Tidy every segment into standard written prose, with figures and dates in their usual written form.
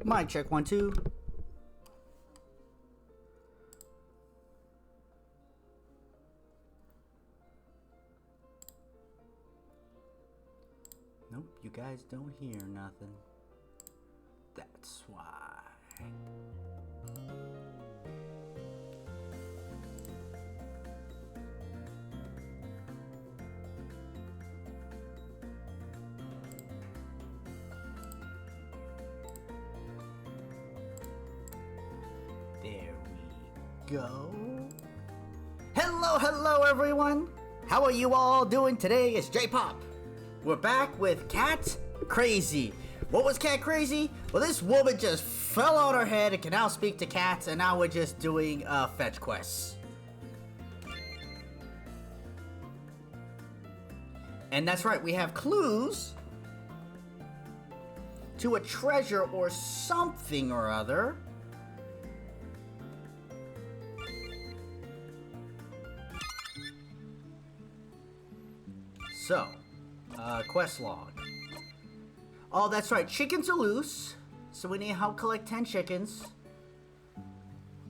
Mic check 1 2. Nope, you guys don't hear nothing. That's why. There we go. Hello everyone. How are you all doing today? It's J-Pop. We're back with Cat Crazy. What was Cat Crazy? Well, this woman just fell on her head and can now speak to cats, and now we're just doing fetch quests. And that's right, we have clues to a treasure or something or other. So, quest log. Oh, that's right, chickens are loose, so we need to help collect 10 chickens.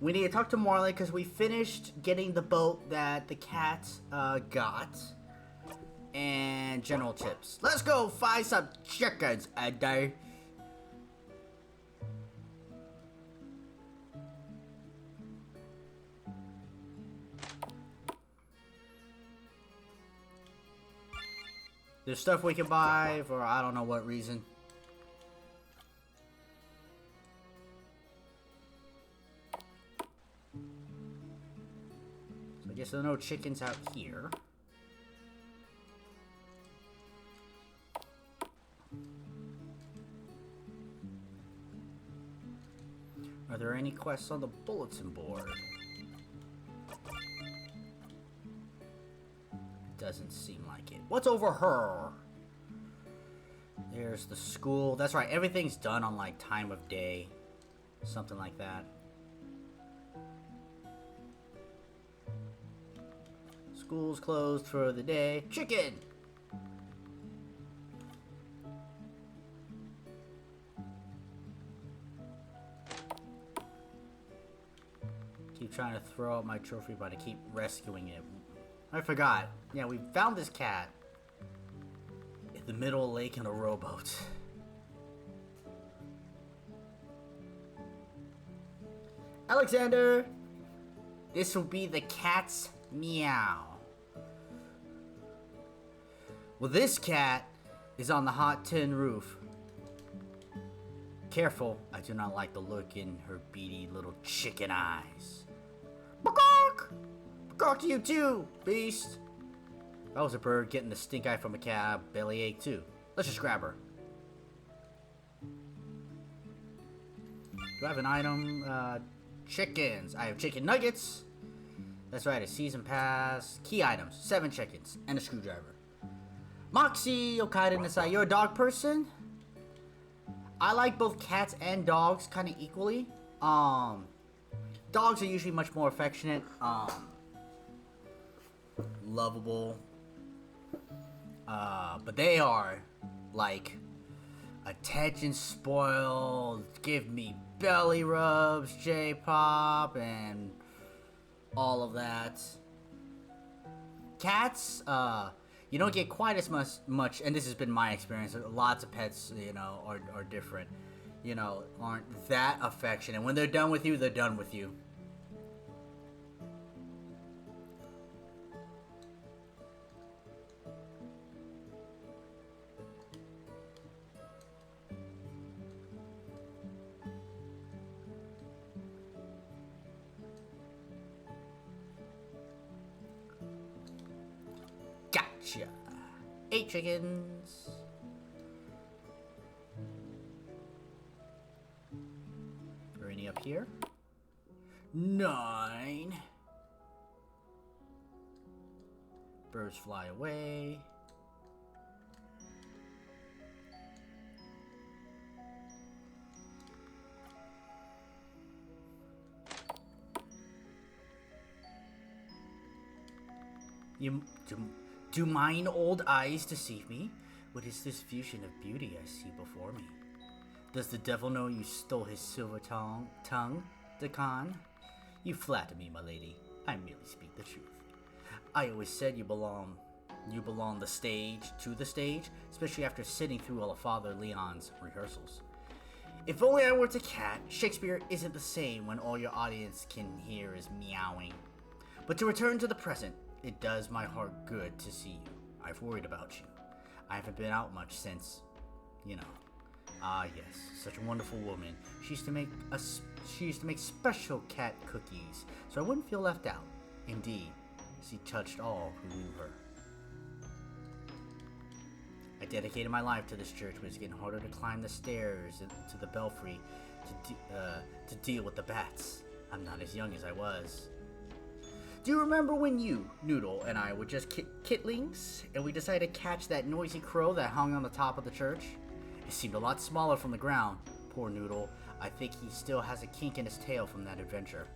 We need to talk to Marley because we finished getting the boat that the cat got. And general tips. Let's go find some chickens a day. There's stuff we can buy for I don't know what reason. So I guess there are no chickens out here. Are there any quests on the bulletin board? Doesn't seem like it. What's over her? There's the school. That's right, everything's done on like time of day. Something like that. School's closed for the day. Chicken! Keep trying to throw out my trophy, but I keep rescuing it. I forgot. Yeah, we found this cat in the middle of the lake in a rowboat. Alexander! This will be the cat's meow. Well, this cat is on the hot tin roof. Careful, I do not like the look in her beady little chicken eyes. Bark! Bark to you too, beast! If I was a bird getting the stink eye from a cat, bellyache too. Let's just grab her. Do I have an item? Chickens. I have chicken nuggets. That's right, a season pass. Key items, 7 chickens, and a screwdriver. Moxie Okaida Nasai, you're a dog person? I like both cats and dogs kind of equally. Dogs are usually much more affectionate, lovable. But they are like attention spoiled, give me belly rubs, J-Pop, and all of that. Cats, you don't get quite as much, and this has been my experience. Lots of pets, you know, are different. You know, aren't that affectionate. When they're done with you, they're done with you. Gotcha. 8 chickens. Are any up here? 9. Birds fly away. Do mine old eyes deceive me? What is this vision of beauty I see before me? Does the devil know you stole his silver tongue, Dakan? You flatter me, my lady. I merely speak the truth. I always said you belong the stage to the stage, especially after sitting through all of Father Leon's rehearsals. If only I were a cat, Shakespeare isn't the same when all your audience can hear is meowing. But to return to the present, it does my heart good to see you. I've worried about you. I haven't been out much since, Ah yes, such a wonderful woman. She used to make special cat cookies, so I wouldn't feel left out. Indeed, she touched all who knew her. I dedicated my life to this church, but it's getting harder to climb the stairs to the belfry to deal with the bats. I'm not as young as I was. Do you remember when you, Noodle, and I were just kitlings, and we decided to catch that noisy crow that hung on the top of the church? It seemed a lot smaller from the ground. Poor Noodle. I think he still has a kink in his tail from that adventure.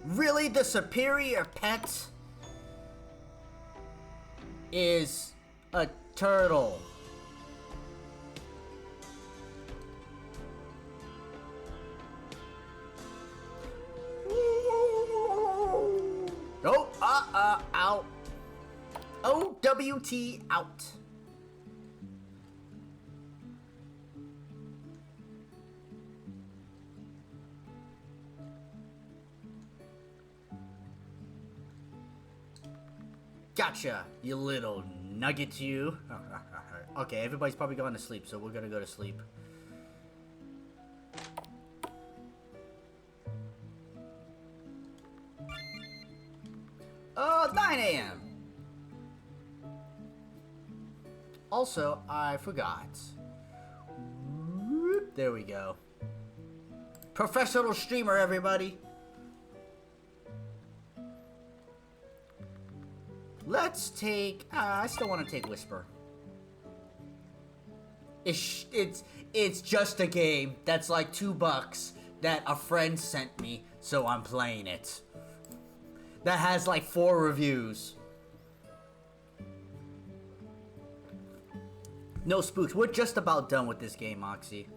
Really, the superior pet is a turtle. Oh, out. OWT out. Gotcha, you little nugget, you. Okay, everybody's probably going to sleep, so we're gonna go to sleep. Oh, 9 a.m. Also, I forgot. There we go. Professional streamer, everybody. Let's take... I still want to take Whisper. It's just a game that's like $2 that a friend sent me, so I'm playing it. That has like 4 reviews. No spooks. We're just about done with this game, Moxie.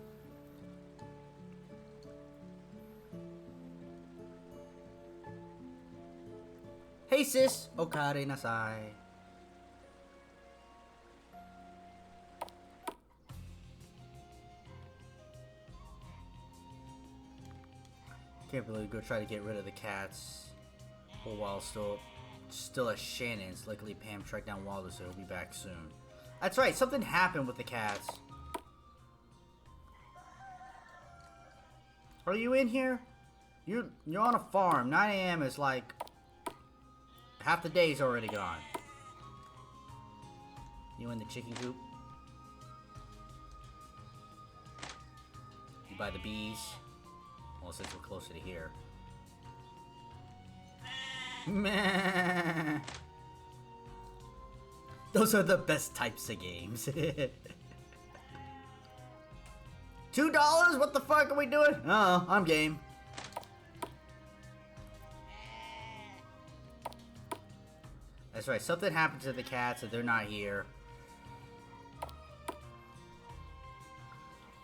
Hey sis, okare nasai. Can't believe go try to get rid of the cats. While still at Shannon's. Luckily Pam tracked down Waldo, so he'll be back soon. That's right, something happened with the cats. Are you in here? You're on a farm. 9 a.m. is like... half the day's already gone. You in the chicken coop? You by the bees? Well, since we're closer to here. Meh. Those are the best types of games. $2? What the fuck are we doing? Oh, I'm game. That's right, something happened to the cats and they're not here.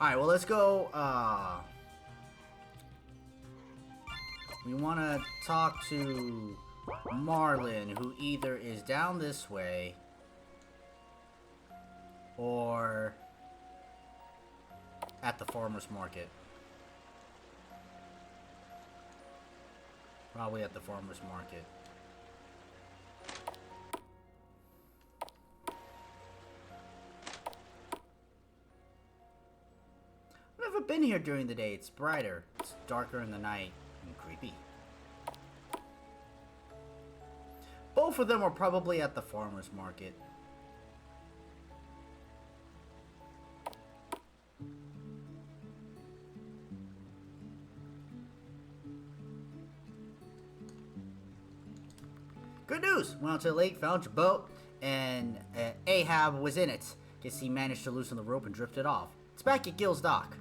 Alright, well let's go, we want to talk to Marlin, who either is down this way or at the farmer's market. Probably at the farmer's market. I've never been here during the day. It's brighter. It's darker in the night and creepy. Both of them are probably at the farmer's market. Good news! Went out to the lake, found your boat, and Ahab was in it. Guess he managed to loosen the rope and drifted off. It's back at Gil's dock.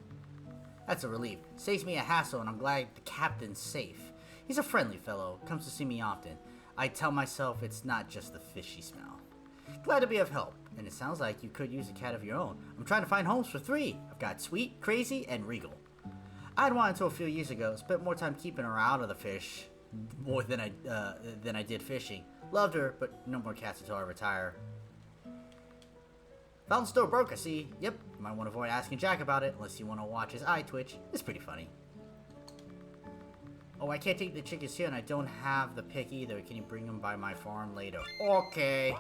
That's a relief. Saves me a hassle, and I'm glad the captain's safe. He's a friendly fellow, comes to see me often. I tell myself it's not just the fish he smells. Glad to be of help, and it sounds like you could use a cat of your own. I'm trying to find homes for 3. I've got Sweet, Crazy, and Regal. I had one until a few years ago. Spent more time keeping her out of the fish more than I did fishing. Loved her, but no more cats until I retire. Fountain store broke, I see. Yep, you might want to avoid asking Jack about it unless you want to watch his eye twitch. It's pretty funny. Oh, I can't take the chickens here and I don't have the pick either. Can you bring them by my farm later? Okay.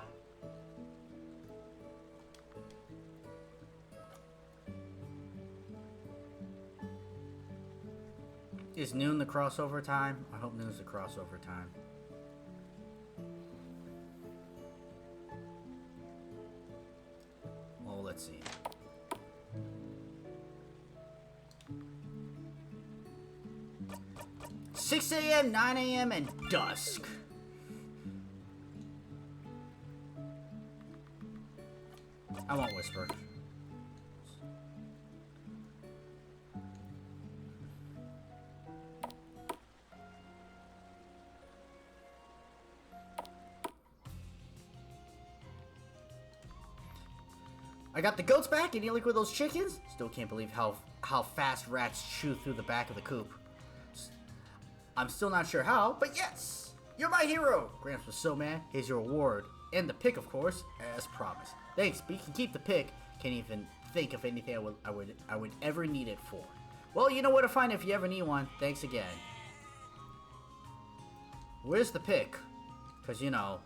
Is noon the crossover time? I hope noon's the crossover time. Well, let's see. "6 a.m., 9 a.m., and dusk." I won't whisper. I got the goats back. Any luck with those chickens? Still can't believe how fast rats chew through the back of the coop. I'm still not sure how, but yes! You're my hero! Gramps was so mad. Here's your reward. And the pick, of course, as promised. Thanks, but you can keep the pick. Can't even think of anything I would ever need it for. Well, you know where to find it if you ever need one. Thanks again. Where's the pick? Because, you know,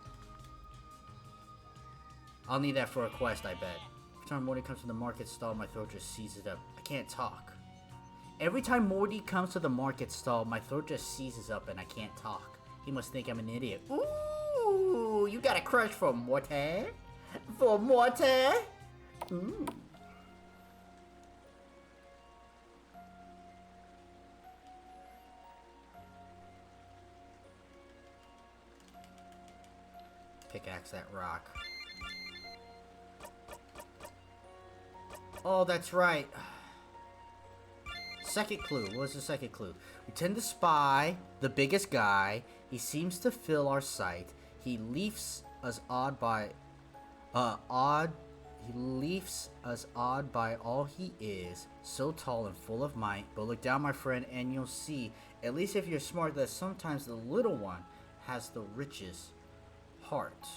I'll need that for a quest, I bet. Every time Morty comes to the market stall, my throat just seizes up. I can't talk. Every time Morty comes to the market stall, my throat just seizes up and I can't talk. He must think I'm an idiot. Ooh, you got a crush for Morty? For Morty? Ooh. Pickaxe that rock. Oh, that's right. Second clue. What was the second clue? We tend to spy the biggest guy. He seems to fill our sight. He leaves us awed by all he is. So tall and full of might. But look down, my friend, and you'll see, at least if you're smart, that sometimes the little one has the richest heart.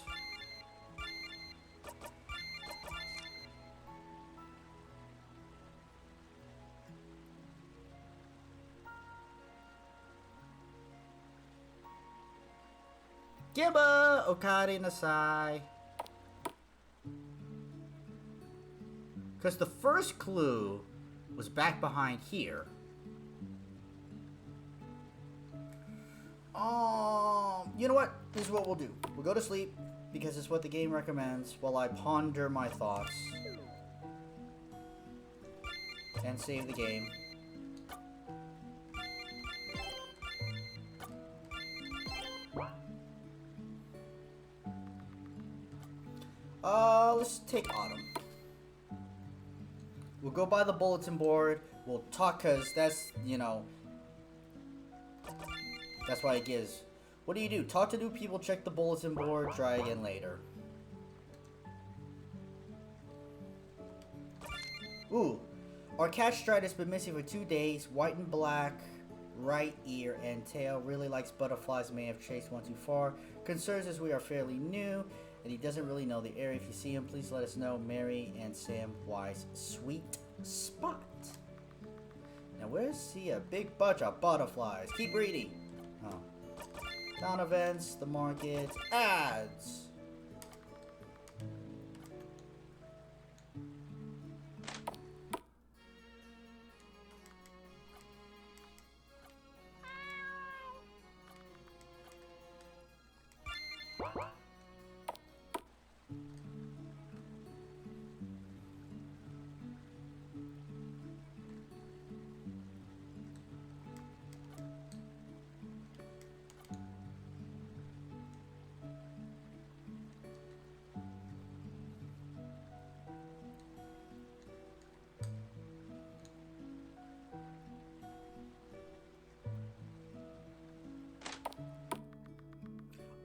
Giba! Okari Nasai. Because the first clue was back behind here. You know what? This is what we'll do. We'll go to sleep, because it's what the game recommends, while I ponder my thoughts. And save the game. Let's take Autumn. We'll go by the bulletin board. We'll talk, because that's, you know, that's why it gives. What do you do? Talk to new people, check the bulletin board, try again later. Ooh. Our cat Stride has been missing for 2 days. White and black, right ear and tail. Really likes butterflies, may have chased one too far. Concerns as we are fairly new, and he doesn't really know the area. If you see him, please let us know. Mary and Sam Wise, Sweet Spot. Now, where's he? A big bunch of butterflies. Keep reading. Oh. Town events, the market, ads.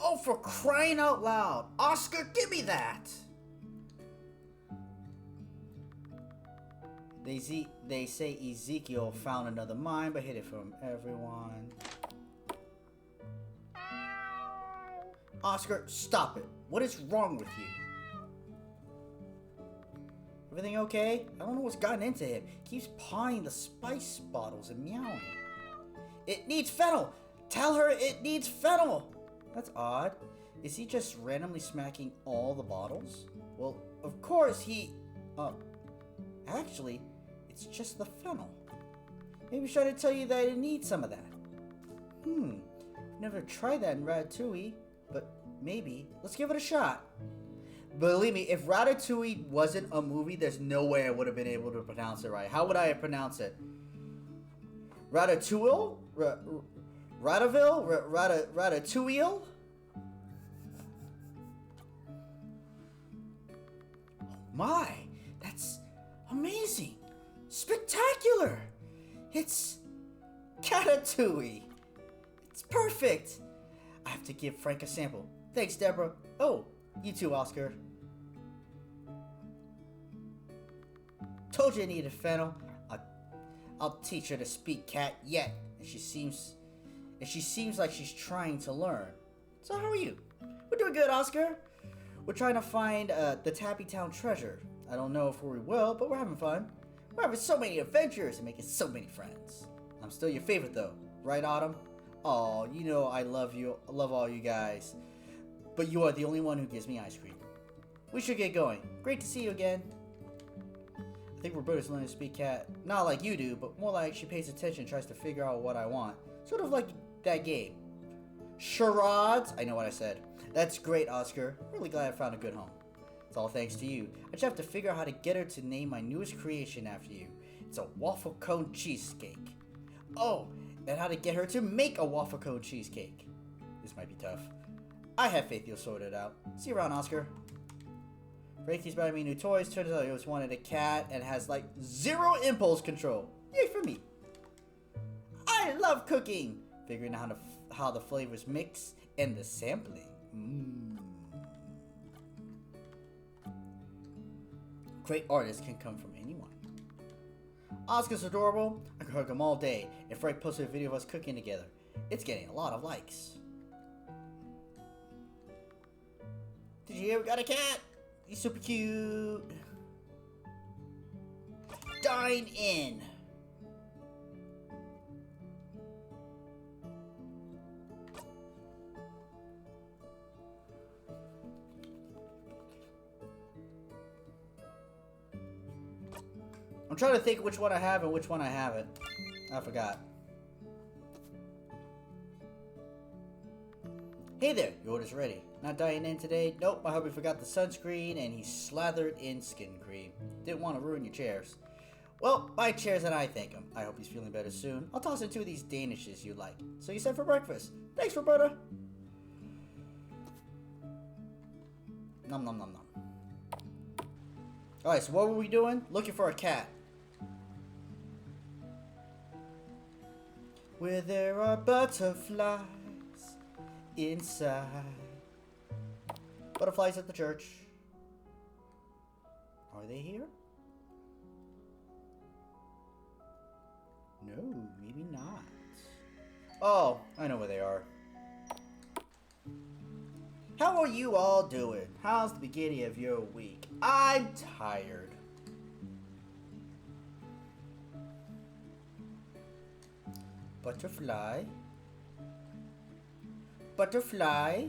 Oh, for crying out loud! Oscar, give me that! They say Ezekiel found another mine, but hid it from everyone. Oscar, stop it. What is wrong with you? Everything okay? I don't know what's gotten into him. He keeps pawing the spice bottles and meowing. It needs fennel! Tell her it needs fennel! That's odd. Is he just randomly smacking all the bottles? Well, of course he... actually, it's just the fennel. Maybe should I tell you that it needs some of that? Never tried that in Ratatouille, but maybe. Let's give it a shot. Believe me, if Ratatouille wasn't a movie, there's no way I would have been able to pronounce it right. How would I pronounce it? Ratatouille? Rataville? Ratatouille? My, that's amazing. Spectacular. It's Catatouille. It's perfect. I have to give Frank a sample. Thanks, Deborah. Oh, you too, Oscar. Told you I needed fennel. I'll teach her to speak cat yet. And she seems like she's trying to learn. So how are you? We're doing good, Oscar. We're trying to find the Tappy Town treasure. I don't know if we will, but we're having fun. We're having so many adventures and making so many friends. I'm still your favorite though, right, Autumn? Oh, you know I love you. I love all you guys. But you are the only one who gives me ice cream. We should get going. Great to see you again. I think Roberta's learning to speak cat. Not like you do, but more like she pays attention and tries to figure out what I want. Sort of like that game. Charades? I know what I said. That's great, Oscar. Really glad I found a good home. It's all thanks to you. I just have to figure out how to get her to name my newest creation after you. It's a waffle cone cheesecake. Oh, and how to get her to make a waffle cone cheesecake. This might be tough. I have faith you'll sort it out. See you around, Oscar. Frankie's buying me new toys. Turns out he always wanted a cat and has like 0 impulse control. Yay for me. I love cooking. Figuring out how the flavors mix and the sampling. Great artists can come from anyone. Oscar's adorable. I could hug him all day. And Frank posted a video of us cooking together. It's getting a lot of likes. Did you hear we got a cat? He's super cute. Dine in. I'm trying to think which one I have and which one I haven't. I forgot. Hey there, your order's ready. Not dying in today? Nope, my hubby forgot the sunscreen and he's slathered in skin cream. Didn't want to ruin your chairs. Well, buy chairs and I thank him. I hope he's feeling better soon. I'll toss in 2 of these danishes you like. So you said for breakfast. Thanks, Roberta. Nom nom nom nom. Alright, so what were we doing? Looking for a cat. Where there are butterflies inside. Butterflies at the church. Are they here? No, maybe not. Oh, I know where they are. How are you all doing? How's the beginning of your week? I'm tired. Butterfly. Butterfly.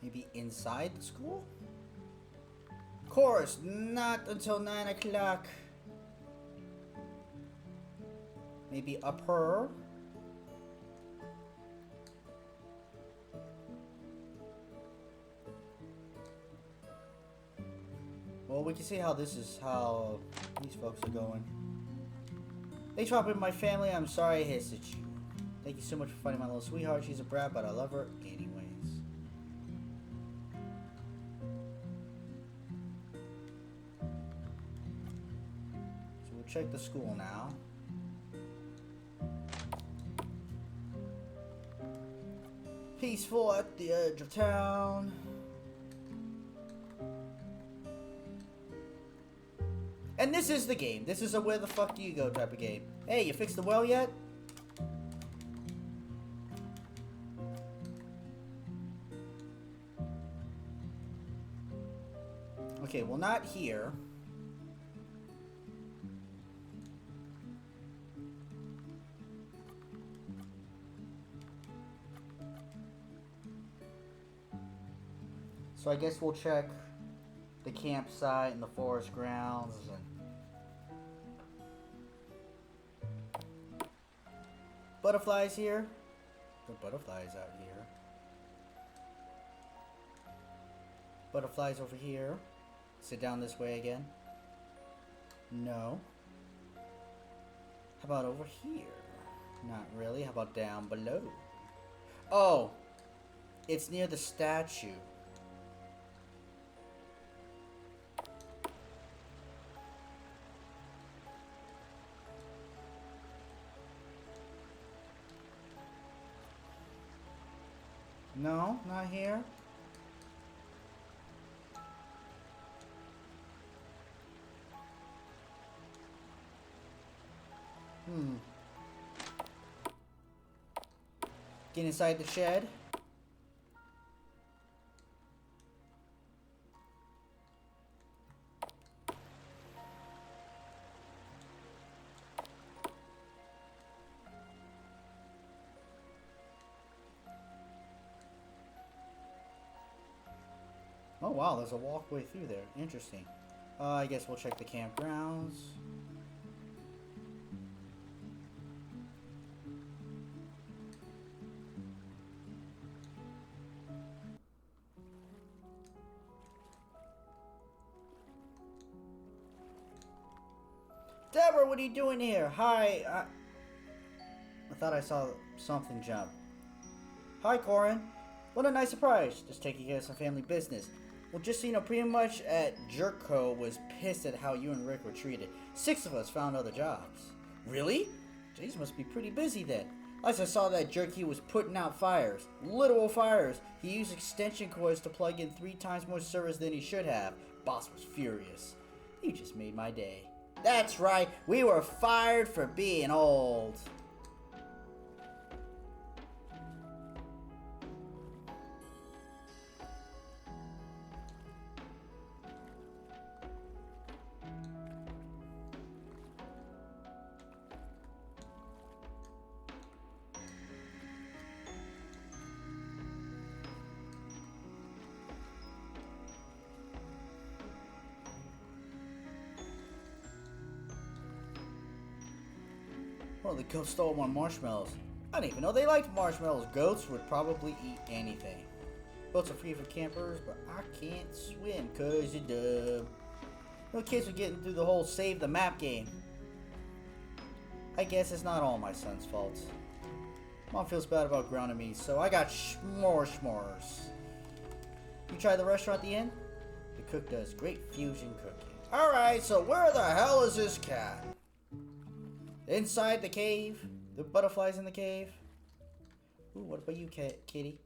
Maybe inside the school? Of course, not until 9 o'clock. Maybe up her. Well, we can see how this is how these folks are going. Thanks for helping my family. I'm sorry I hissed at you. Thank you so much for finding my little sweetheart. She's a brat, but I love her anyways. So we'll check the school now. Peaceful at the edge of town. And this is the game. This is a where the fuck do you go type of game. Hey, you fixed the well yet? Okay, well not here. So I guess we'll check the campsite and the forest grounds and butterflies here. The butterflies out here. Butterflies over here. Sit down this way again. No. How about over here? Not really. How about down below? Oh, it's near the statue. No, not here. Get inside the shed. Oh wow, there's a walkway through there. Interesting. I guess we'll check the campgrounds. Deborah, what are you doing here? Hi, I thought I saw something jump. Hi, Corin. What a nice surprise. Just taking care of some family business. Well, just so you know, pretty much at Jerko was pissed at how you and Rick were treated. 6 of us found other jobs. Really? Jason must be pretty busy then. Last I saw that jerk, he was putting out fires. Literal fires. He used extension cords to plug in 3 times more servers than he should have. Boss was furious. You just made my day. That's right, we were fired for being old. Well, the goat stole my marshmallows. I didn't even know they liked marshmallows. Goats would probably eat anything. Boats are free for campers, but I can't swim cause you're dumb. No kids are getting through the whole save the map game. I guess it's not all my son's fault. Mom feels bad about grounding me, so I got s'mores. You tried the restaurant at the inn? The cook does great fusion cooking. Alright, so where the hell is this cat? Inside the cave? The butterflies in the cave? Ooh, what about you, kitty?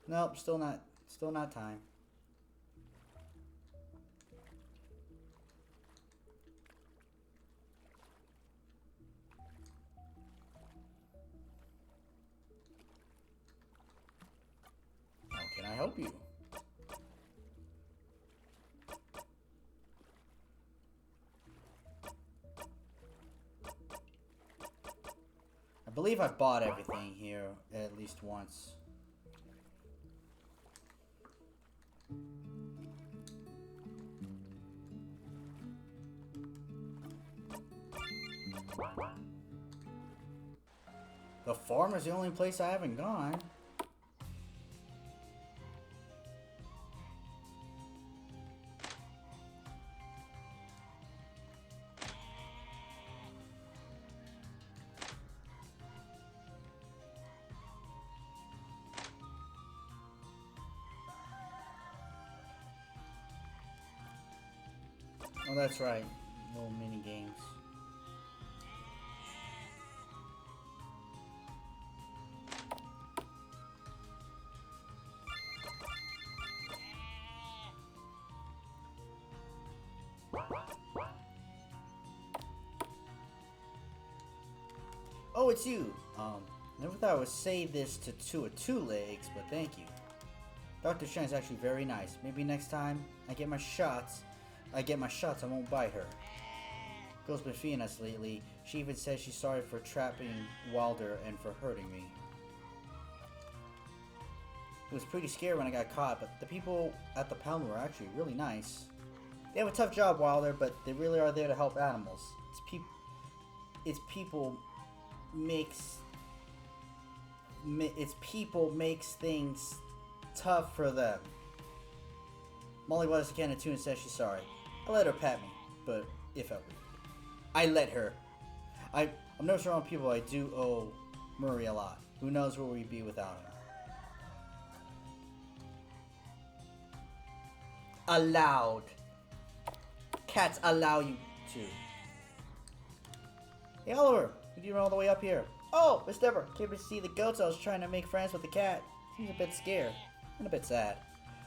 Nope, still not time. How can I help you? I believe I bought everything here at least once. The farm is the only place I haven't gone. Oh, that's right. Little mini games. Oh, it's you. Never thought I would say this to two of two legs, but thank you. Dr. Shen's actually very nice. Maybe next time I get my shots, I won't bite her. Girl's been feeding us lately. She even says she's sorry for trapping Wilder and for hurting me. It was pretty scary when I got caught, but the people at the pound were actually really nice. They have a tough job, Wilder, but they really are there to help animals. It's people makes things tough for them. Molly waters a can of tuna and says she's sorry. I let her pat me, but if I let her. I'm nervous around people. I do owe Murray a lot. Who knows where we'd be without him. Allowed. Cats allow you to. Hey Oliver, what are you doing all the way up here? Oh, Miss Deborah, came to see the goats. I was trying to make friends with the cat. Seems a bit scared and a bit sad.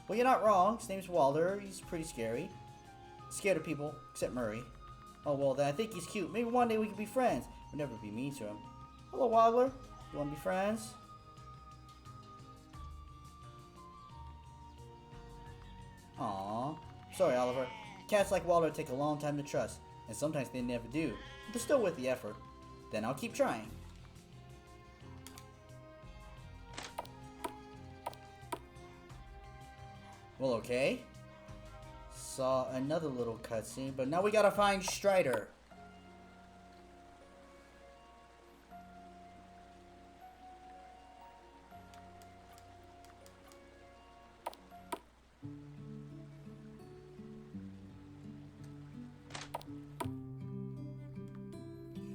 Well, you're not wrong. His name's Wilder. He's pretty scary. Scared of people, except Murray. Oh, well, then I think he's cute. Maybe one day we can be friends. We'll never be mean to him. Hello, Wilder. You want to be friends? Aww. Sorry, Oliver. Cats like Wilder take a long time to trust, and sometimes they never do. But they're still worth the effort. Then I'll keep trying. Well, okay. Saw another little cutscene, but now we gotta find Strider.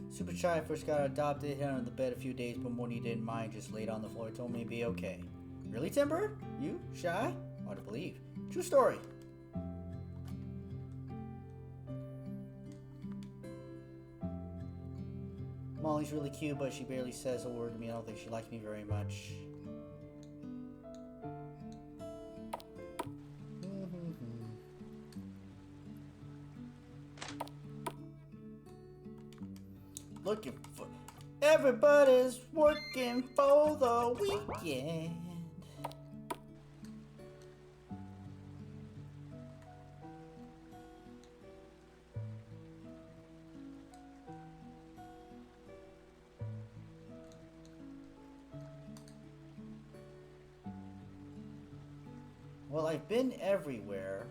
Super Shy first got adopted, hid under the bed a few days, but Morty didn't mind, just laid on the floor, told me to be okay. Really, Timber? You? Shy? Hard to believe. True story. Molly's really cute, but she barely says a word to me. I don't think she likes me very much. Looking for... Everybody's working for the weekend. Well, I've been everywhere.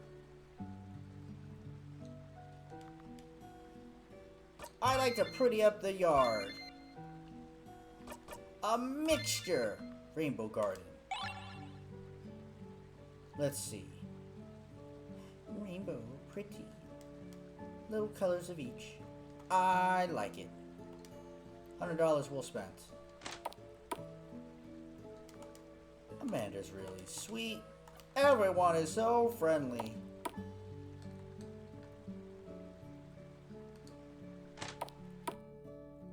I like to pretty up the yard. A mixture. Rainbow Garden. Let's see. Rainbow, pretty. Little colors of each. I like it. $100 well spent. Amanda's really sweet. Everyone is so friendly.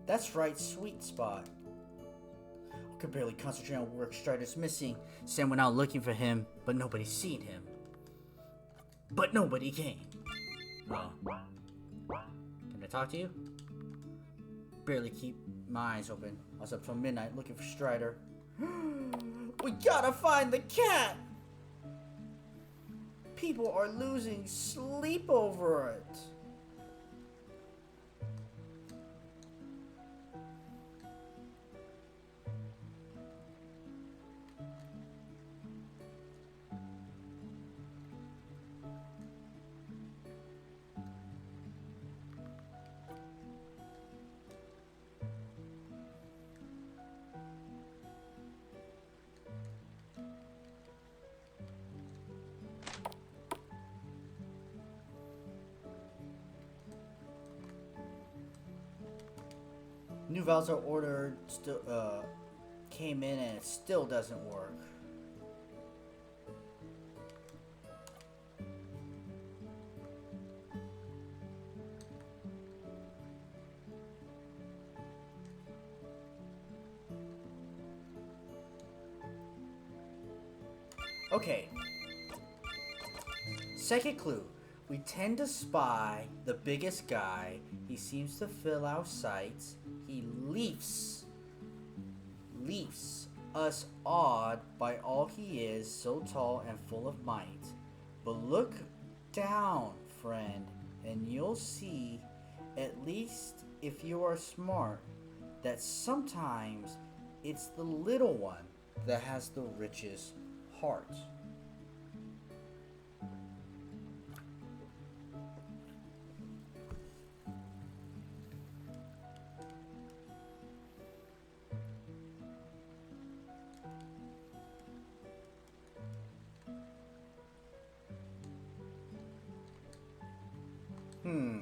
That's right, sweet spot. I could barely concentrate on work. Strider's missing. Sam went out looking for him, but nobody's seen him. But nobody came. Oh. Can I talk to you? Barely keep my eyes open. I was up till midnight looking for Strider. We gotta find the cat! People are losing sleep over it. New valves are ordered, still came in and it still doesn't work. Okay. Second clue. We tend to spy the biggest guy. He seems to fill our sights. He leaves us awed by all he is, so tall and full of might. But look down, friend, and you'll see, at least if you are smart, that sometimes it's the little one that has the richest heart. Hmm.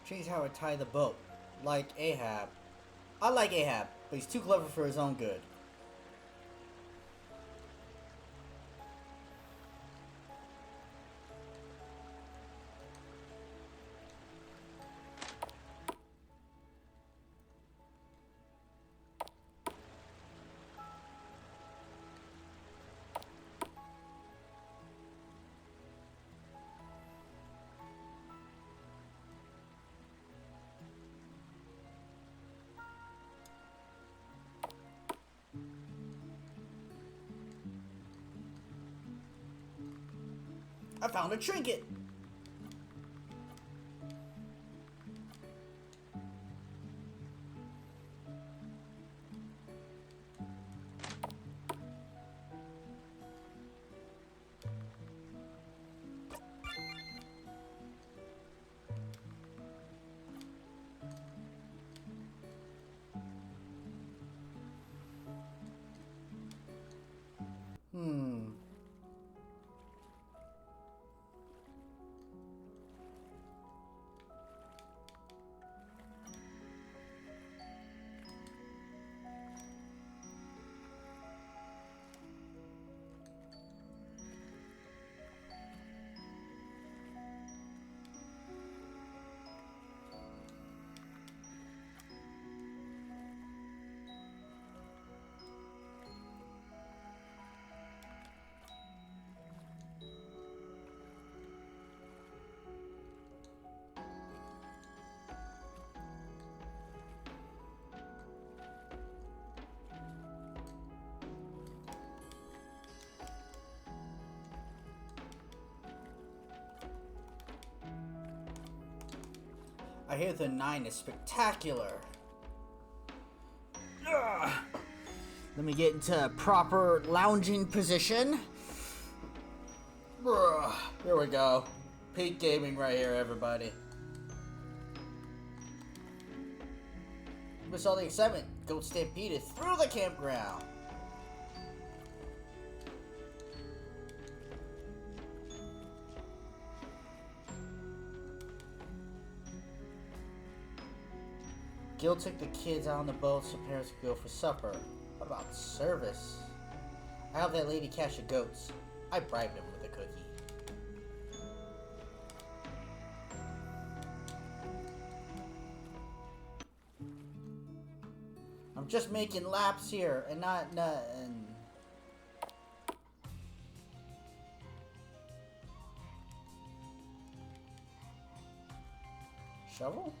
Change how I tie the boat. Like Ahab. I like Ahab, but he's too clever for his own good. I found a trinket! Hmm. I hear the 9 is spectacular. Ugh. Let me get into a proper lounging position. Ugh. Here we go. Peak gaming right here, everybody. Miss all the excitement. Goat Stampede is through the campground. Gil took the kids out on the boat so parents could go for supper. What about service? I helped that lady catch the goats. I bribed him with a cookie. I'm just making laps here and not and shovel?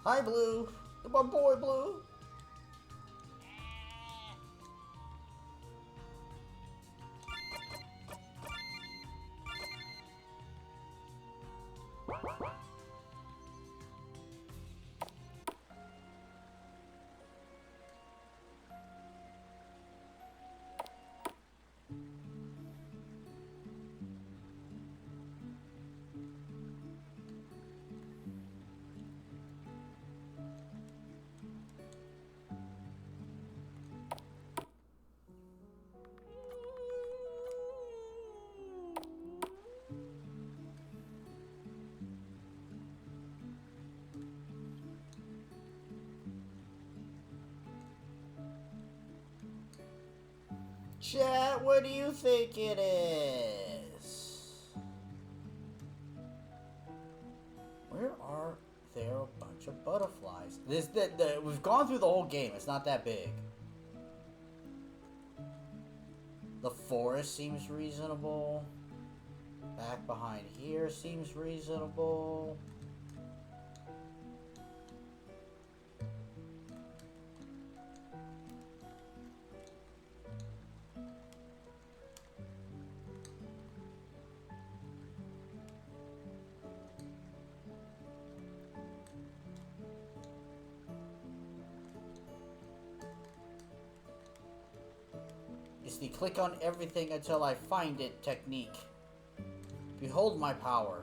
Hi, Blue. My boy, Blue. Chat, what do you think it is? Where are there a bunch of butterflies? We've gone through the whole game. It's not that big. The forest seems reasonable. Back behind here seems reasonable. It's the click on everything until I find it technique. Behold my power.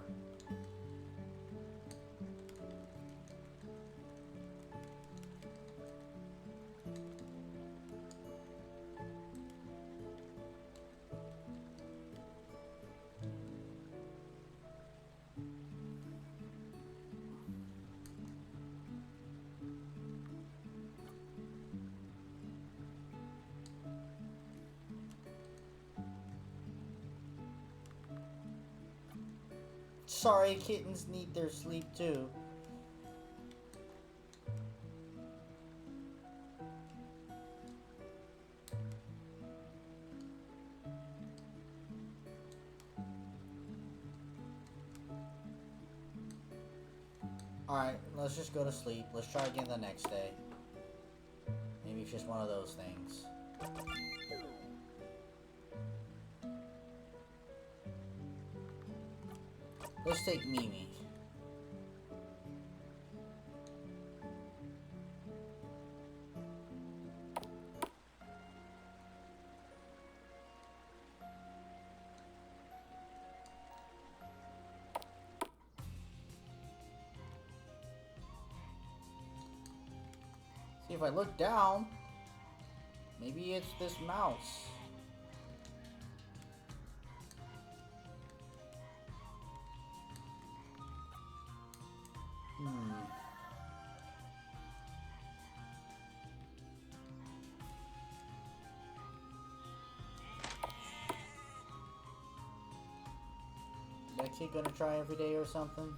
Sorry, kittens need their sleep too. Alright, let's just go to sleep. Let's try again the next day. Maybe it's just one of those things. Let's take Mimi. See, if I look down, maybe it's this mouse. That kid gonna try every day or something?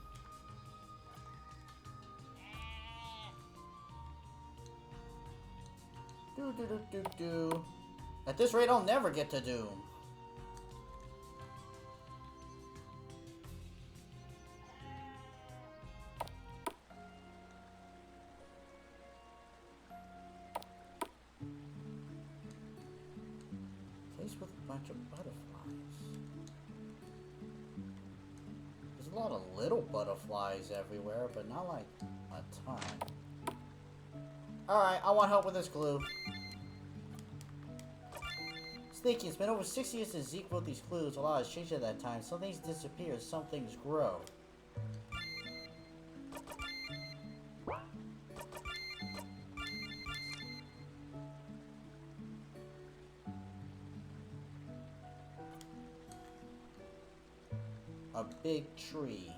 Do. At this rate, I'll never get to Doom. Place with a bunch of butterflies. There's a lot of little butterflies everywhere, but not like a ton. Alright, I want help with this clue. Sneaky, it's been over 6 years since Zeke wrote these clues. A lot has changed at that time. Some things disappear, some things grow. a big tree.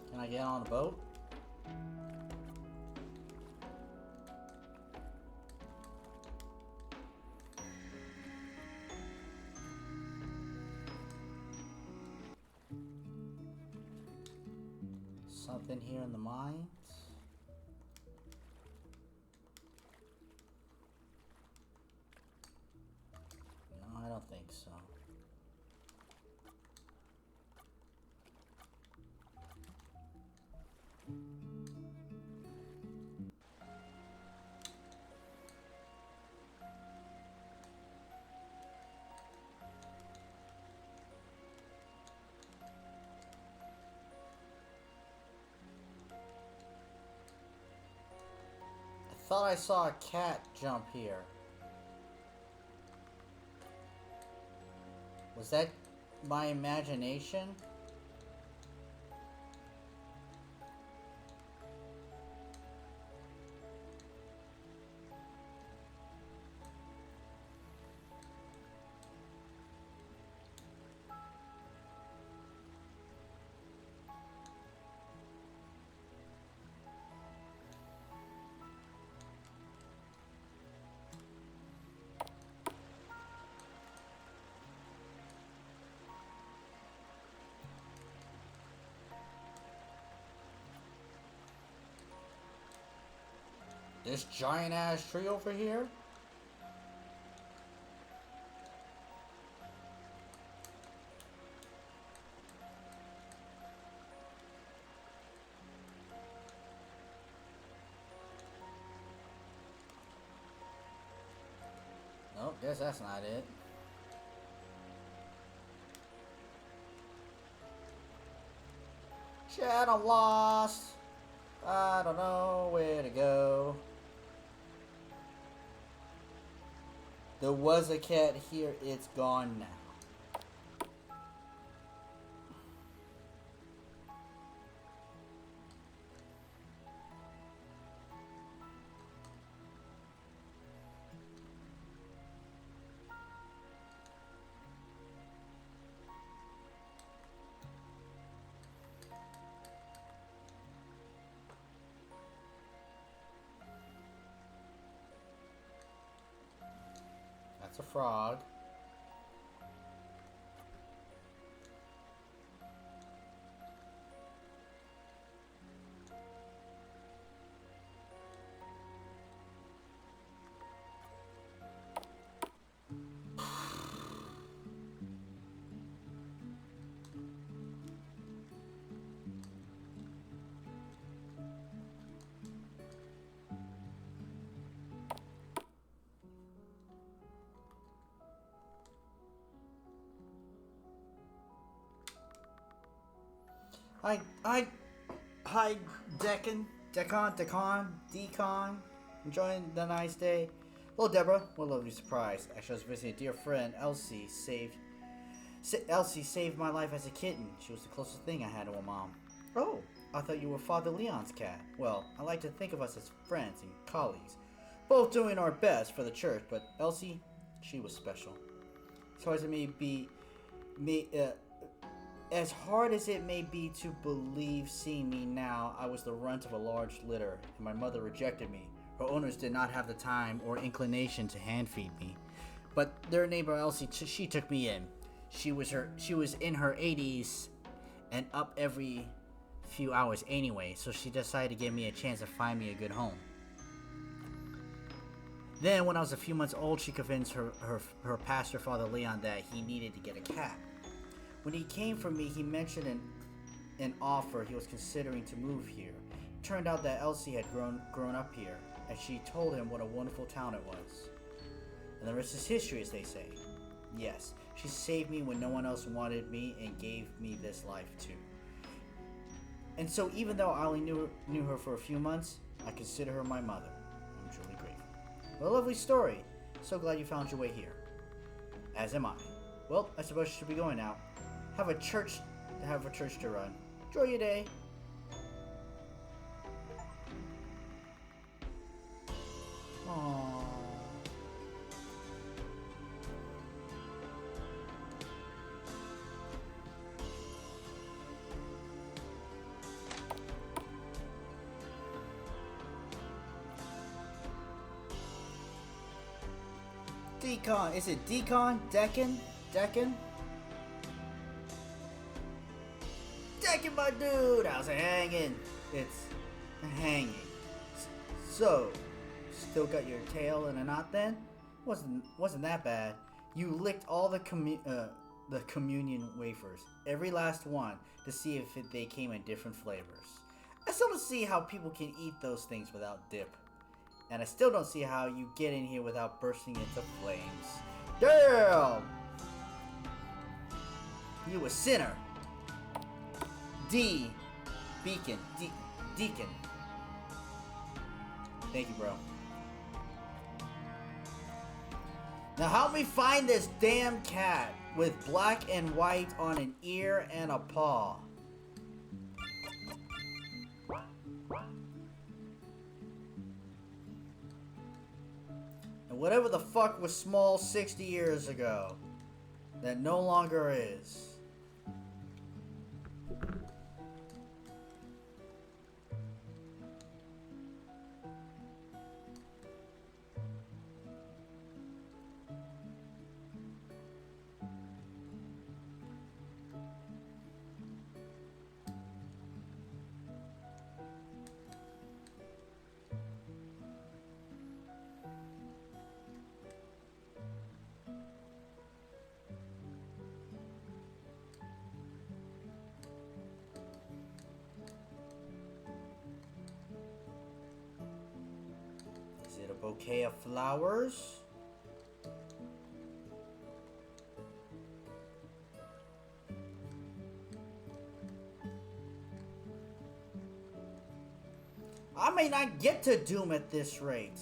Can I get on the boat? Something here in the mines? No, I don't think so. I thought I saw a cat jump here. Was that my imagination? This giant ass tree over here? Nope, guess that's not it. Shit, I'm lost. I don't know where to go. There was a cat here, it's gone now. That's a frog. Hi, Decon. Enjoying the nice day. Hello, Deborah. What a lovely surprise. Actually, I was visiting a dear friend, Elsie. Elsie saved my life as a kitten. She was the closest thing I had to a mom. Oh, I thought you were Father Leon's cat. Well, I like to think of us as friends and colleagues, both doing our best for the church. But Elsie, she was special. As hard as it as hard as it may be to believe, seeing me now, I was the runt of a large litter, and my mother rejected me. Her owners did not have the time or inclination to hand feed me. But their neighbor Elsie, she took me in. She was in her 80s and up every few hours anyway, so she decided to give me a chance to find me a good home. Then, when I was a few months old, she convinced her pastor, Father Leon, that he needed to get a cat. When he came for me, he mentioned an offer he was considering to move here. It turned out that Elsie had grown up here, and she told him what a wonderful town it was. And the rest is history, as they say. Yes, she saved me when no one else wanted me and gave me this life too. And so even though I only knew her for a few months, I consider her my mother. I'm truly grateful. What a lovely story. So glad you found your way here. As am I. Well, I suppose you should be going now. Have a church to run. Enjoy your day. Aww. Decon. Is it Decon? Deccan? Deccan, my dude! How's it hanging? It's hanging. So, still got your tail in a knot then? Wasn't that bad. You licked all the communion wafers. Every last one. To see if they came in different flavors. I still don't see how people can eat those things without dip. And I still don't see how you get in here without bursting into flames. Damn! You a sinner. Deacon. Thank you, bro. Now help me find this damn cat with black and white on an ear and a paw. Whatever the fuck was small 60 years ago, that no longer is. Is it a bouquet of flowers? I may not get to Doom at this rate.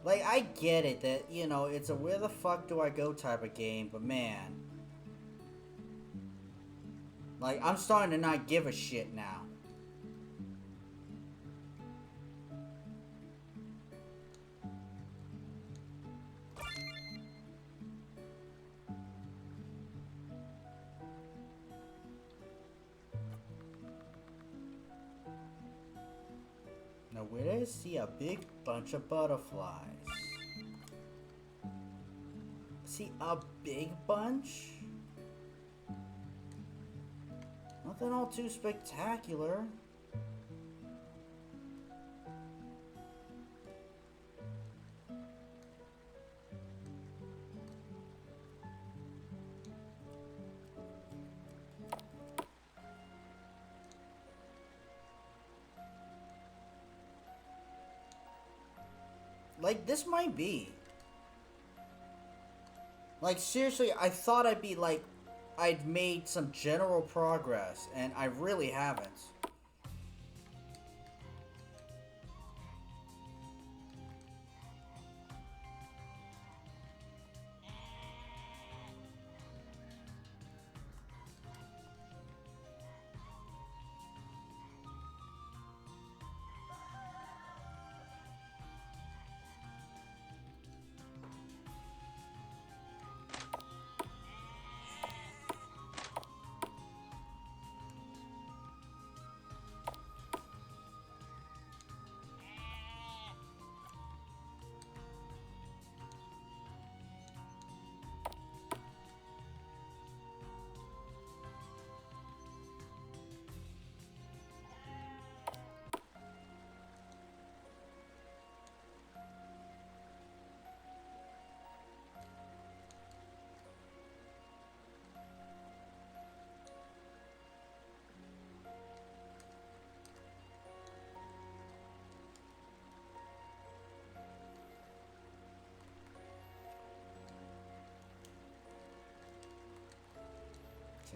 Like, I get it that, you know, it's a where the fuck do I go type of game, but man. Like, I'm starting to not give a shit now. Now, where do I see a big bunch of butterflies? See a big bunch? Nothing all too spectacular. Like, this might be. Like, seriously, I thought I'd be like, I'd made some general progress, and I really haven't.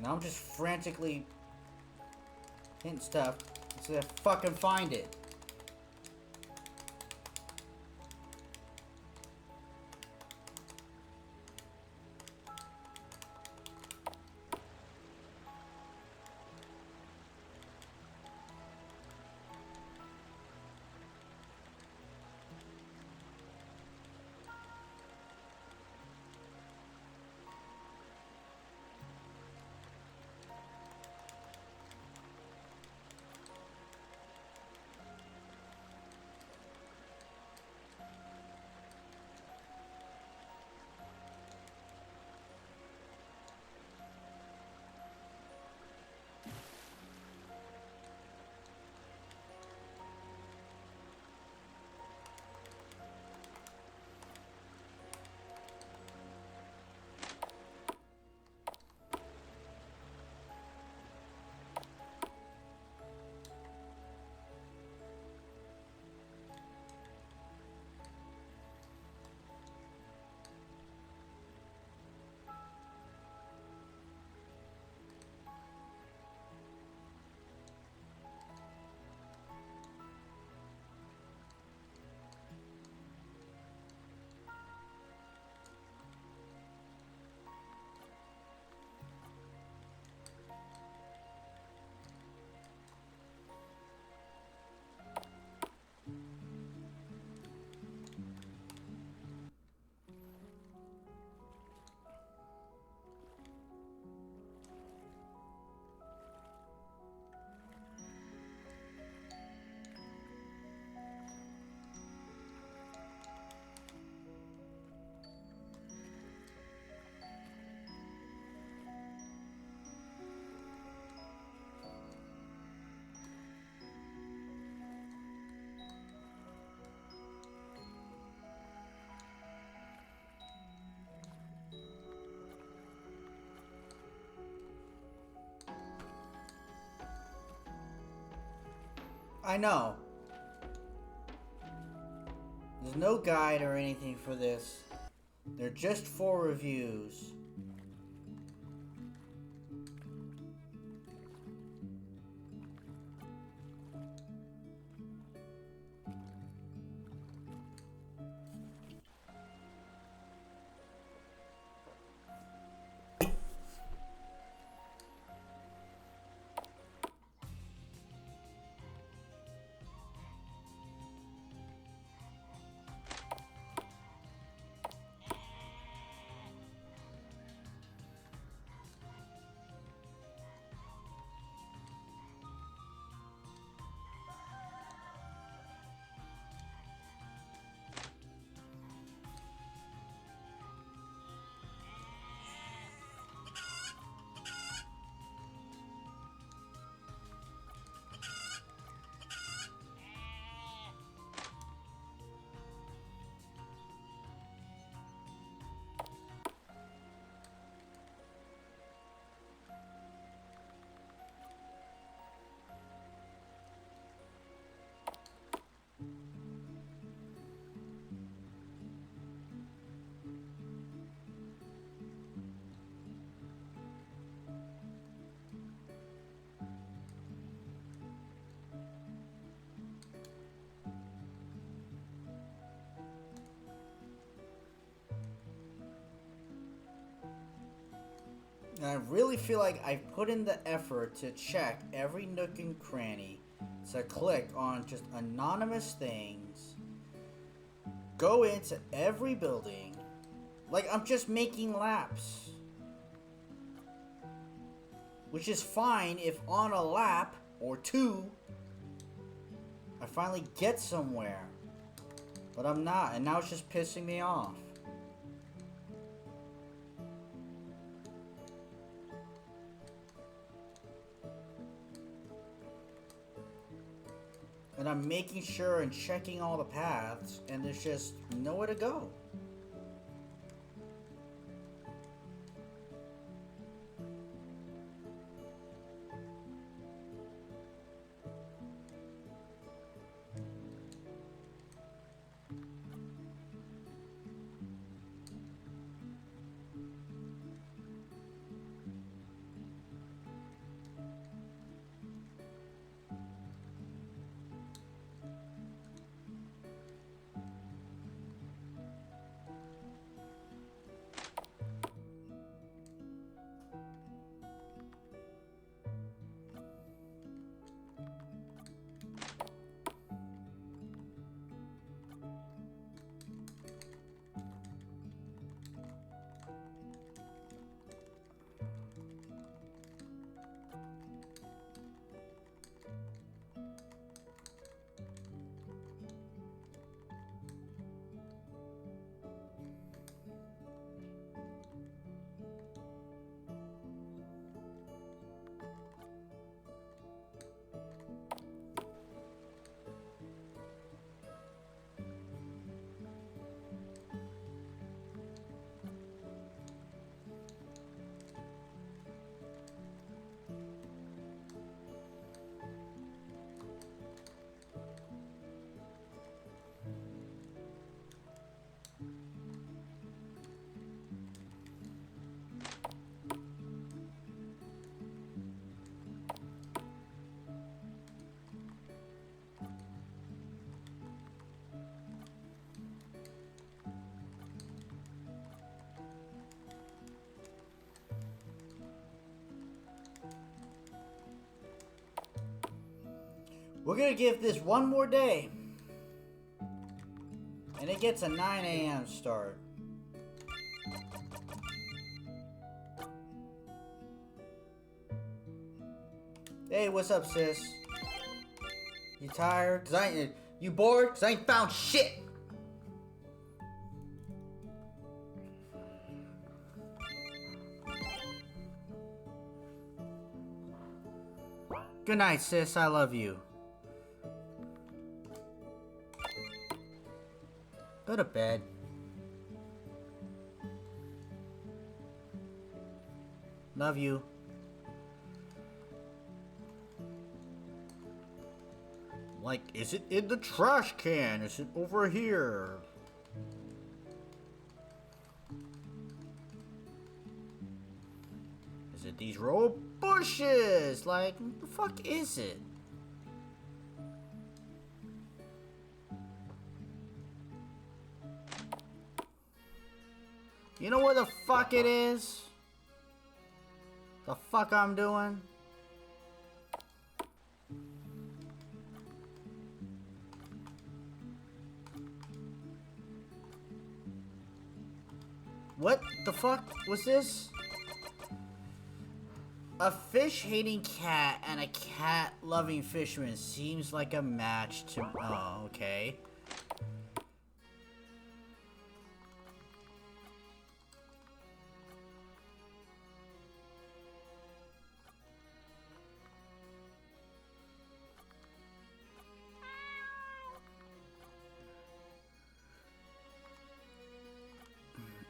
Now I'm just frantically hitting stuff so I fucking find it. I know. There's no guide or anything for this. They're just for reviews. And I really feel like I've put in the effort to check every nook and cranny, to click on just anonymous things, go into every building, like I'm just making laps. Which is fine if on a lap or two, I finally get somewhere. But I'm not, and now it's just pissing me off. And I'm making sure and checking all the paths, and there's just nowhere to go. We're gonna give this one more day. And it gets a 9 a.m. start. Hey, what's up, sis? You tired? You bored? Cause I ain't found shit! Good night, sis. I love you. Go to bed. Love you. Like, is it in the trash can? Is it over here? Is it these row of bushes? Like, what the fuck is it? You know where the fuck it is? The fuck I'm doing? What the fuck was this? A fish-hating cat and a cat-loving fisherman seems like a match to... Oh, okay.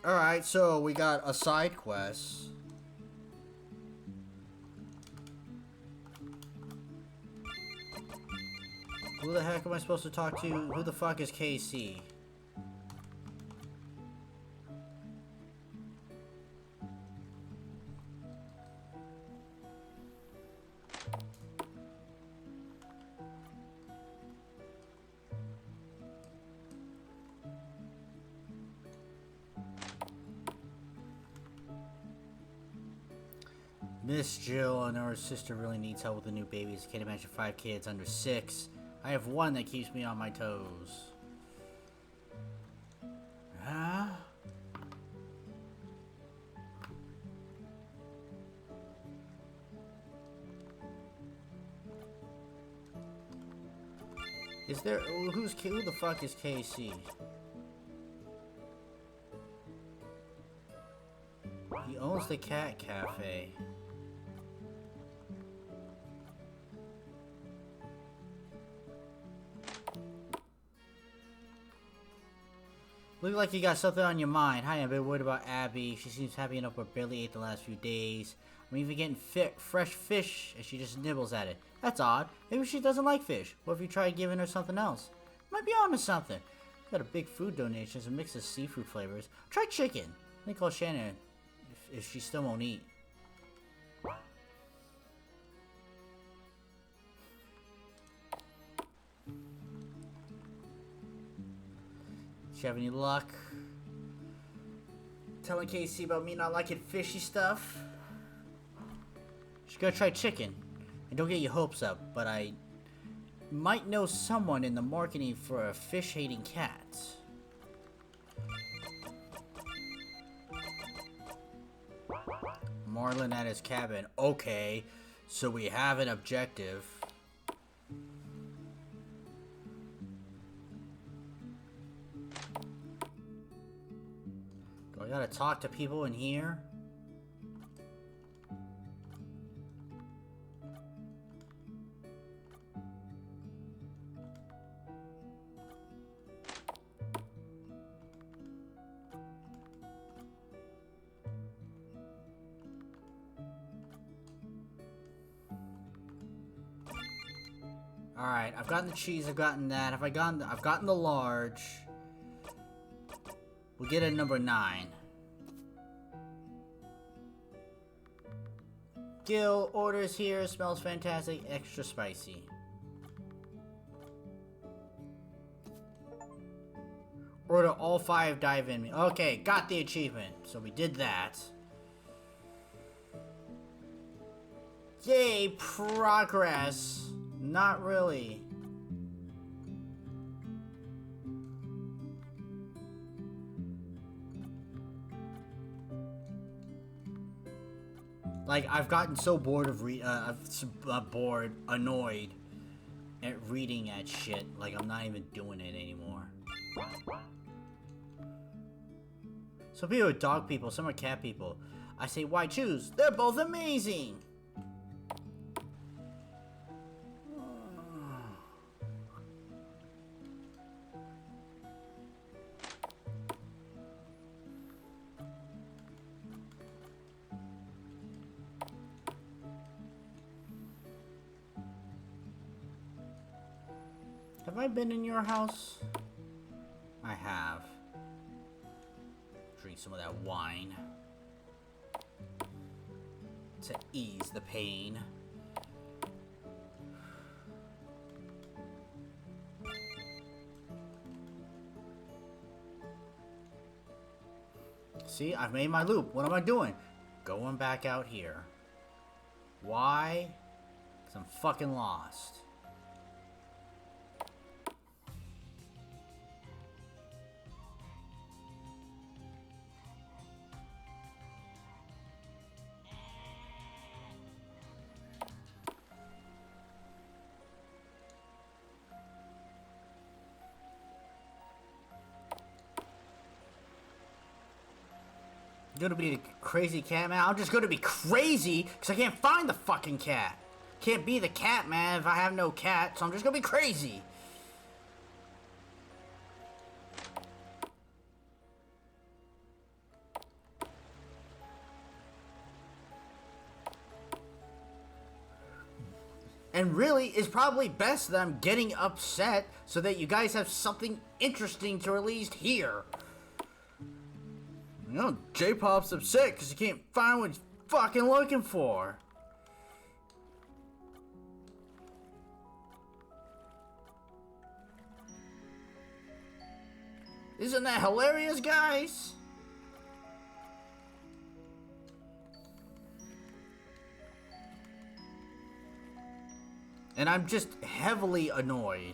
Alright, so we got a side quest. Who the heck am I supposed to talk to? Who the fuck is KC? Miss Jill and her sister really needs help with the new babies. Can't imagine 5 kids under 6. I have one that keeps me on my toes. Huh? Is there... who the fuck is KC? He owns the cat cafe. Look like you got something on your mind. Hi, I'm a bit worried about Abby. She seems happy enough but barely ate the last few days. I'm even getting fresh fish and she just nibbles at it. That's odd. Maybe she doesn't like fish. What if you tried giving her something else? Might be onto something. Got a big food donations and mix of seafood flavors. Try chicken. Let me call Shannon if she still won't eat. You have any luck telling KC about me not liking fishy stuff? She's gonna try chicken. And don't get your hopes up, but I might know someone in the marketing for a fish-hating cat. Marlin at his cabin. Okay, so we have an objective. I gotta talk to people in here. Alright, I've gotten the cheese, I've gotten that. I've gotten the large. We'll get a number 9. Gil orders here, smells fantastic, extra spicy. Order all 5 dive-in. Okay, got the achievement. So we did that. Yay, progress. Not really. Like, I've gotten so bored of annoyed at reading that shit. Like, I'm not even doing it anymore. Some people are dog people, some are cat people. I say, why choose? They're both amazing! Have I been in your house? I have. Drink some of that wine. To ease the pain. See, I've made my loop. What am I doing? Going back out here. Why? Because I'm fucking lost. Gonna be the crazy cat, man. I'm just gonna be crazy because I can't find the fucking cat. Can't be the cat, man, if I have no cat, so I'm just gonna be crazy. And really, it's probably best that I'm getting upset so that you guys have something interesting to at least hear. You know, J-Pop's upset because he can't find what he's fucking looking for. Isn't that hilarious, guys? And I'm just heavily annoyed.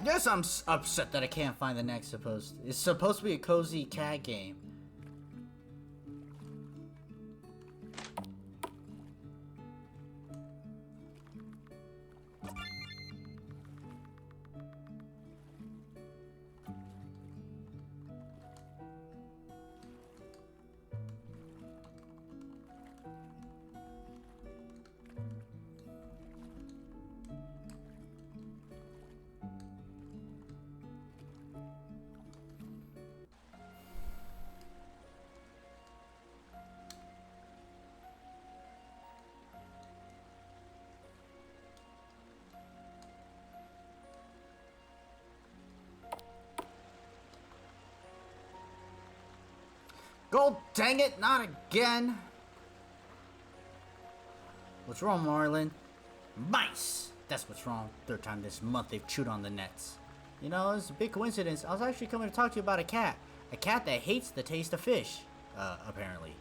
Yes, I'm upset that I can't find the next supposed. It's supposed to be a cozy cat game. God dang it, not again! What's wrong, Marlin? Mice! That's what's wrong. Third time this month they've chewed on the nets. You know, it's a big coincidence. I was actually coming to talk to you about a cat. A cat that hates the taste of fish. Apparently.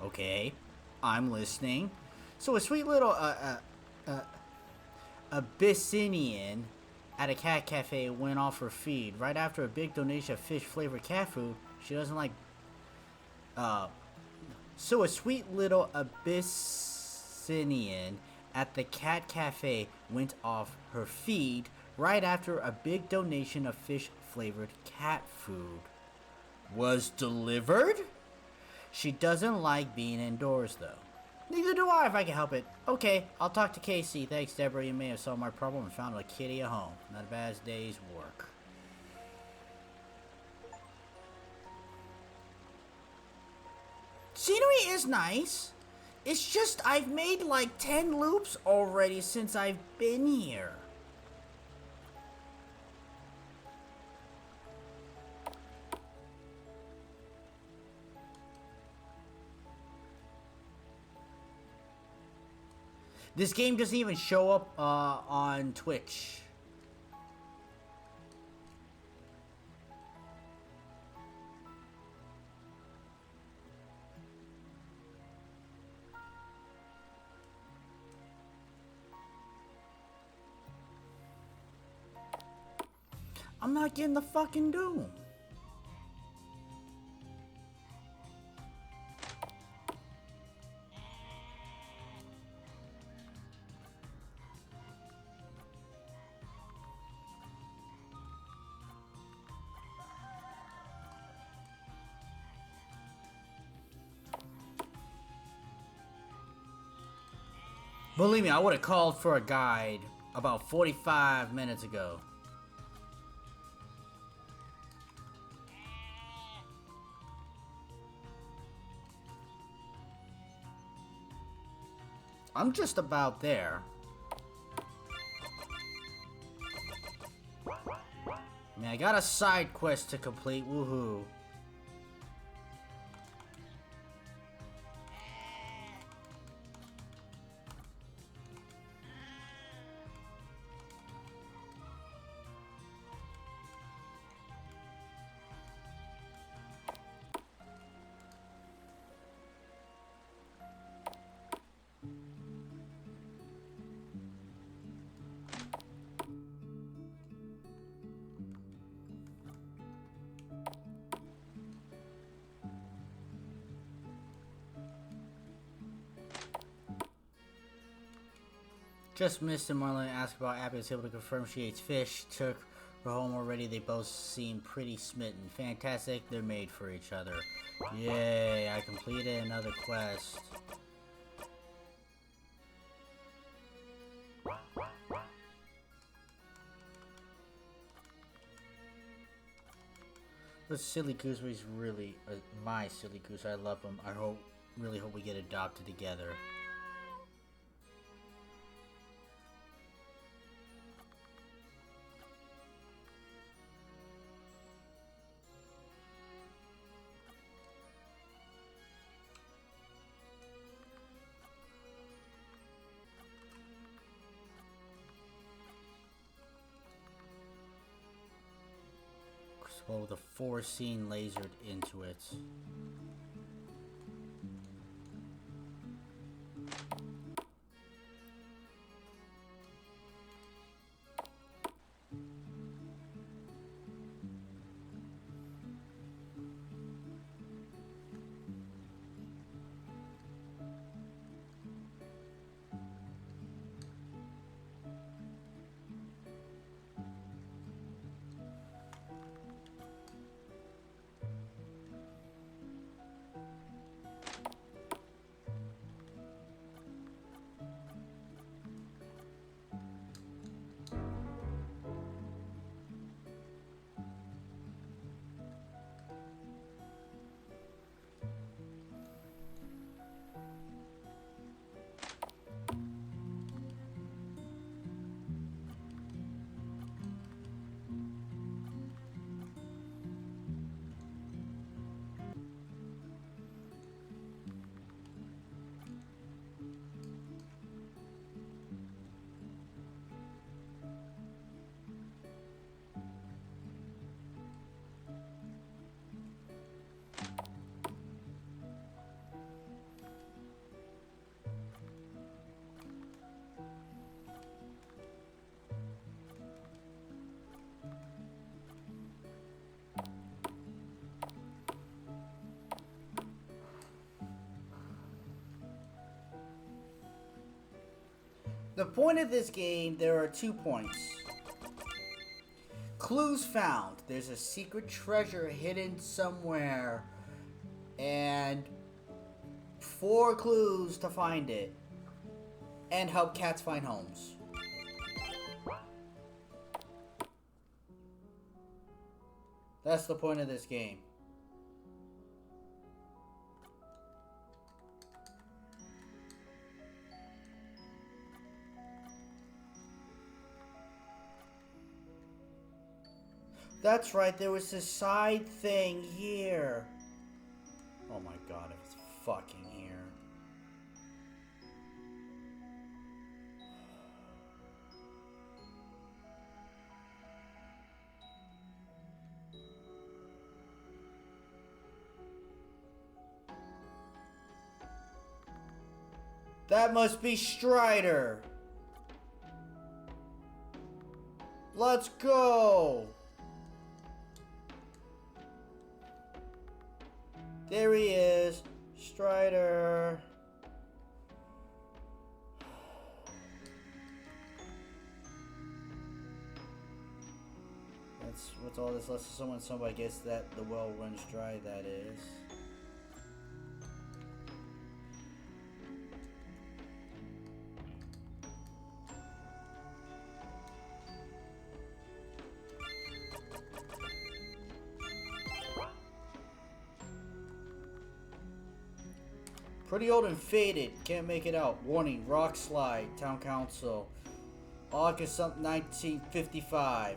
Okay, I'm listening. So a sweet little, Abyssinian at a cat cafe went off her feed right after a big donation of fish-flavored cat food. She doesn't like so a sweet little Abyssinian at the cat cafe went off her feed right after a big donation of fish-flavored cat food was delivered. She doesn't like being indoors, though. Neither do I if I can help it. Okay, I'll talk to Casey. Thanks, Deborah. You may have solved my problem and found a kitty a home. Not a bad day's work. Scenery is nice. It's just I've made like 10 loops already since I've been here. This game doesn't even show up on Twitch. I'm not getting the fucking doom. Believe me, I would have called for a guide about 45 minutes ago. I'm just about there. I mean, I got a side quest to complete, woohoo. Just missed him. Marlene asked about Abby. Was able to confirm she eats fish. Took her home already. They both seem pretty smitten. Fantastic. They're made for each other. Yay! I completed another quest. The silly goose was really my silly goose. I love him. I really hope we get adopted together. With a 4-scene lasered into it. The point of this game, there are 2 points. Clues found. There's a secret treasure hidden somewhere. And 4 clues to find it. And help cats find homes. That's the point of this game. That's right, there was this side thing here. Oh my god, if it's fucking here. That must be Strider. Let's go. There he is. Strider. That's what's all this lets someone somebody gets that the well runs dry, that is. Pretty old and faded. Can't make it out. Warning. Rock slide. Town council. August 1955.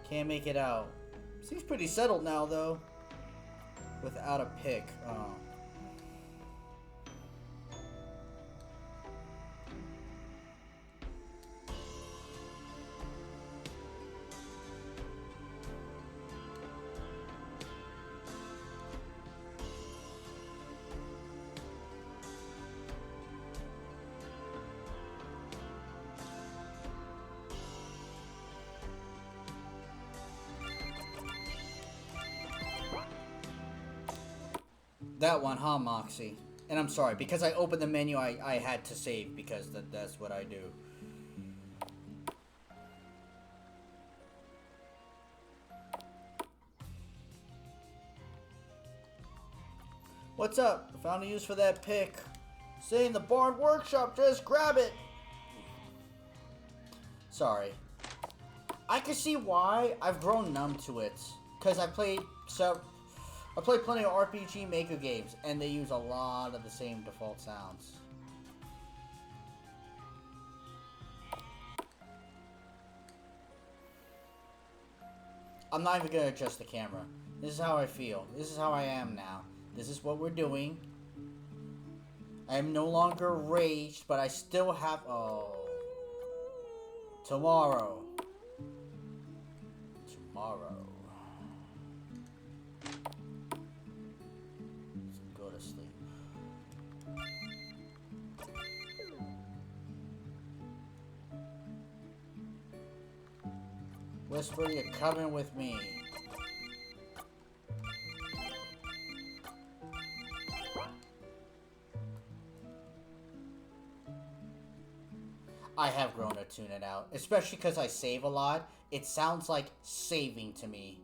Can't make it out. Seems pretty settled now, though. Without a pick. Oh. That one, huh, Moxie? And I'm sorry, because I opened the menu, I had to save, because that's what I do. What's up? I found a use for that pick. Stay in the barn workshop, just grab it! Sorry. I can see why I've grown numb to it. Because I played plenty of RPG Maker games, and they use a lot of the same default sounds. I'm not even gonna adjust the camera. This is how I feel. This is how I am now. This is what we're doing. I am no longer raged, but I still have... Oh. Tomorrow. Go to sleep. Whisper, you're coming with me. I have grown to tune it out, especially because I save a lot. It sounds like saving to me.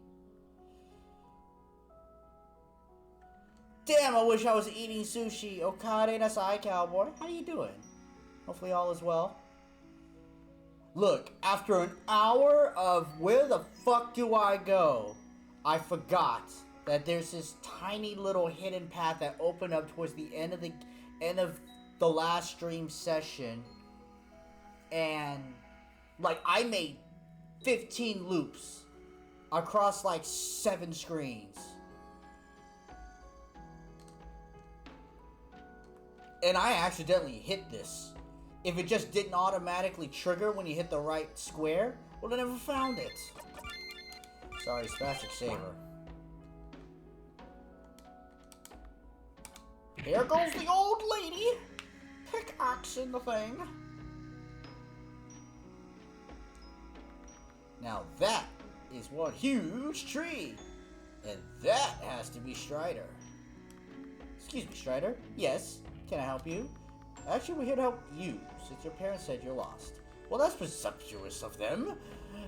Damn, I wish I was eating sushi. Okade Nasai, cowboy. How you doing? Hopefully all is well. Look, after an hour of where the fuck do I go, I forgot that there's this tiny little hidden path that opened up towards the end of the last stream session. And like I made 15 loops across like 7 screens. And I accidentally hit this. If it just didn't automatically trigger when you hit the right square, well, I never found it. Sorry, Spastic Saber. Here goes the old lady, pickaxing the thing. Now that is one huge tree. And that has to be Strider. Excuse me, Strider. Yes, can I help you? Actually, we're here to help you, since your parents said you're lost. Well, that's presumptuous of them.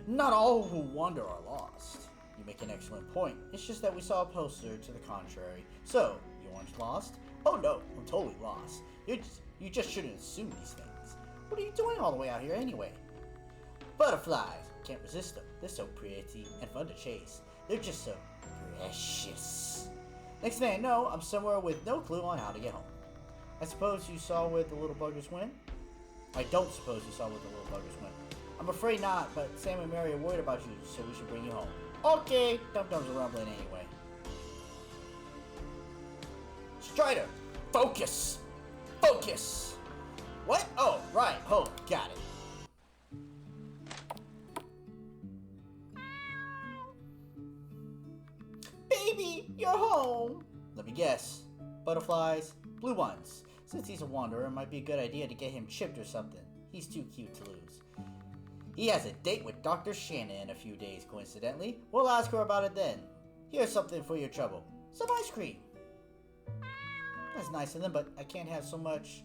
Not all who wander are lost. You make an excellent point. It's just that we saw a poster to the contrary. So, you aren't lost? Oh no, I'm totally lost. You just shouldn't assume these things. What are you doing all the way out here anyway? Butterflies. Can't resist them. They're so pretty and fun to chase. They're just so precious. Next thing I know, I'm somewhere with no clue on how to get home. I suppose you saw where the little buggers went? I don't suppose you saw where the little buggers went. I'm afraid not, but Sam and Mary are worried about you, so we should bring you home. Okay, Dum-Dums are rumbling anyway. Strider, focus! Focus! What? Oh, right, home, got it. Baby, you're home! Let me guess. Butterflies, blue ones. Since he's a wanderer, it might be a good idea to get him chipped or something. He's too cute to lose. He has a date with Dr. Shannon in a few days, coincidentally. We'll ask her about it then. Here's something for your trouble. Some ice cream. That's nice of them, but I can't have so much.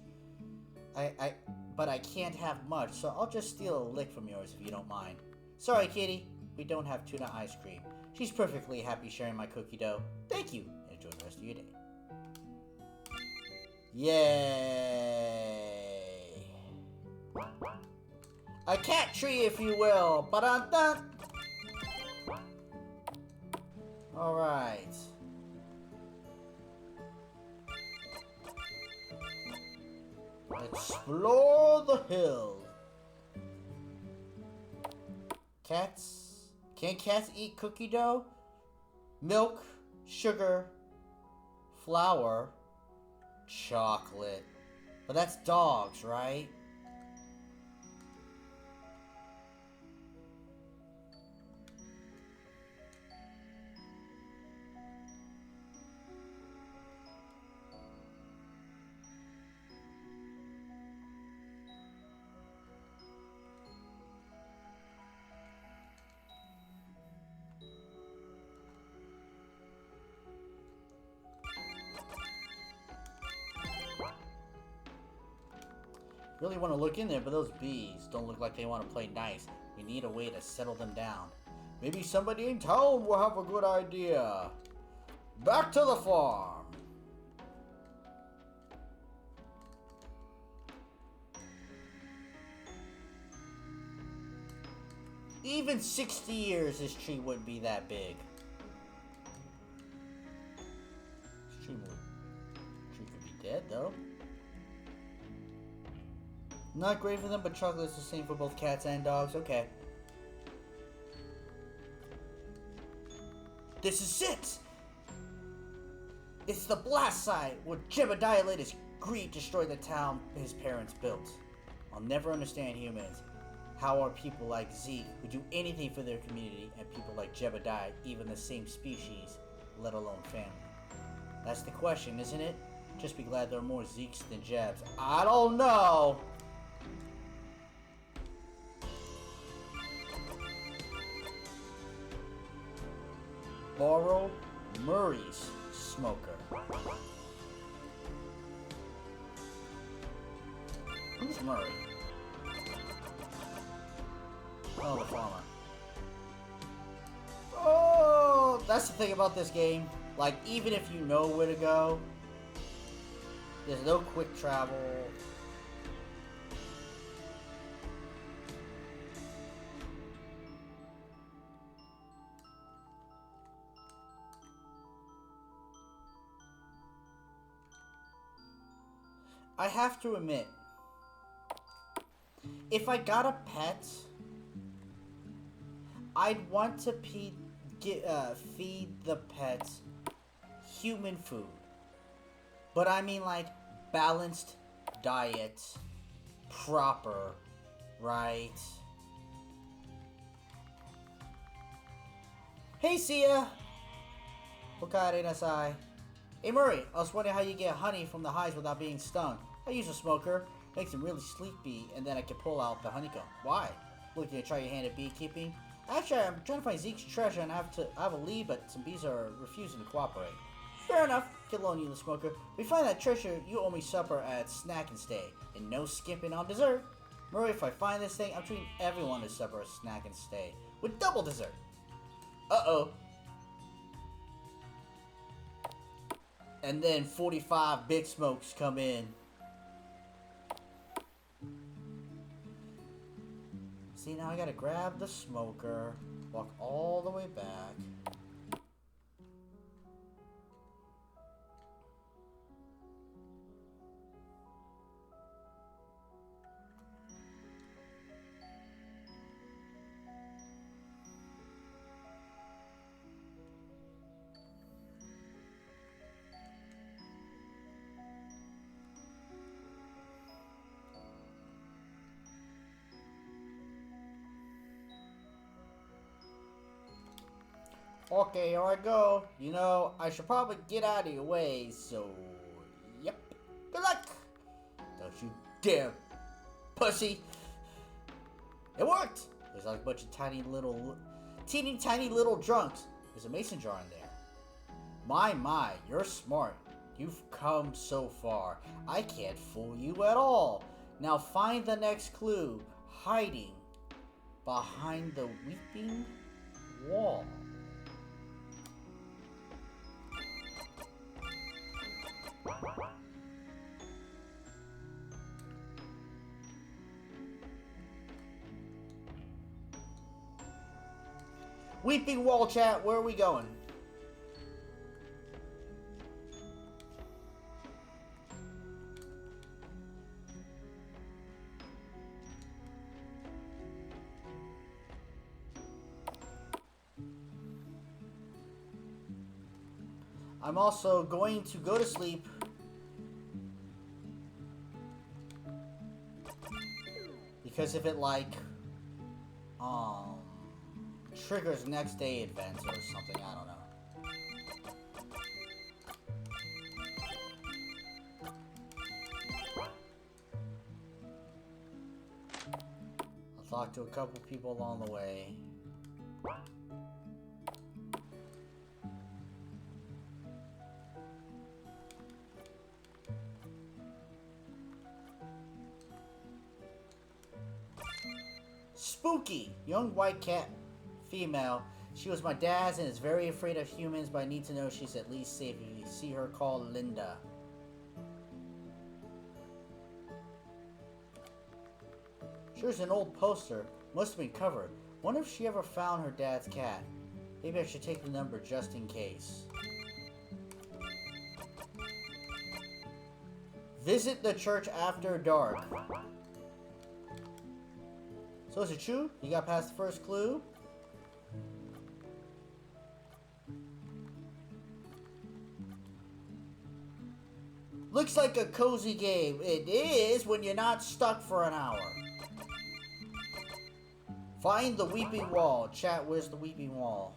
But I can't have much, so I'll just steal a lick from yours if you don't mind. Sorry, kitty. We don't have tuna ice cream. She's perfectly happy sharing my cookie dough. Thank you. Enjoy the rest of your day. Yay! A cat tree, if you will. Ba-da-da. All right. Explore the hill. Cats? Can cats eat cookie dough? Milk, sugar, flour, chocolate. But that's dogs, right? Really want to look in there, but those bees don't look like they want to play nice. We need a way to settle them down. Maybe somebody in town will have a good idea. Back to the farm. Even 60 years, this tree wouldn't be that big. This tree could be dead, though. Not great for them, but chocolate's the same for both cats and dogs. Okay. This is it! It's the blast site where Jebediah let his greed destroy the town his parents built. I'll never understand humans. How are people like Zeke, who do anything for their community, and people like Jebediah, even the same species, let alone family? That's the question, isn't it? Just be glad there are more Zekes than Jebs. I don't know! Borrow Murray's smoker. Who's Murray? Oh, the farmer. Oh, that's the thing about this game. Like, even if you know where to go, there's no quick travel. I have to admit, if I got a pet, I'd want to feed the pet human food. But I mean like balanced diet, proper, right? Hey, Sia! Okare nasai. Hey Murray, I was wondering how you get honey from the hives without being stung. I use a smoker, makes them really sleepy, and then I can pull out the honeycomb. Why? Looking to try your hand at beekeeping? Actually, I'm trying to find Zeke's treasure, and I have a lead, but some bees are refusing to cooperate. Fair enough, can loan you the smoker. If we find that treasure, you owe me supper at Snack and Stay, and no skimping on dessert. Murray, if I find this thing, I'm treating everyone to supper at Snack and Stay, with double dessert. Uh-oh. And then 45 big smokes come in. See, now I gotta grab the smoker, walk all the way back. Okay, here I go. You know, I should probably get out of your way, so... Yep. Good luck! Don't you dare, pussy! It worked! There's like a bunch of teeny tiny little drunks. There's a mason jar in there. My, you're smart. You've come so far. I can't fool you at all. Now find the next clue. Hiding behind the weeping wall. Weeping wall, chat, where are we going? I'm also going to go to sleep. Because if it triggers next day events or something, I don't know. I'll talk to a couple people along the way. Spooky! Young white cat. Female. She was my dad's and is very afraid of humans, but I need to know she's at least safe. If you see her, call Linda. Sure, an old poster. Must have been covered. Wonder if she ever found her dad's cat. Maybe I should take the number just in case. Visit the church after dark. So is it true? You got past the first clue? Looks like a cozy game. It is when you're not stuck for an hour. Find the weeping wall. Chat, where's the weeping wall?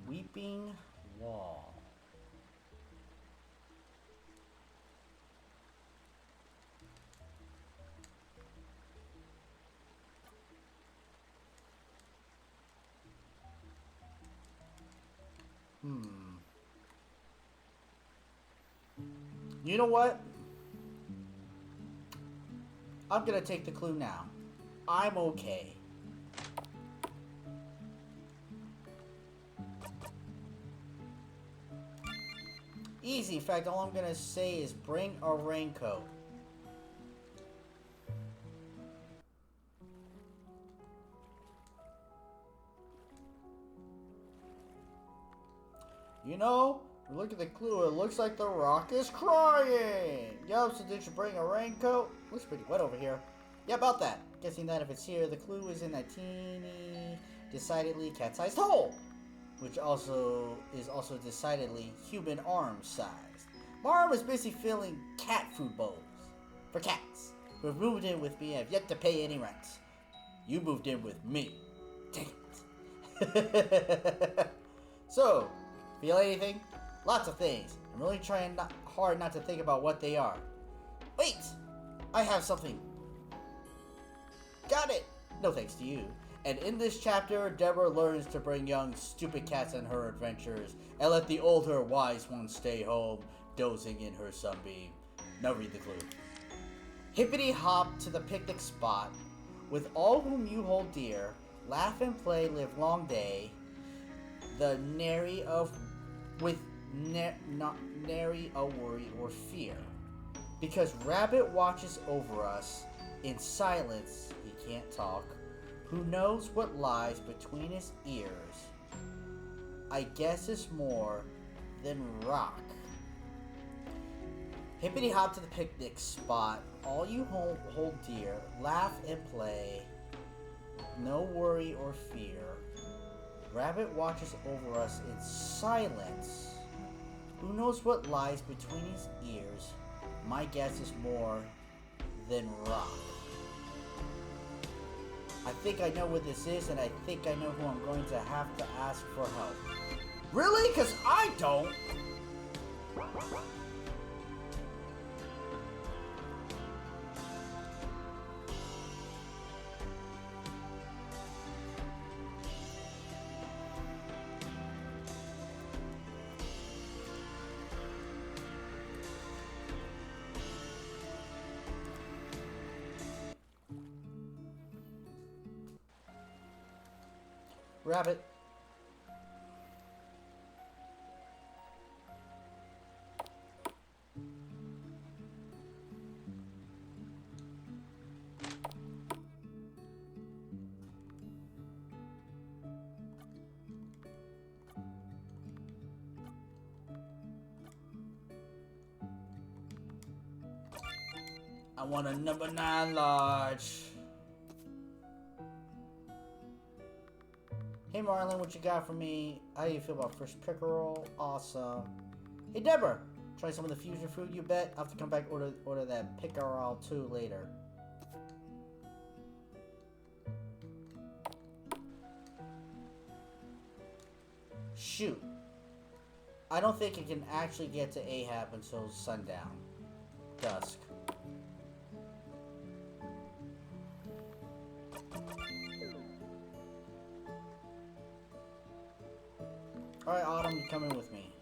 Weeping wall. You know what? I'm gonna take the clue now. I'm okay. Easy. In fact, all I'm gonna say is bring a raincoat. You know, look at the clue. It looks like the rock is crying. Yup, so did you bring a raincoat? Looks pretty wet over here. Yeah, about that. Guessing that if it's here, the clue is in that teeny, decidedly cat-sized hole, which also is decidedly human arm sized. My arm is busy filling cat food bowls for cats who have moved in with me and have yet to pay any rent. You moved in with me. Dang it. So, feel anything? Lots of things. I'm really trying hard not to think about what they are. Wait! I have something. Got it! No thanks to you. And in this chapter, Deborah learns to bring young, stupid cats on her adventures and let the older, wise ones stay home, dozing in her sunbeam. Now read the clue. Hippity hop to the picnic spot, with all whom you hold dear, laugh and play, live long day, the nary of with not nary a worry or fear. Because Rabbit watches over us, in silence he can't talk, who knows what lies between his ears, I guess it's more than rock. Hippity hop to the picnic spot. All you hold dear. Laugh and play. No worry or fear. Rabbit watches over us in silence. Who knows what lies between his ears? My guess is more than rock. I think I know what this is, and I think I know who I'm going to have to ask for help. Really? 'Cause I don't. Rabbit. I want a number 9 large. Hey Marlon, what you got for me? How do you feel about fish pickerel? Awesome. Hey Deborah, try some of the fusion food you bet? I'll have to come back order that pickerel too later. Shoot. I don't think it can actually get to Ahab until sundown. Dusk. Alright, Autumn, you come in with me.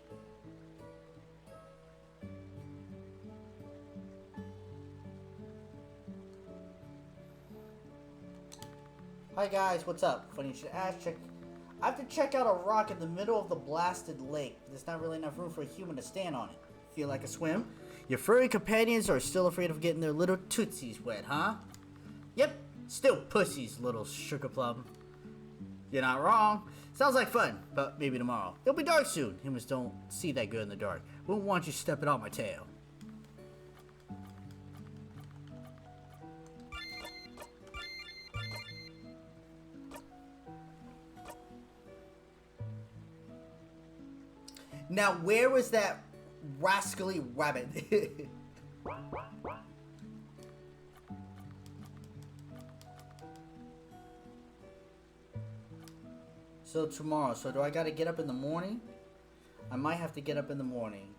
Hi guys, what's up? Funny you should ask. I have to check out a rock in the middle of the blasted lake. There's not really enough room for a human to stand on it. Feel like a swim? Your furry companions are still afraid of getting their little tootsies wet, huh? Yep, still pussies, little sugar plum. You're not wrong. Sounds like fun, but maybe tomorrow. It'll be dark soon. Humans don't see that good in the dark. Wouldn't want you stepping on my tail. Now, where was that rascally rabbit? So tomorrow, so do I gotta get up in the morning? I might have to get up in the morning.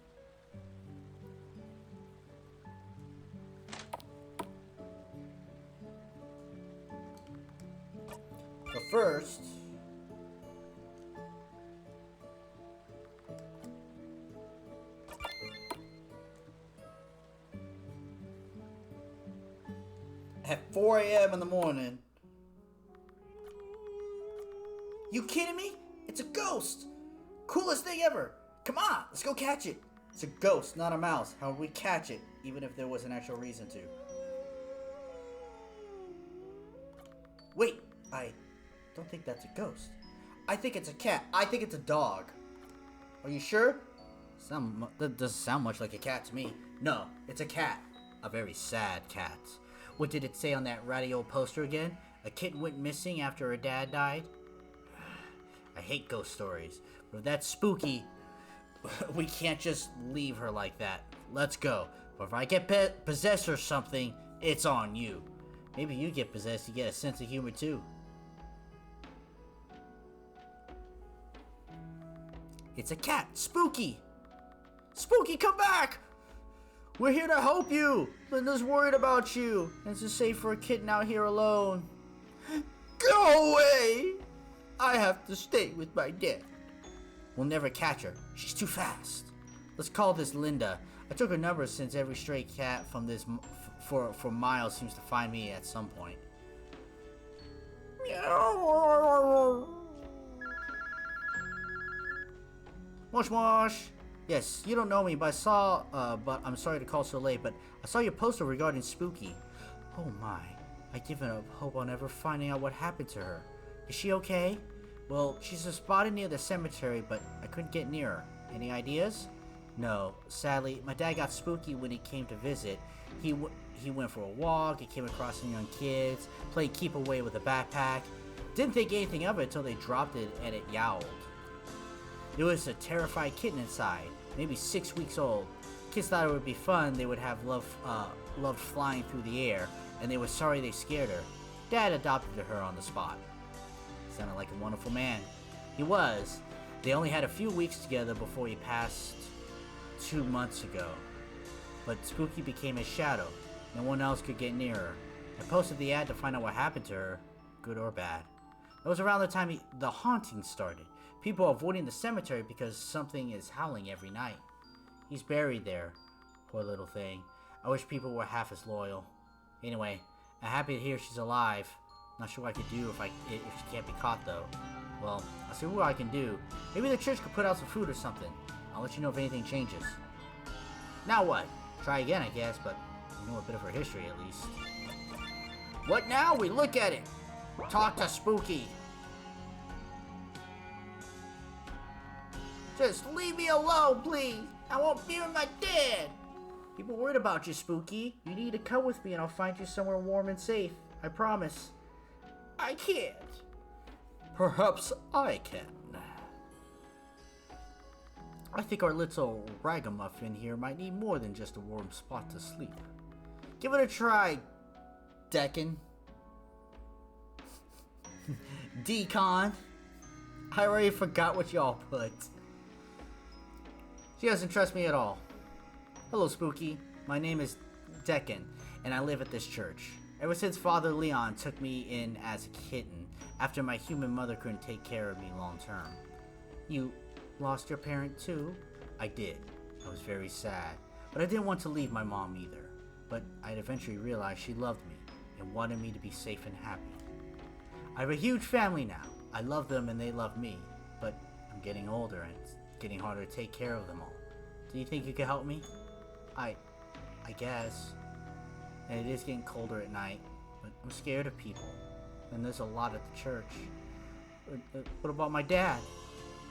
But first... at 4 a.m. in the morning. You kidding me? It's a ghost! Coolest thing ever! Come on, let's go catch it! It's a ghost, not a mouse. How would we catch it, even if there was an actual reason to? Wait, I don't think that's a ghost. I think it's a cat. I think it's a dog. Are you sure? That doesn't sound much like a cat to me. No, it's a cat. A very sad cat. What did it say on that ratty old poster again? A kitten went missing after her dad died? I hate ghost stories, but if that's spooky, we can't just leave her like that. Let's go. But if I get possessed or something, it's on you. Maybe you get possessed, you get a sense of humor too. It's a cat. Spooky! Spooky, come back! We're here to help you! Linda's worried about you. It's just safe for a kitten out here alone. Go away! I have to stay with my dad. We'll never catch her. She's too fast. Let's call this Linda. I took her number since every stray cat from this for miles seems to find me at some point. Mosh mosh. Yes, you don't know me, but but I'm sorry to call so late, but I saw your poster regarding Spooky. Oh my, I given up hope on ever finding out what happened to her. Is she okay? Well, she's spotted near the cemetery, but I couldn't get near her. Any ideas? No, sadly, my dad got spooky when he came to visit. He went for a walk, he came across some young kids, played keep away with a backpack. Didn't think anything of it until they dropped it and it yowled. There was a terrified kitten inside, maybe 6 weeks old. Kids thought it would be fun, they would have loved flying through the air, and they were sorry they scared her. Dad adopted her on the spot. Sounded like a wonderful man. He was. They only had a few weeks together before he passed 2 months ago. But Spooky became his shadow. No one else could get near her. I posted the ad to find out what happened to her, good or bad. That was around the time the haunting started. People are avoiding the cemetery because something is howling every night. He's buried there. Poor little thing. I wish people were half as loyal. Anyway, I'm happy to hear she's alive. Not sure what I could do if she can't be caught though. Well, I'll see what I can do. Maybe the church could put out some food or something. I'll let you know if anything changes. Now what? Try again, I guess, but you know a bit of her history at least. What now? We look at it. Talk to Spooky. Just leave me alone, please. I won't be with my dad. People worried about you, Spooky. You need to come with me and I'll find you somewhere warm and safe. I promise. I can't. Perhaps I can. I think our little ragamuffin here might need more than just a warm spot to sleep. Give it a try, Deccan. Decon. I already forgot what y'all put. She doesn't trust me at all. Hello, Spooky. My name is Deccan, and I live at this church. Ever since Father Leon took me in as a kitten, after my human mother couldn't take care of me long term. You lost your parent too? I did. I was very sad, but I didn't want to leave my mom either. But I'd eventually realized she loved me and wanted me to be safe and happy. I have a huge family now. I love them and they love me, but I'm getting older and it's getting harder to take care of them all. Do you think you could help me? I guess. And it is getting colder at night, but I'm scared of people. And there's a lot at the church. What about my dad?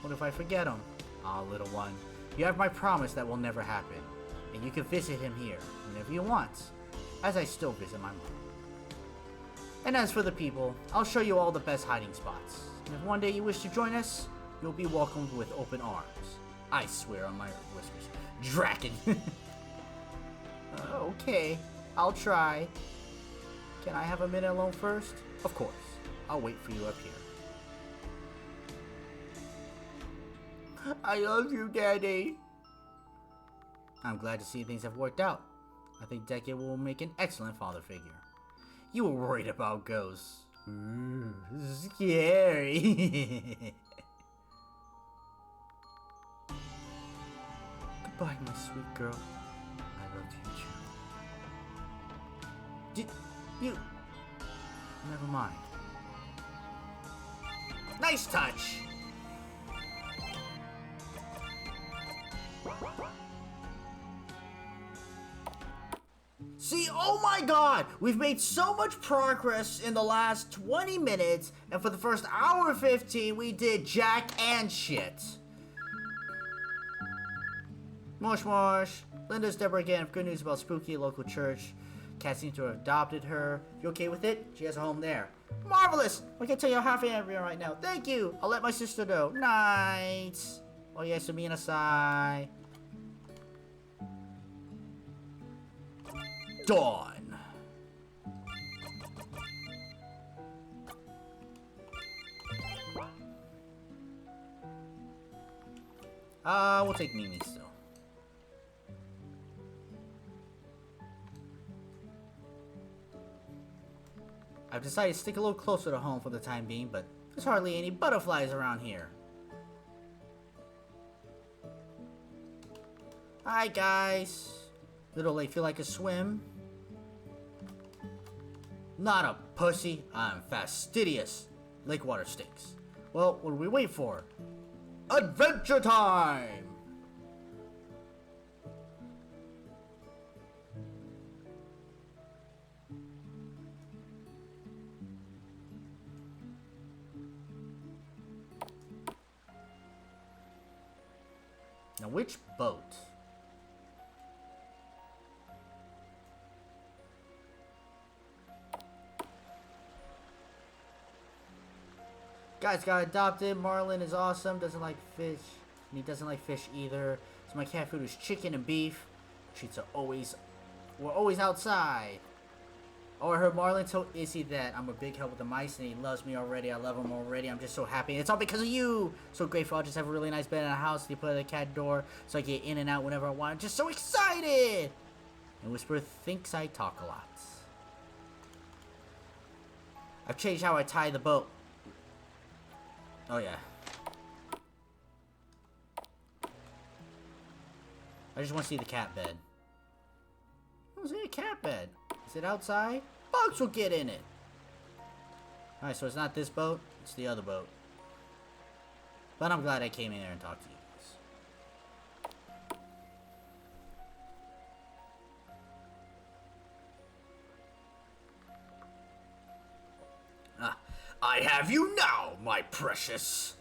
What if I forget him? Ah, little one, you have my promise that will never happen. And you can visit him here whenever you want, as I still visit my mom. And as for the people, I'll show you all the best hiding spots. And if one day you wish to join us, you'll be welcomed with open arms. I swear on my whiskers. Draken! Okay, I'll try. Can I have a minute alone first? Of course. I'll wait for you up here. I love you, Daddy. I'm glad to see things have worked out. I think Deccan will make an excellent father figure. You were worried about ghosts. Ooh, scary. Goodbye, my sweet girl. I love you too. Did you... Never mind. Nice touch! See, oh my god! We've made so much progress in the last 20 minutes, and for the first hour 15, we did jack and shit. Mosh mosh. Linda's Deborah again. Have good news about Spooky local church. Cat seems to have adopted her. You okay with it? She has a home there. Marvelous! I can tell you how happy I am right now. Thank you! I'll let my sister know. Night! Oh yes, Minasai. Dawn. We'll take Mimi still. I've decided to stick a little closer to home for the time being, but there's hardly any butterflies around here. Hi guys. Little late, feel like a swim? Not a pussy, I'm fastidious. Lake water stinks. Well, what do we wait for? Adventure time! Now which boat? Guys got adopted. Marlin is awesome. Doesn't like fish. And he doesn't like fish either. So my cat food is chicken and beef. Treats are always... We're always outside. Oh, I heard Marlin told Izzy that I'm a big help with the mice and he loves me already. I love him already. I'm just so happy. It's all because of you. So grateful. I just have a really nice bed in the house. And you put at the cat door so I get in and out whenever I want. I'm just so excited. And Whisper thinks I talk a lot. I've changed how I tie the boat. Oh, yeah. I just want to see the cat bed. I don't see a cat bed. Is it outside? Bugs will get in it. Alright, so it's not this boat. It's the other boat. But I'm glad I came in there and talked to you guys. I have you now, my precious.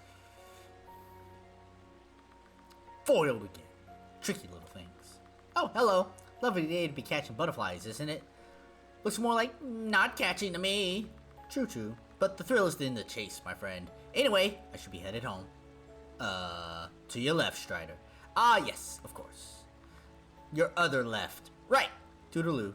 Foiled again. Tricky little things. Oh, hello. Lovely day to be catching butterflies, isn't it? Looks more like not catching to me. True. But the thrill is in the chase, my friend. Anyway, I should be headed home. To your left, Strider. Ah, yes, of course. Your other left. Right. Toodaloo.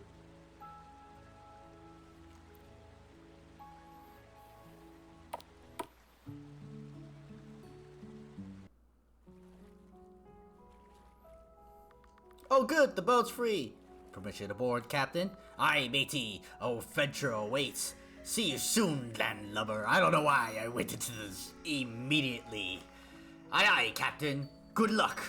Oh good, the boat's free. Permission aboard, Captain. Aye, matey. Adventure awaits. See you soon, landlubber. I don't know why I went into this immediately. Aye, Captain. Good luck.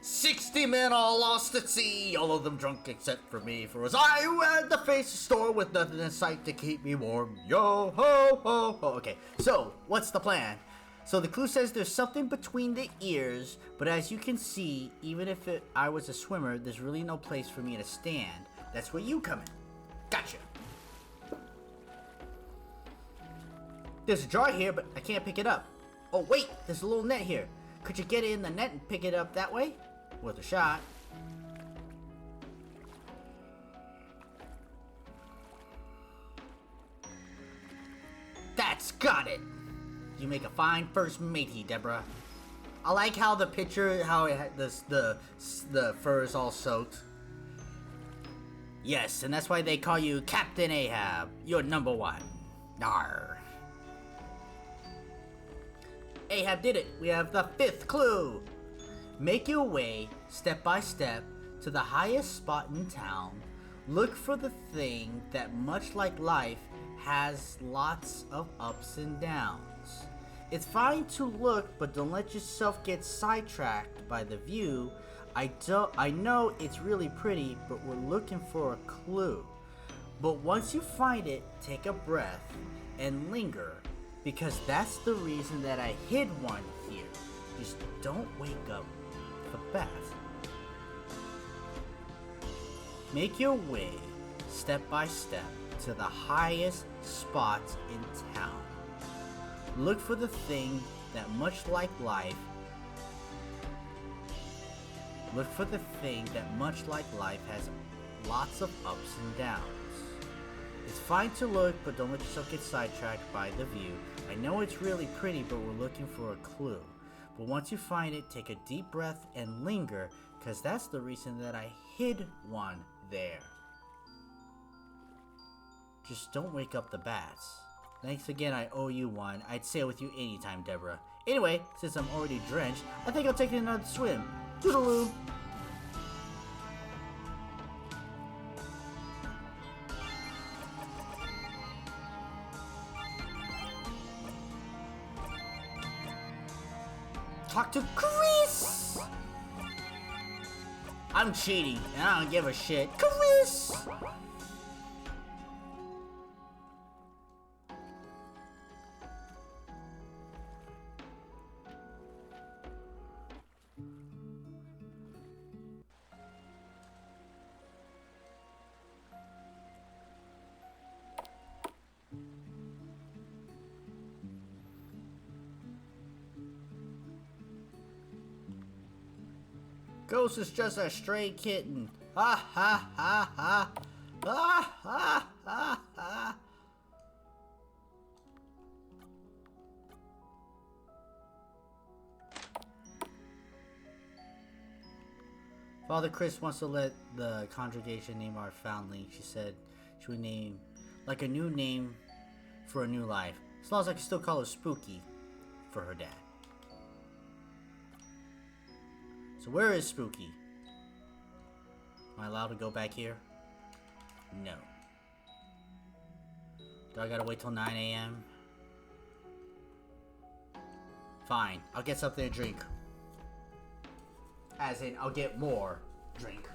60 men all lost at sea, all of them drunk except for me, for as I had to face the storm with nothing in sight to keep me warm. Yo ho ho ho. Okay, so what's the plan? So the clue says there's something between the ears, but as you can see, even if I was a swimmer, there's really no place for me to stand. That's where you come in. Gotcha. There's a jar here, but I can't pick it up. Oh wait, there's a little net here. Could you get in the net and pick it up that way? Worth a shot. That's got it. You make a fine first matey, Deborah. I like how the picture, how it had the fur is all soaked. Yes, and that's why they call you Captain Ahab. You're number one. Nar. Ahab did it. We have the 5th clue. Make your way, step by step, to the highest spot in town. Look for the thing that, much like life, has lots of ups and downs. It's fine to look, but don't let yourself get sidetracked by the view. I know it's really pretty, but we're looking for a clue. But once you find it, take a breath and linger, because that's the reason that I hid one here. Just don't wake up the bat. Make your way, step by step, to the highest spot in town. Look for the thing that, much like life, has lots of ups and downs. It's fine to look, but don't let yourself get sidetracked by the view. I know it's really pretty, but we're looking for a clue. But once you find it, take a deep breath and linger, because that's the reason that I hid one there. Just don't wake up the bats. Thanks again, I owe you one. I'd sail with you anytime, Deborah. Anyway, since I'm already drenched, I think I'll take another swim. Toodaloo! Talk to Chris! I'm cheating, and I don't give a shit. Chris! Ghost is just a stray kitten. Ha ha ha ha. Ha ha ha ha. Father Chris wants to let the congregation name our foundling. She said she would name like a new name for a new life. As long as I can still call her Spooky for her dad. So where is Spooky? Am I allowed to go back here? No. Do I gotta wait till 9 a.m.? Fine, I'll get something to drink. As in, I'll get more drink.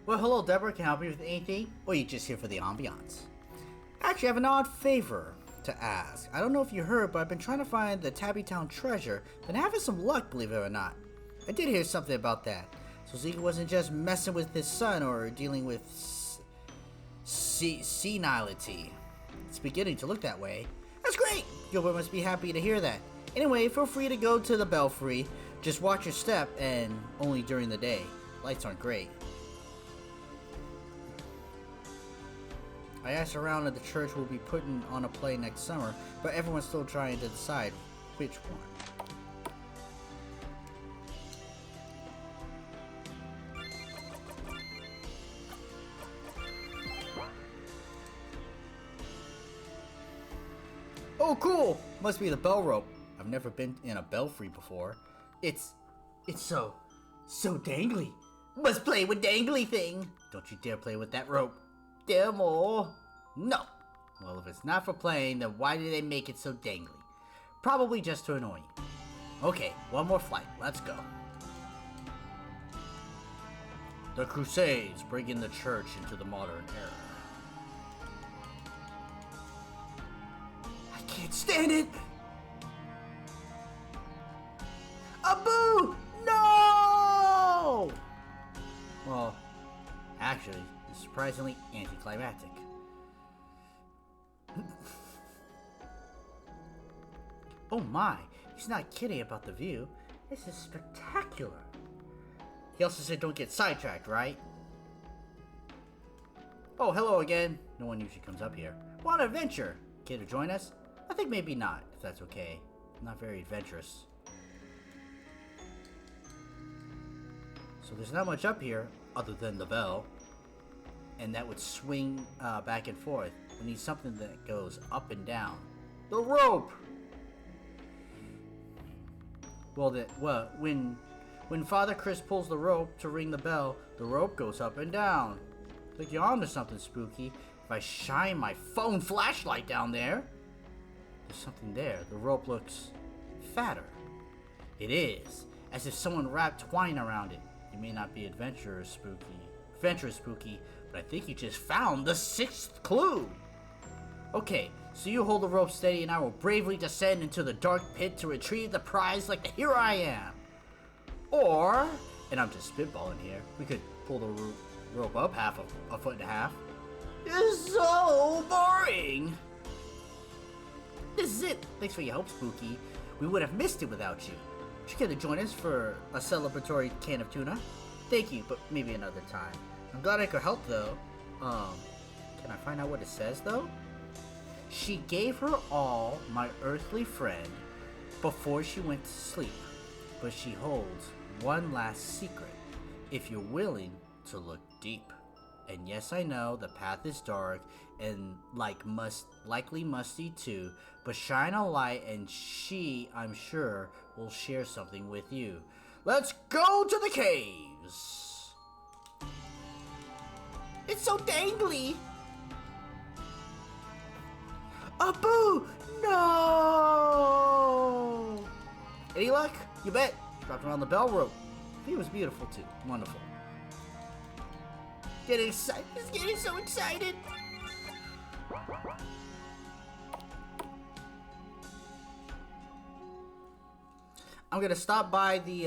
Well, hello, Deborah. Can I help you with anything? Or are you just here for the ambiance? Actually, I have an odd favor to ask. I don't know if you heard, but I've been trying to find the Tabby Town treasure. Been having some luck, believe it or not. I did hear something about that. So Zeke wasn't just messing with his son or dealing with senility. It's beginning to look that way. That's great! Gilbert must be happy to hear that. Anyway, feel free to go to the Belfry. Just watch your step, and only during the day. Lights aren't great. I asked around that the church will be putting on a play next summer, but everyone's still trying to decide which one. Oh, cool! Must be the bell rope. I've never been in a belfry before. It's so dangly. Must play with dangly thing. Don't you dare play with that rope. Demo. No. Well, if it's not for playing, then why do they make it so dangly? Probably just to annoy you. Okay, one more flight. Let's go. The Crusades bringing the church into the modern era. I can't stand it! Abu! No! Well, actually, it's surprisingly anticlimactic. Oh my, he's not kidding about the view. This is spectacular. He also said don't get sidetracked, right? Oh, hello again. No one usually comes up here. Want an adventure? Care to join us? I think maybe not, if that's okay. I'm not very adventurous. So there's not much up here, other than the bell. And that would swing back and forth. We need something that goes up and down. The rope! Well, when Father Chris pulls the rope to ring the bell, the rope goes up and down. Think you're onto something, Spooky. If I shine my phone flashlight down there, there's something there. The rope looks fatter. It is, as if someone wrapped twine around it. You may not be adventurous, Spooky, but I think you just found the 6th clue. Okay, so you hold the rope steady and I will bravely descend into the dark pit to retrieve the prize like the hero I am. Or, and I'm just spitballing here, we could pull the rope up a foot and a half. It's so boring. This is it. Thanks for your help, Spooky. We would have missed it without you. Would you care to join us for a celebratory can of tuna? Thank you, but maybe another time. I'm glad I could help, though. Can I find out what it says, though? She gave her all, my earthly friend, before she went to sleep. But she holds one last secret, if you're willing to look deep. And yes, I know, the path is dark, and likely musty too, but shine a light and she, I'm sure, will share something with you. Let's go to the caves! It's so dangly! Abu! No! Any luck? You bet. Dropped around the bell rope. He was beautiful too. Wonderful. Getting excited. He's getting so excited. I'm gonna stop by the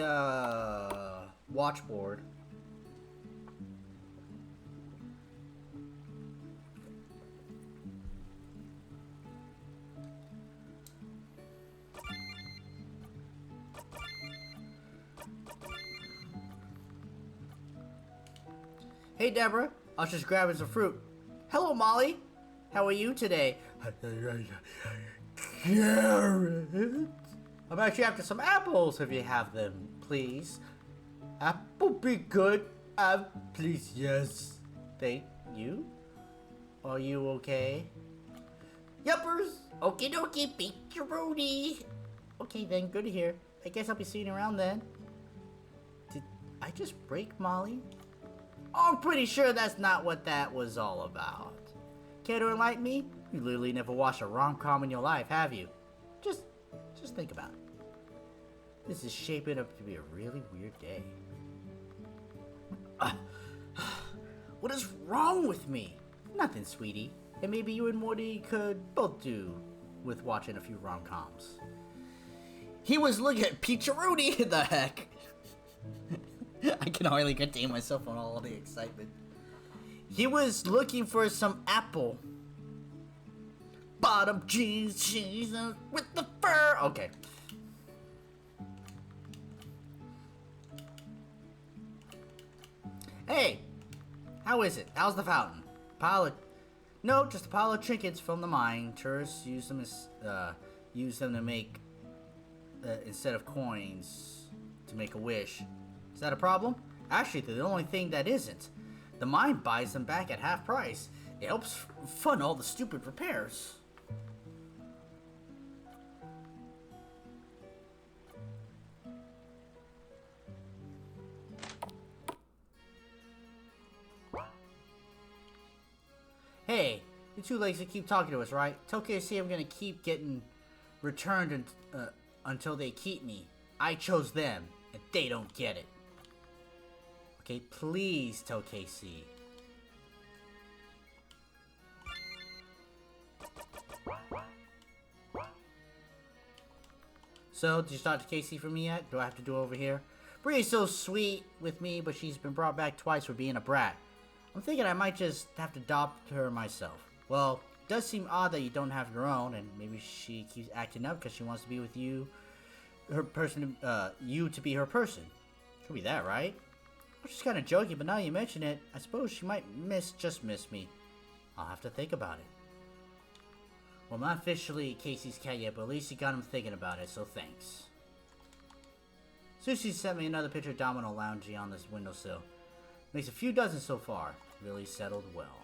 watchboard. Hey Deborah, I was just grabbing some fruit. Hello Molly, how are you today? Carrot. I'm actually after some apples if you have them, please. Apple be good. Please, yes. Thank you. Are you okay? Yuppers. Okie dokie, pizza-rooney. Okay then, good to hear. I guess I'll be seeing you around then. Did I just break Molly? I'm pretty sure that's not what that was all about. Care to enlighten me? You literally never watched a rom-com in your life, have you? Just think about it. This is shaping up to be a really weird day. What is wrong with me? Nothing, sweetie. And maybe you and Morty could both do with watching a few rom-coms. He was looking at Pizza-rooney, the heck? I can hardly contain myself on all the excitement. He was looking for some apple. Bottom jeans, cheese with the fur. Okay. Hey, how is it? How's the fountain? No, just a pile of trinkets from the mine. Tourists use them to make instead of coins to make a wish. Is that a problem? Actually, they're the only thing that isn't. The mine buys them back at half price. It helps fund all the stupid repairs. Hey, you two ladies keep talking to us, right? Tell KC I'm gonna keep getting returned until they keep me. I chose them, and they don't get it. Okay, please tell KC. So, did you talk to Casey for me yet? Do I have to do it over here? Bree's so sweet with me, but she's been brought back twice for being a brat. I'm thinking I might just have to adopt her myself. Well, it does seem odd that you don't have your own, and maybe she keeps acting up because she wants to be with you, you to be her person. Could be that, right? I was just kind of joking, but now you mention it, I suppose she might just miss me. I'll have to think about it. Well, I'm not officially Casey's cat yet, but at least you got him thinking about it, so thanks. Sushi sent me another picture of Domino lounging on this windowsill. Makes a few dozen so far. Really settled well.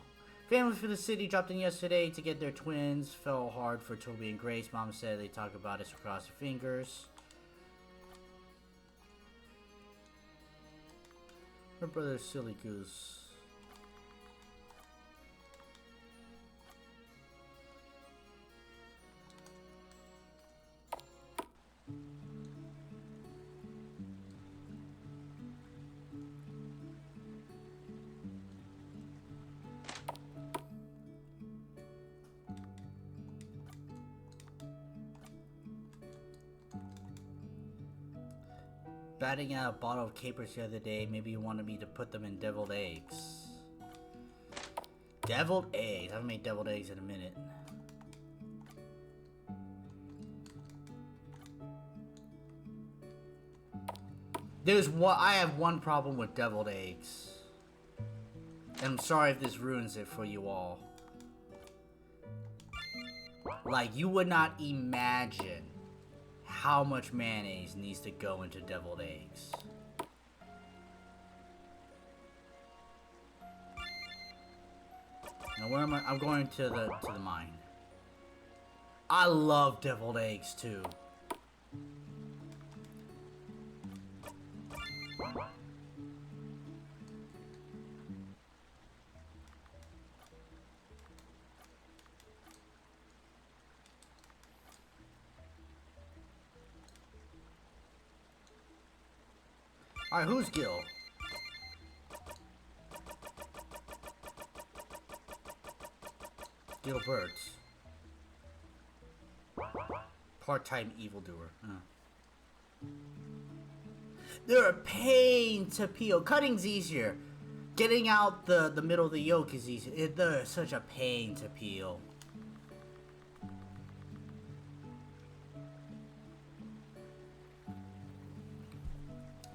Family for the city dropped in yesterday to get their twins. Fell hard for Toby and Grace. Mom said they talk about it, so cross your fingers. Her brother's silly goose. Batting out a bottle of capers the other day. Maybe you wanted me to put them in deviled eggs. Deviled eggs? I haven't made deviled eggs in a minute. I have one problem with deviled eggs. And I'm sorry if this ruins it for you all. Like, you would not imagine how much mayonnaise needs to go into deviled eggs. Now where am I? I'm going to the mine. I love deviled eggs too. Alright, who's Gil? Gilbert. Part-time evildoer. They're a pain to peel. Cutting's easier. Getting out the middle of the yolk is easy. They're such a pain to peel.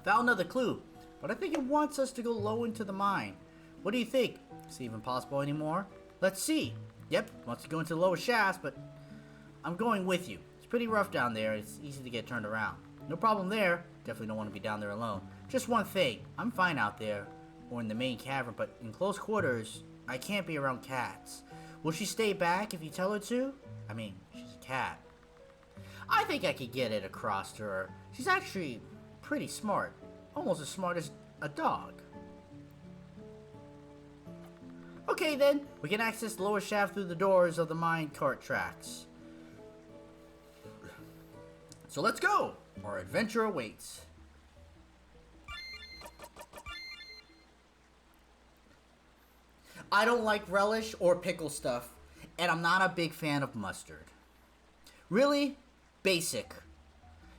Found another clue, but I think it wants us to go low into the mine. What do you think? Is it even possible anymore? Let's see. Yep, wants to go into the lower shafts, but I'm going with you. It's pretty rough down there. It's easy to get turned around. No problem there. Definitely don't want to be down there alone. Just one thing. I'm fine out there, or in the main cavern, but in close quarters, I can't be around cats. Will she stay back if you tell her to? I mean, she's a cat. I think I could get it across to her. She's actually pretty smart. Almost as smart as a dog. Okay then, we can access the lower shaft through the doors of the mine cart tracks. So let's go! Our adventure awaits. I don't like relish or pickle stuff, and I'm not a big fan of mustard. Really? Basic.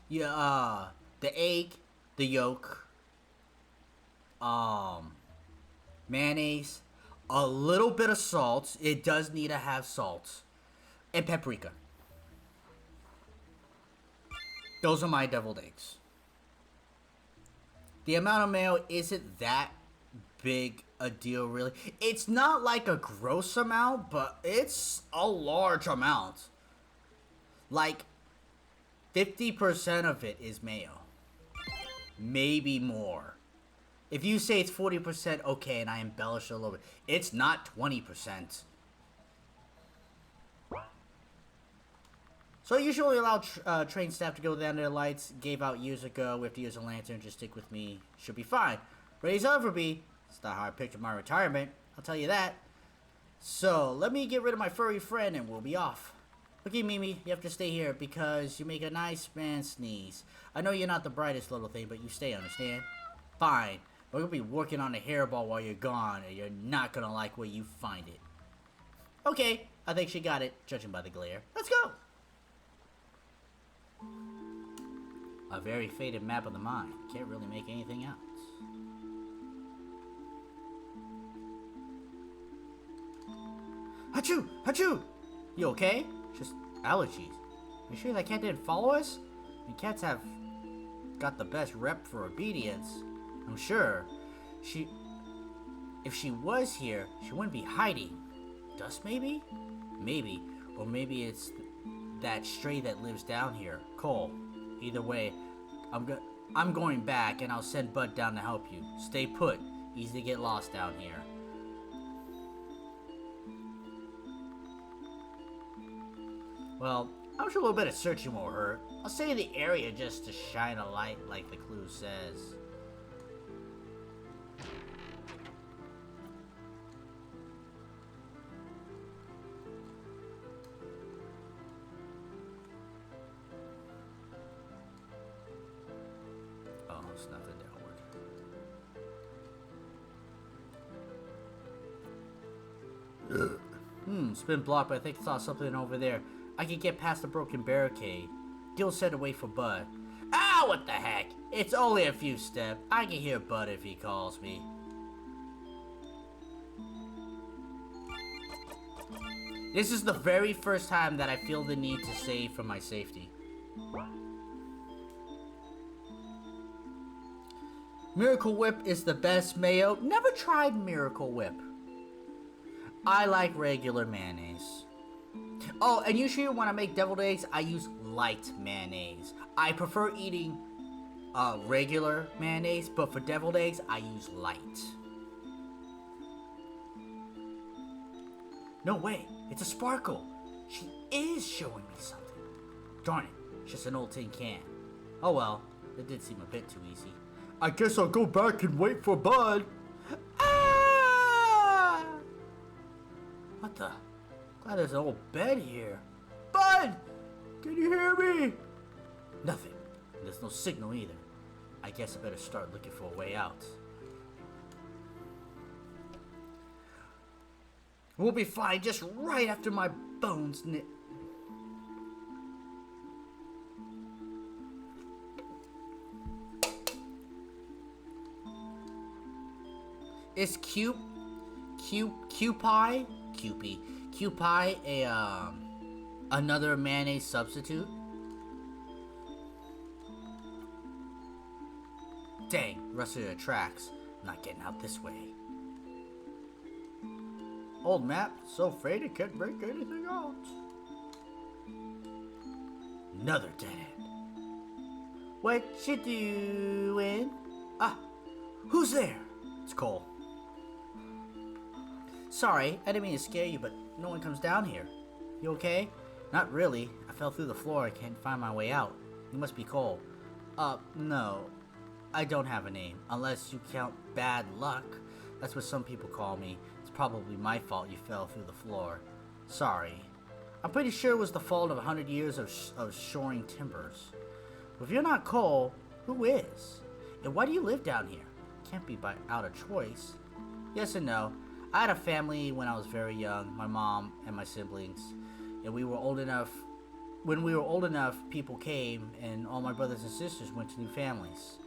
Yeah, the egg, the yolk, mayonnaise, a little bit of salt. It does need to have salt, and paprika. Those are my deviled eggs. The amount of mayo isn't that big a deal, really. It's not like a gross amount, but it's a large amount. Like, 50% of it is mayo. Maybe more. If you say it's 40%, okay, and I embellish a little bit. It's not 20%. So I usually allow train staff to go down their lights. Gave out years ago. We have to use a lantern. Just stick with me. Should be fine. Ready as ever be. It's not how I pictured my retirement. I'll tell you that. So let me get rid of my furry friend and we'll be off. Okay, Mimi, you have to stay here because you make a nice man sneeze. I know you're not the brightest little thing, but you stay, understand? Fine. We're gonna be working on a hairball while you're gone, and you're not gonna like where you find it. Okay, I think she got it, judging by the glare. Let's go! A very faded map of the mine. Can't really make anything else. Achoo! Achoo! You okay? Just allergies. You sure that cat didn't follow us? I mean, cats have got the best rep for obedience. I'm sure. If she was here, she wouldn't be hiding. Dust maybe? Maybe. Or maybe it's that stray that lives down here. Cole. Either way, I'm going back and I'll send Bud down to help you. Stay put. Easy to get lost down here. Well, I'm sure a little bit of searching won't hurt. I'll stay in the area just to shine a light like the clue says. Oh, it's nothing downward. It's been blocked, but I think I saw something over there. I can get past the broken barricade. Gil said to wait for Bud. Ah, what the heck? It's only a few steps. I can hear Bud if he calls me. This is the very first time that I feel the need to save for my safety. Miracle Whip is the best mayo. Never tried Miracle Whip. I like regular mayonnaise. Oh, and usually when I make deviled eggs, I use light mayonnaise. I prefer eating regular mayonnaise, but for deviled eggs, I use light. No way, it's a sparkle. She is showing me something. Darn it, it's just an old tin can. Oh well, it did seem a bit too easy. I guess I'll go back and wait for Bud. Ah! What the? Glad there's an old bed here. Bud! Can you hear me? Nothing. There's no signal either. I guess I better start looking for a way out. We'll be fine just right after my bones knit. Is Kewpie a another mayonnaise substitute? Dang, rusted the tracks. I'm not getting out this way. Old map, so afraid it can't break anything out. Another dead end. What you doing? Ah, who's there? It's Cole. Sorry, I didn't mean to scare you, but no one comes down here. You okay? Not really. I fell through the floor. I can't find my way out. You must be Cole. No. I don't have a name, unless you count bad luck. That's what some people call me. It's probably my fault you fell through the floor. Sorry. I'm pretty sure it was the fault of 100 years of shoring timbers. If you're not Cole, who is? And why do you live down here? Can't be out of choice. Yes and no. I had a family when I was very young, my mom and my siblings. And when we were old enough, people came and all my brothers and sisters went to new families.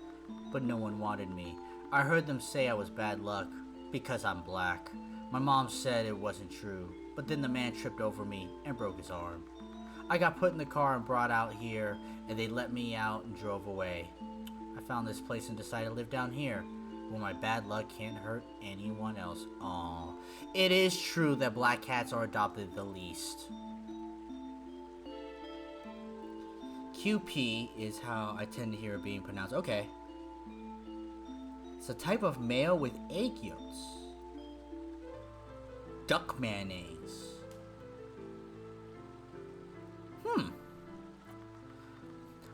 But no one wanted me. I heard them say I was bad luck because I'm black. My mom said it wasn't true, but then the man tripped over me and broke his arm. I got put in the car and brought out here, and they let me out and drove away. I found this place and decided to live down here, where my bad luck can't hurt anyone else. Aww. It is true that black cats are adopted the least. QP is how I tend to hear it being pronounced. Okay. It's a type of mayo with egg yolks. Duck mayonnaise.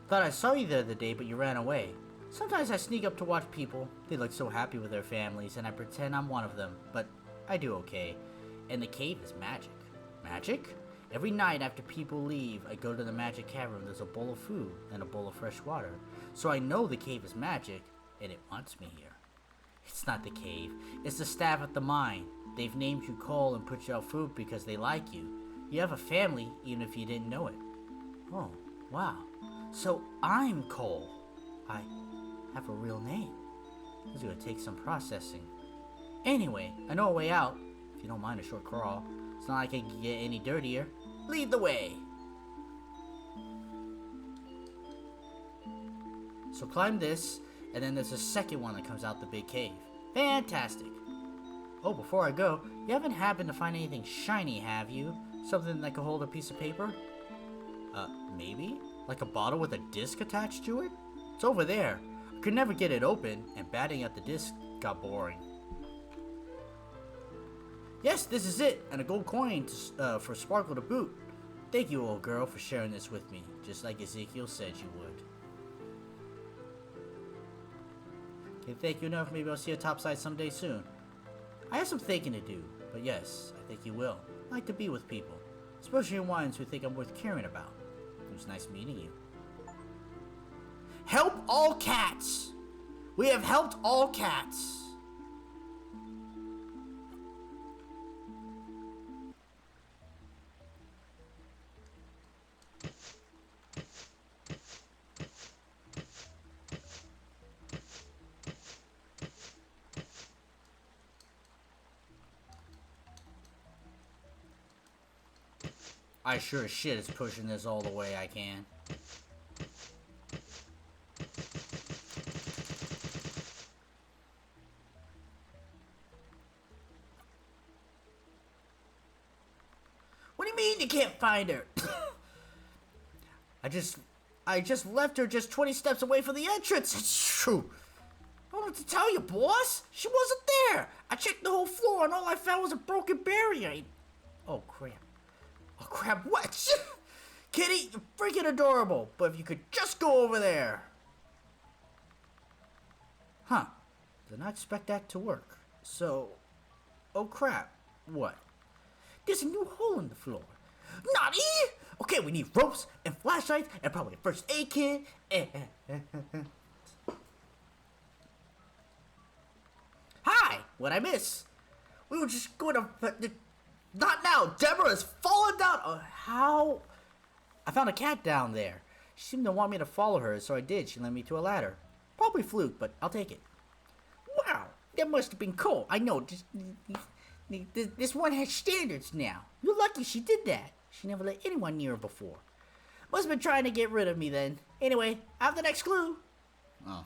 Thought I saw you the other day, but you ran away. Sometimes I sneak up to watch people. They look so happy with their families, and I pretend I'm one of them, but I do okay. And the cave is magic. Magic? Every night after people leave, I go to the magic cavern. There's a bowl of food and a bowl of fresh water. So I know the cave is magic, and it wants me here. It's not the cave. It's the staff at the mine. They've named you Cole and put you out food because they like you. You have a family, even if you didn't know it. Oh, wow. So I'm Cole. I have a real name. It's gonna take some processing. Anyway, I know a way out, if you don't mind a short crawl. It's not like I can get any dirtier. Lead the way! So climb this, and then there's a second one that comes out the big cave. Fantastic! Oh, before I go, you haven't happened to find anything shiny, have you? Something that could hold a piece of paper? Maybe? Like a bottle with a disc attached to it? It's over there. I could never get it open, and batting at the disc got boring. Yes, this is it, and a gold coin for Sparkle to boot. Thank you, old girl, for sharing this with me, just like Ezekiel said you would. Can't thank you enough. Maybe I'll see you topside someday soon. I have some thinking to do, but yes, I think you will. I like to be with people, especially ones who think I'm worth caring about. It was nice meeting you. Help all cats! We have helped all cats! I sure as shit is pushing this all the way I can. What do you mean you can't find her? I just left her just 20 steps away from the entrance. It's true. I don't know what to tell you, boss. She wasn't there. I checked the whole floor and all I found was a broken barrier. Oh, crap. Oh, crap, what? Kitty, you're freaking adorable. But if you could just go over there. Huh. Did not expect that to work. So, oh, crap. What? There's a new hole in the floor. Naughty! Okay, we need ropes and flashlights and probably a first aid kit. Hi! What'd I miss? We were just going to... Not now! Deborah's fallen down! How? I found a cat down there. She seemed to want me to follow her, so I did. She led me to a ladder. Probably fluke, but I'll take it. Wow! That must have been cold. I know. This one has standards now. You're lucky she did that. She never let anyone near her before. Must have been trying to get rid of me then. Anyway, I have the next clue. Oh.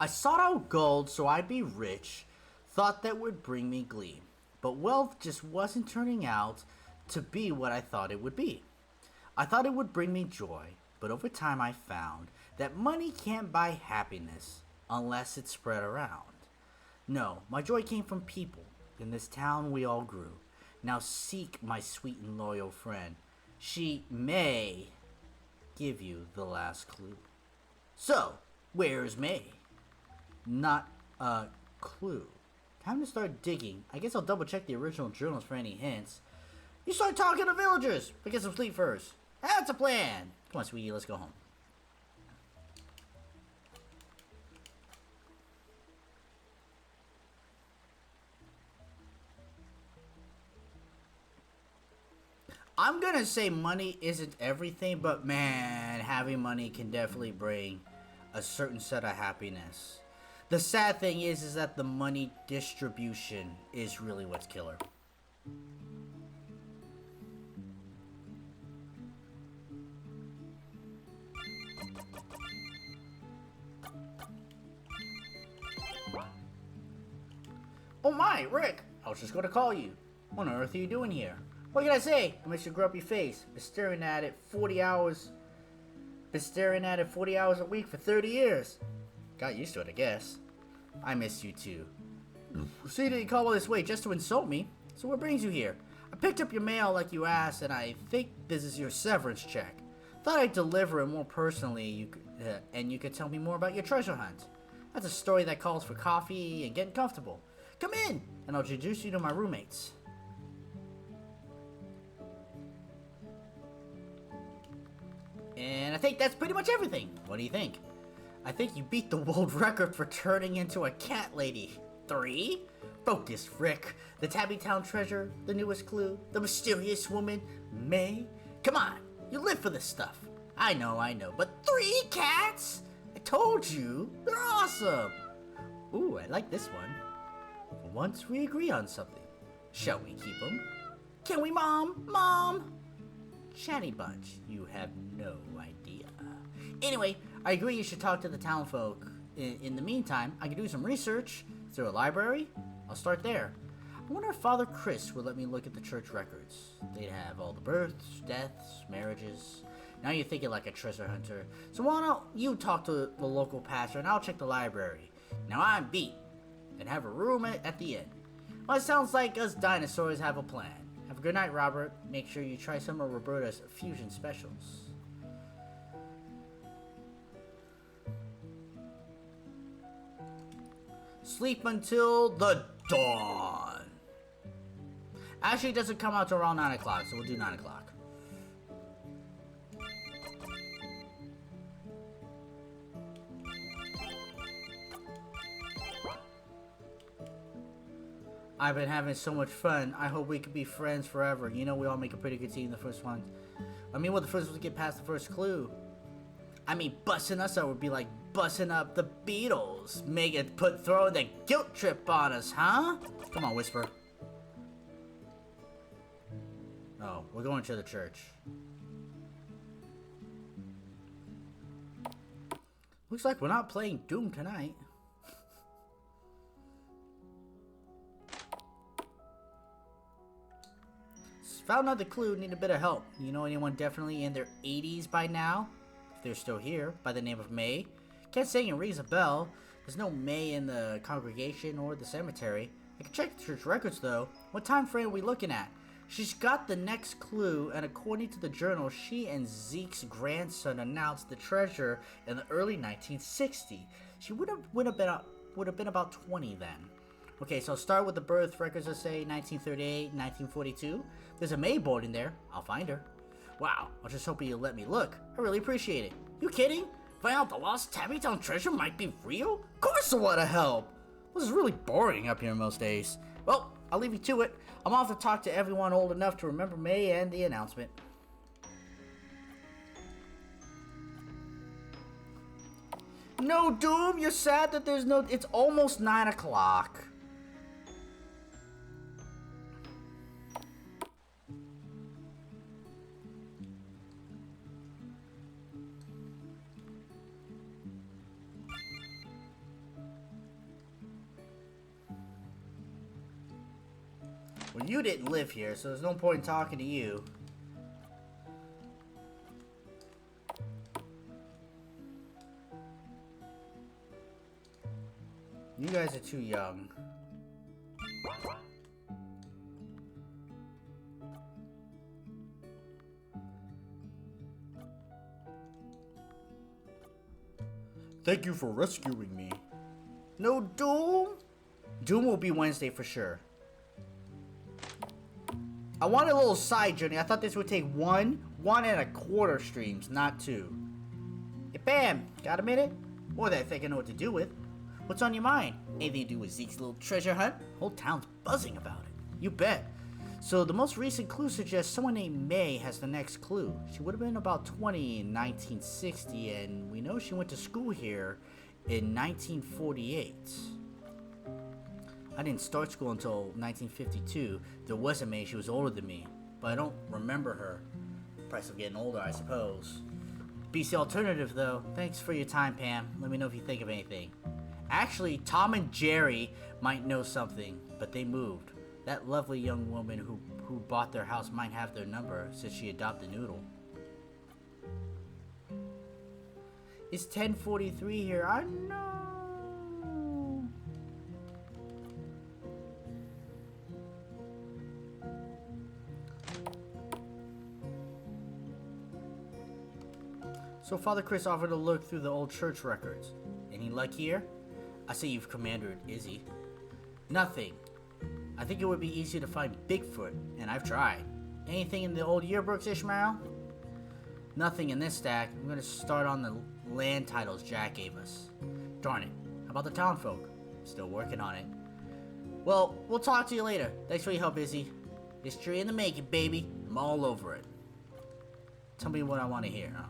I sought out gold so I'd be rich, thought that would bring me glee. But wealth just wasn't turning out to be what I thought it would be. I thought it would bring me joy, but over time I found that money can't buy happiness unless it's spread around. No, my joy came from people. In this town we all grew. Now seek my sweet and loyal friend. She may give you the last clue. So, where's May? Not a clue. Time to start digging. I guess I'll double check the original journals for any hints. You start talking to villagers, but get some sleep first. That's a plan. Come on, sweetie, let's go home. I'm gonna say money isn't everything, but man, having money can definitely bring a certain set of happiness. The sad thing is that the money distribution is really what's killer. Oh my, Rick! I was just gonna call you. What on earth are you doing here? What can I say? I miss your grumpy face. Been staring at it 40 hours. Been staring at it 40 hours a week for 30 years. Got used to it, I guess. I miss you too. So you didn't call all this way just to insult me. So what brings you here? I picked up your mail like you asked, and I think this is your severance check. Thought I'd deliver it more personally, and you could tell me more about your treasure hunt. That's a story that calls for coffee and getting comfortable. Come in, and I'll introduce you to my roommates. And I think that's pretty much everything. What do you think? I think you beat the world record for turning into a cat lady. 3? Focus, Rick. The Tabby Town treasure, the newest clue, the mysterious woman, May. Come on, you live for this stuff. I know, but 3 cats? I told you, they're awesome. Ooh, I like this one. For once we agree on something. Shall we keep them? Can we, Mom? Mom? Chatty bunch, you have no idea. Anyway, I agree you should talk to the town folk. In the meantime, I can do some research through a library. I'll start there. I wonder if Father Chris would let me look at the church records. They'd have all the births, deaths, marriages. Now you're thinking like a treasure hunter. So why don't you talk to the local pastor and I'll check the library. Now I'm beat. And have a room at the inn. Well, it sounds like us dinosaurs have a plan. Have a good night, Robert. Make sure you try some of Roberta's fusion specials. Sleep until the dawn. Actually, it doesn't come out till around 9 o'clock, so we'll do 9 o'clock. I've been having so much fun. I hope we could be friends forever. You know we all make a pretty good team the first one. I mean, well, the first one to get past the first clue. I mean, busting us up would be like busting up the Beatles. Throwing the guilt trip on us, huh? Come on, Whisper. Oh, we're going to the church. Looks like we're not playing Doom tonight. Found another clue, need a bit of help. You know anyone definitely in their 80s by now? If they're still here, by the name of May? Can't say it rings a bell. There's no May in the congregation or the cemetery. I can check the church records though. What time frame are we looking at? She's got the next clue, and according to the journal, she and Zeke's grandson announced the treasure in the early 1960s. She would have been about 20 then. Okay, so I'll start with the birth records. Let's say 1938, 1942. There's a May board in there. I'll find her. Wow, I was just hoping you'd let me look. I really appreciate it. You kidding? Find out the lost Tabby Town treasure might be real? Of course I want to help. This is really boring up here most days. Well, I'll leave you to it. I'm off to talk to everyone old enough to remember May and the announcement. No, Doom, you're sad that there's no... It's almost 9 o'clock. Well, you didn't live here, so there's no point in talking to you. You guys are too young. Thank you for rescuing me. No, Doom? Doom will be Wednesday for sure. I wanted a little side journey. I thought this would take 1.25 streams, not 2. Hey, bam! Got a minute? More than I think I know what to do with. What's on your mind? Anything to do with Zeke's little treasure hunt? Whole town's buzzing about it. You bet. So the most recent clue suggests someone named May has the next clue. She would have been about 20 in 1960, and we know she went to school here in 1948. I didn't start school until 1952. There was a May, she was older than me, but I don't remember her. Price of getting older, I suppose. BC Alternative, though. Thanks for your time, Pam. Let me know if you think of anything. Actually, Tom and Jerry might know something, but they moved. That lovely young woman who bought their house might have their number since she adopted Noodle. It's 10:43 here. I know. So Father Chris offered to look through the old church records. Any luck here? I say you've commanded Izzy. Nothing. I think it would be easy to find Bigfoot, and I've tried. Anything in the old yearbooks, Ishmael? Nothing in this stack. I'm gonna start on the land titles Jack gave us. Darn it. How about the townfolk? Still working on it. Well, we'll talk to you later. Thanks for your help, Izzy. History in the making, baby. I'm all over it. Tell me what I want to hear. Oh.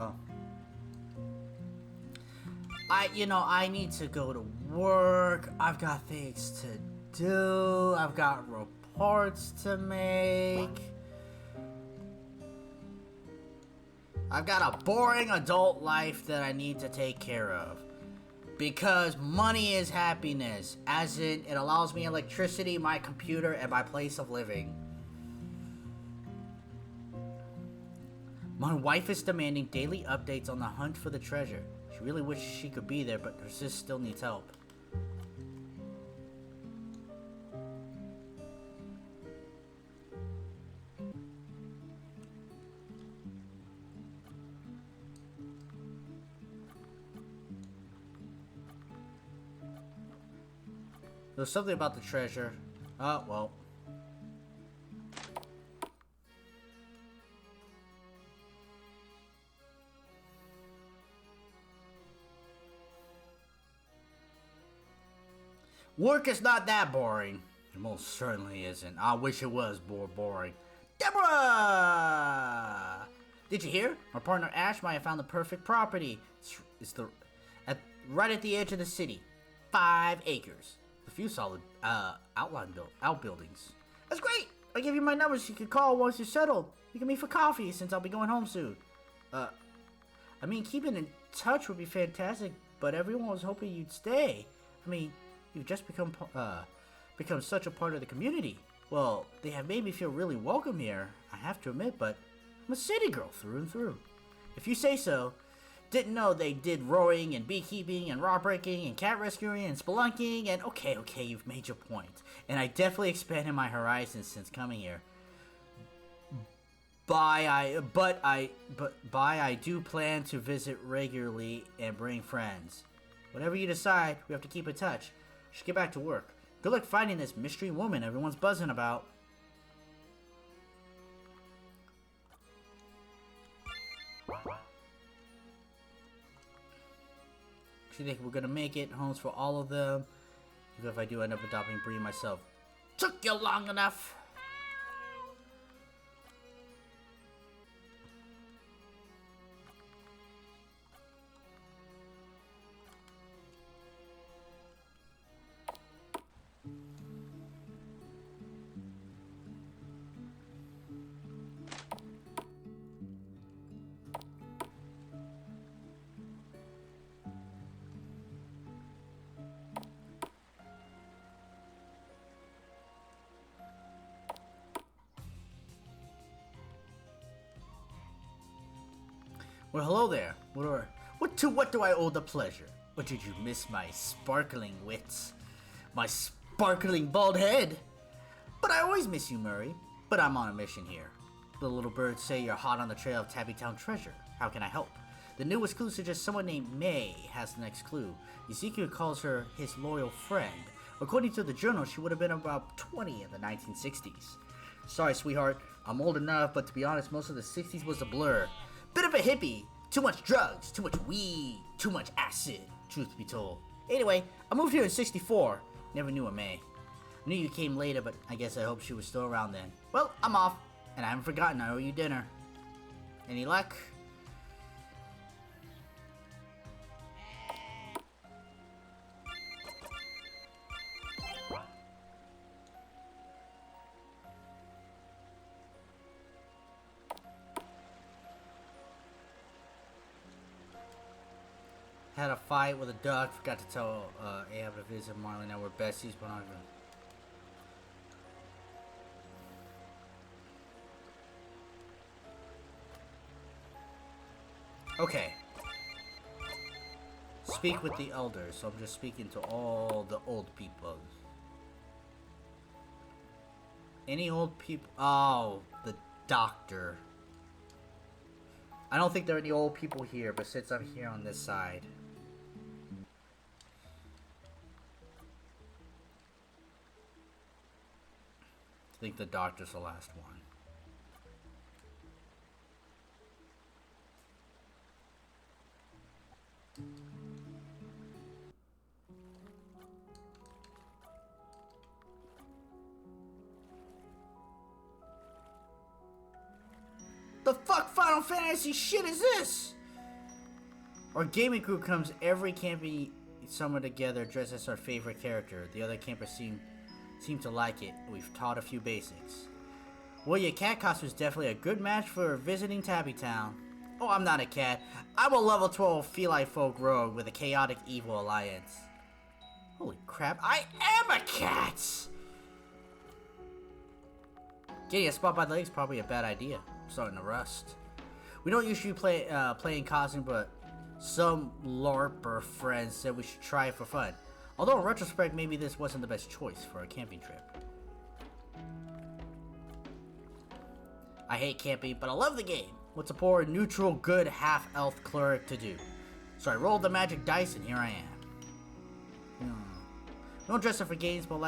Oh. I need to go to work. I've got things to do. I've got reports to make. I've got a boring adult life that I need to take care of. Because money is happiness. As in, it allows me electricity, my computer, and my place of living. My wife is demanding daily updates on the hunt for the treasure. She really wishes she could be there, but her sis still needs help. There's something about the treasure. Oh, well. Work is not that boring. It most certainly isn't. I wish it was more boring. Deborah! Did you hear? Our partner Ash might have found the perfect property. It's right at the edge of the city. 5 acres. A few solid outbuildings. That's great! I'll give you my number so you can call once you're settled. You can meet for coffee since I'll be going home soon. I mean, keeping in touch would be fantastic, but everyone was hoping you'd stay. I mean, you've just become such a part of the community. Well, they have made me feel really welcome here, I have to admit, but I'm a city girl through and through. If you say so. Didn't know they did rowing and beekeeping and rock breaking and cat rescuing and spelunking and okay, you've made your point. And I definitely expanded my horizons since coming here. I do plan to visit regularly and bring friends. Whatever you decide, we have to keep in touch. Should get back to work. Good luck finding this mystery woman everyone's buzzing about. I think we're gonna make it. Homes for all of them. Even if I do end up adopting Bree myself. Took you long enough. Well, hello there. What do I owe the pleasure? Or did you miss my sparkling wits? My sparkling bald head? But I always miss you, Murray. But I'm on a mission here. The little birds say you're hot on the trail of Tabbytown treasure. How can I help? The newest clue suggests someone named May has the next clue. Ezekiel calls her his loyal friend. According to the journal, she would have been about 20 in the 1960s. Sorry, sweetheart. I'm old enough, but to be honest, most of the 60s was a blur. Bit of a hippie. Too much drugs, too much weed, too much acid, truth be told. Anyway, I moved here in 64. Never knew a May. Knew you came later, but I guess I hope she was still around then. Well, I'm off, and I haven't forgotten I owe you dinner. Any luck? Had a fight with a duck. Forgot to tell Ahab to visit Marley. Now we're besties, but not even. Okay. Speak with the elders. So I'm just speaking to all the old people. Any old people? Oh, the doctor. I don't think there are any old people here, but since I'm here on this side. I think the doctor's the last one. The fuck Final Fantasy shit is this? Our gaming crew comes every camping summer together dressed as our favorite character. The other campers seem to like it. We've taught a few basics. Well, your cat costume is definitely a good match for visiting Tabbytown. Oh, I'm not a cat. I'm a level 12 feline folk rogue with a chaotic evil alliance. Holy crap, I am a cat! Getting a spot by the lake is probably a bad idea. I'm starting to rust. We don't usually play in costume, but some LARPer friends said we should try it for fun. Although in retrospect, maybe this wasn't the best choice for a camping trip. I hate camping, but I love the game. What's a poor, neutral, good, half-elf cleric to do? So I rolled the magic dice, and here I am. Don't dress up for games, but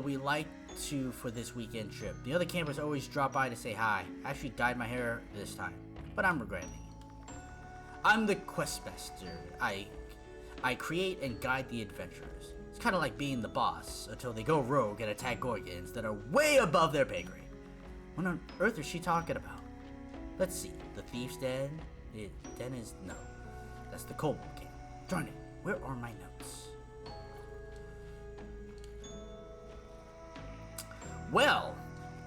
we like to for this weekend trip. The other campers always drop by to say hi. I actually dyed my hair this time, but I'm regretting it. I'm the questmaster. I create and guide the adventurers. It's kind of like being the boss until they go rogue and attack Gorgons that are way above their pay grade. What on earth is she talking about? Let's see. The Thief's Den? Den is... no. That's the Kobold Camp. Darn it. Where are my notes? Well,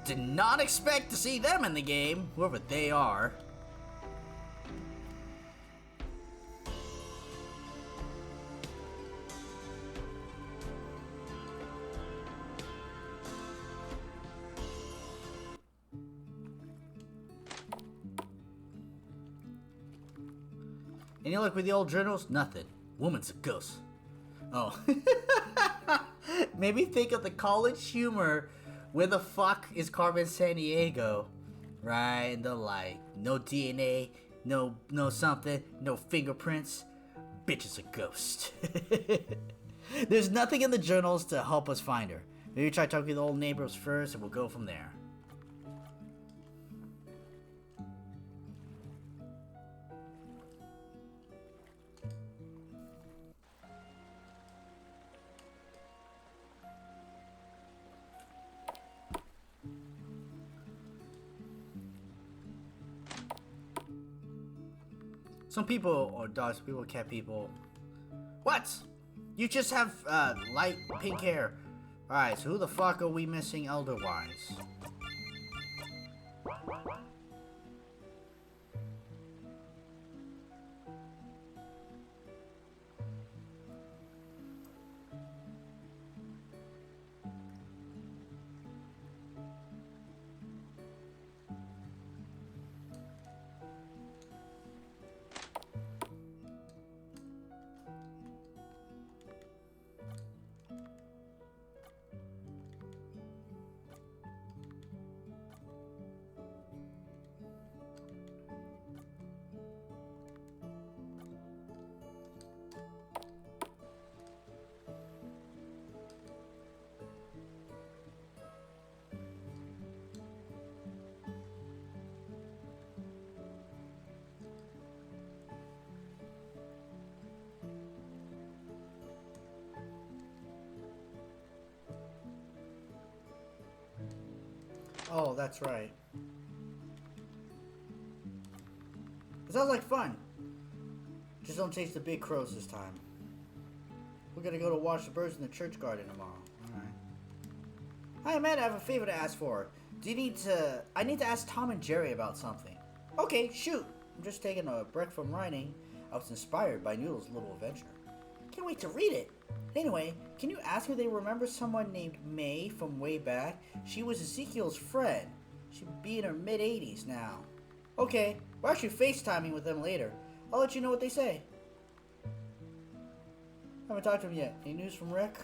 did not expect to see them in the game, whoever they are. Any luck with the old journals? Nothing. Woman's a ghost. Oh. Maybe think of the college humor. Where the fuck is Carmen Sandiego? Right, and the like. No DNA, no something, no fingerprints. Bitch is a ghost. There's nothing in the journals to help us find her. Maybe try talking to the old neighbors first and we'll go from there. Some people, or dogs, people, cat people. What? You just have light pink hair. Alright, so who the fuck are we missing elder-wise? Oh, that's right. It sounds like fun. Just don't chase the big crows this time. We're gonna go to watch the birds in the church garden tomorrow. Alright. Hi, Amanda, I have a favor to ask for. I need to ask Tom and Jerry about something. Okay, shoot. I'm just taking a break from writing. I was inspired by Noodle's little adventure. Can't wait to read it. Anyway, can you ask if they remember someone named May from way back? She was Ezekiel's friend. She'd be in her mid-80s now. Okay, we're actually FaceTiming with them later. I'll let you know what they say. Haven't talked to him yet. Any news from Rick?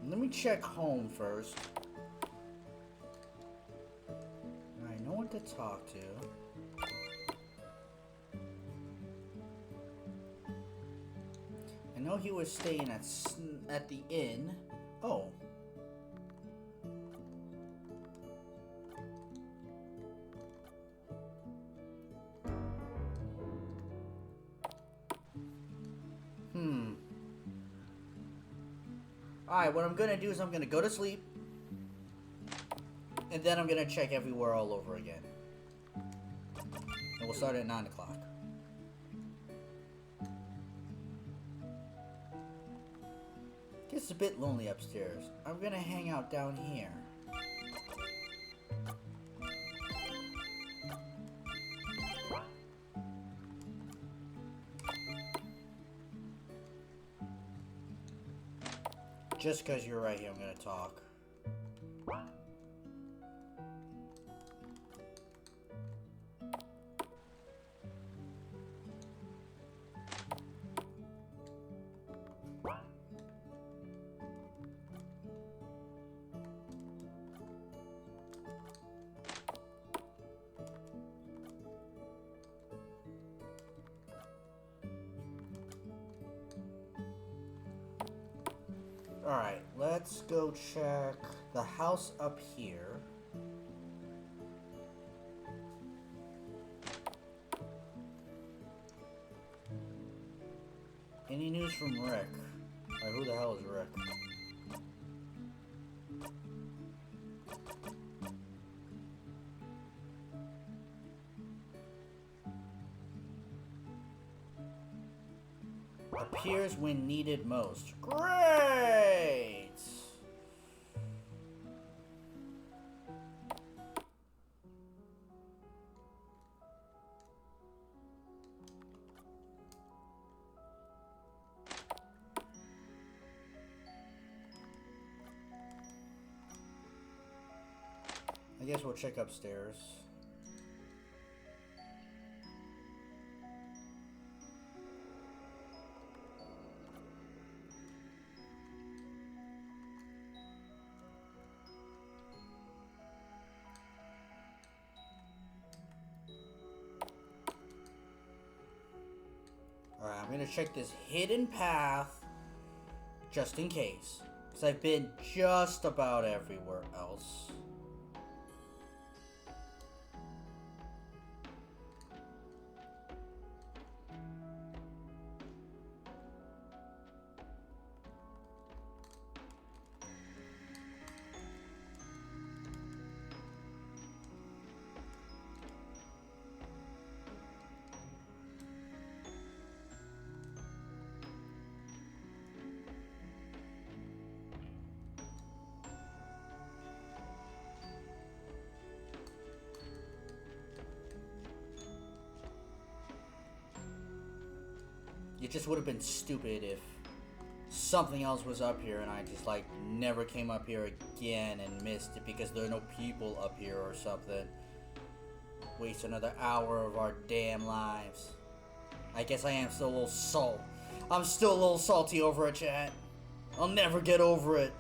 Let me check home first. I know what to talk to. I know he was staying at the inn. Oh. Alright, what I'm gonna do is I'm gonna go to sleep. And then I'm gonna check everywhere all over again. And we'll start at 9 o'clock. Gets a bit lonely upstairs. I'm gonna hang out down here. Just because you're right here, I'm gonna talk. Alright, let's go check the house up here. Any news from Rick? Alright, who the hell is Rick? Appears when needed most. Great! I guess we'll check upstairs. Alright, I'm gonna check this hidden path just in case. Because I've been just about everywhere else. It just would have been stupid if something else was up here and I just like never came up here again and missed it because there are no people up here or something. Waste another hour of our damn lives. I guess I am still a little salt. I'm still a little salty over it, chat. I'll never get over it.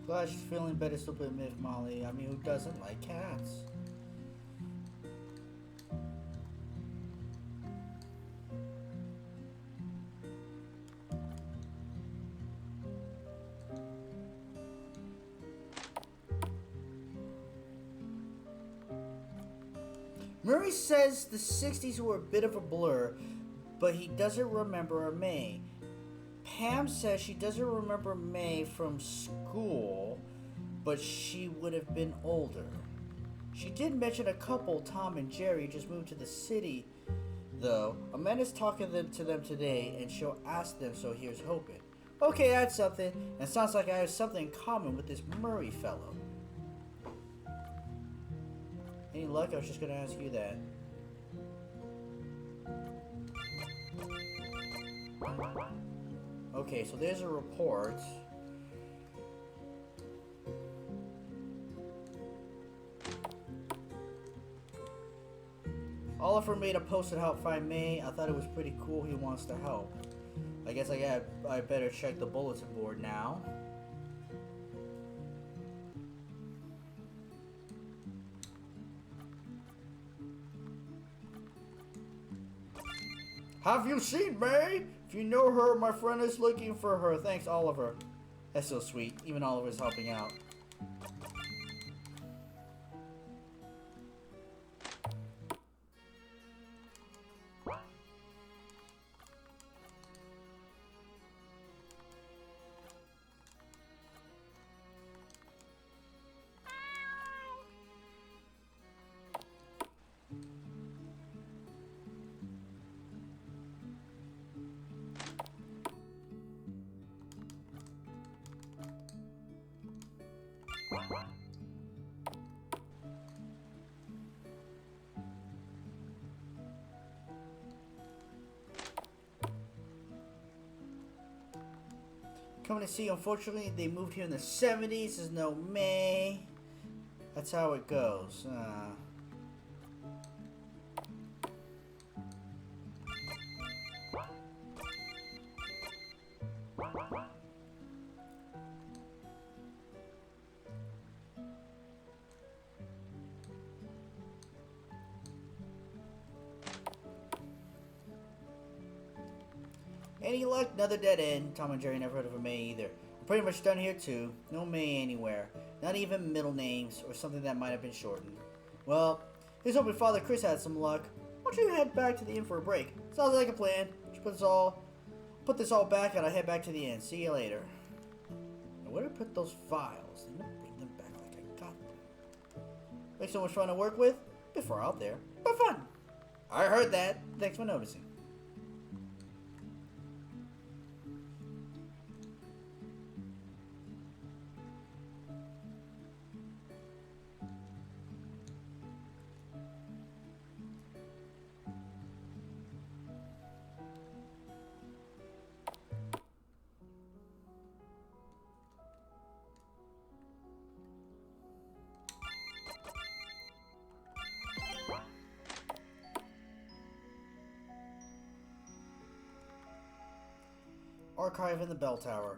Glad she's feeling better, stupid Miss Molly. I mean, who doesn't like cats? Murray says the 60s were a bit of a blur, but he doesn't remember May. Pam says she doesn't remember May from school, but she would have been older. She did mention a couple, Tom and Jerry, just moved to the city, though. Amanda's talking to them today, and she'll ask them, so here's hoping. Okay, that's something, and sounds like I have something in common with this Murray fellow. Any luck? I was just gonna ask you that. Okay, so there's a report. Oliver made a post to help find May. I thought it was pretty cool. He wants to help. I guess I better check the bulletin board now. Have you seen May? If you know her, my friend is looking for her. Thanks, Oliver. That's so sweet. Even Oliver's helping out. Coming to see, unfortunately, they moved here in the 70s. There's no May. That's how it goes. Any luck? Another dead end. Tom and Jerry never heard of a May either. I'm pretty much done here too. No May anywhere. Not even middle names or something that might have been shortened. Well, here's hoping Father Chris had some luck. Why don't you head back to the inn for a break? Sounds like a plan. Just put this all back and I'll head back to the inn. See you later. Now, where did I put those files? They don't bring them back like I got them. Like so much fun to work with? Before out there. But fun. I heard that. Thanks for noticing. Archive in the bell tower.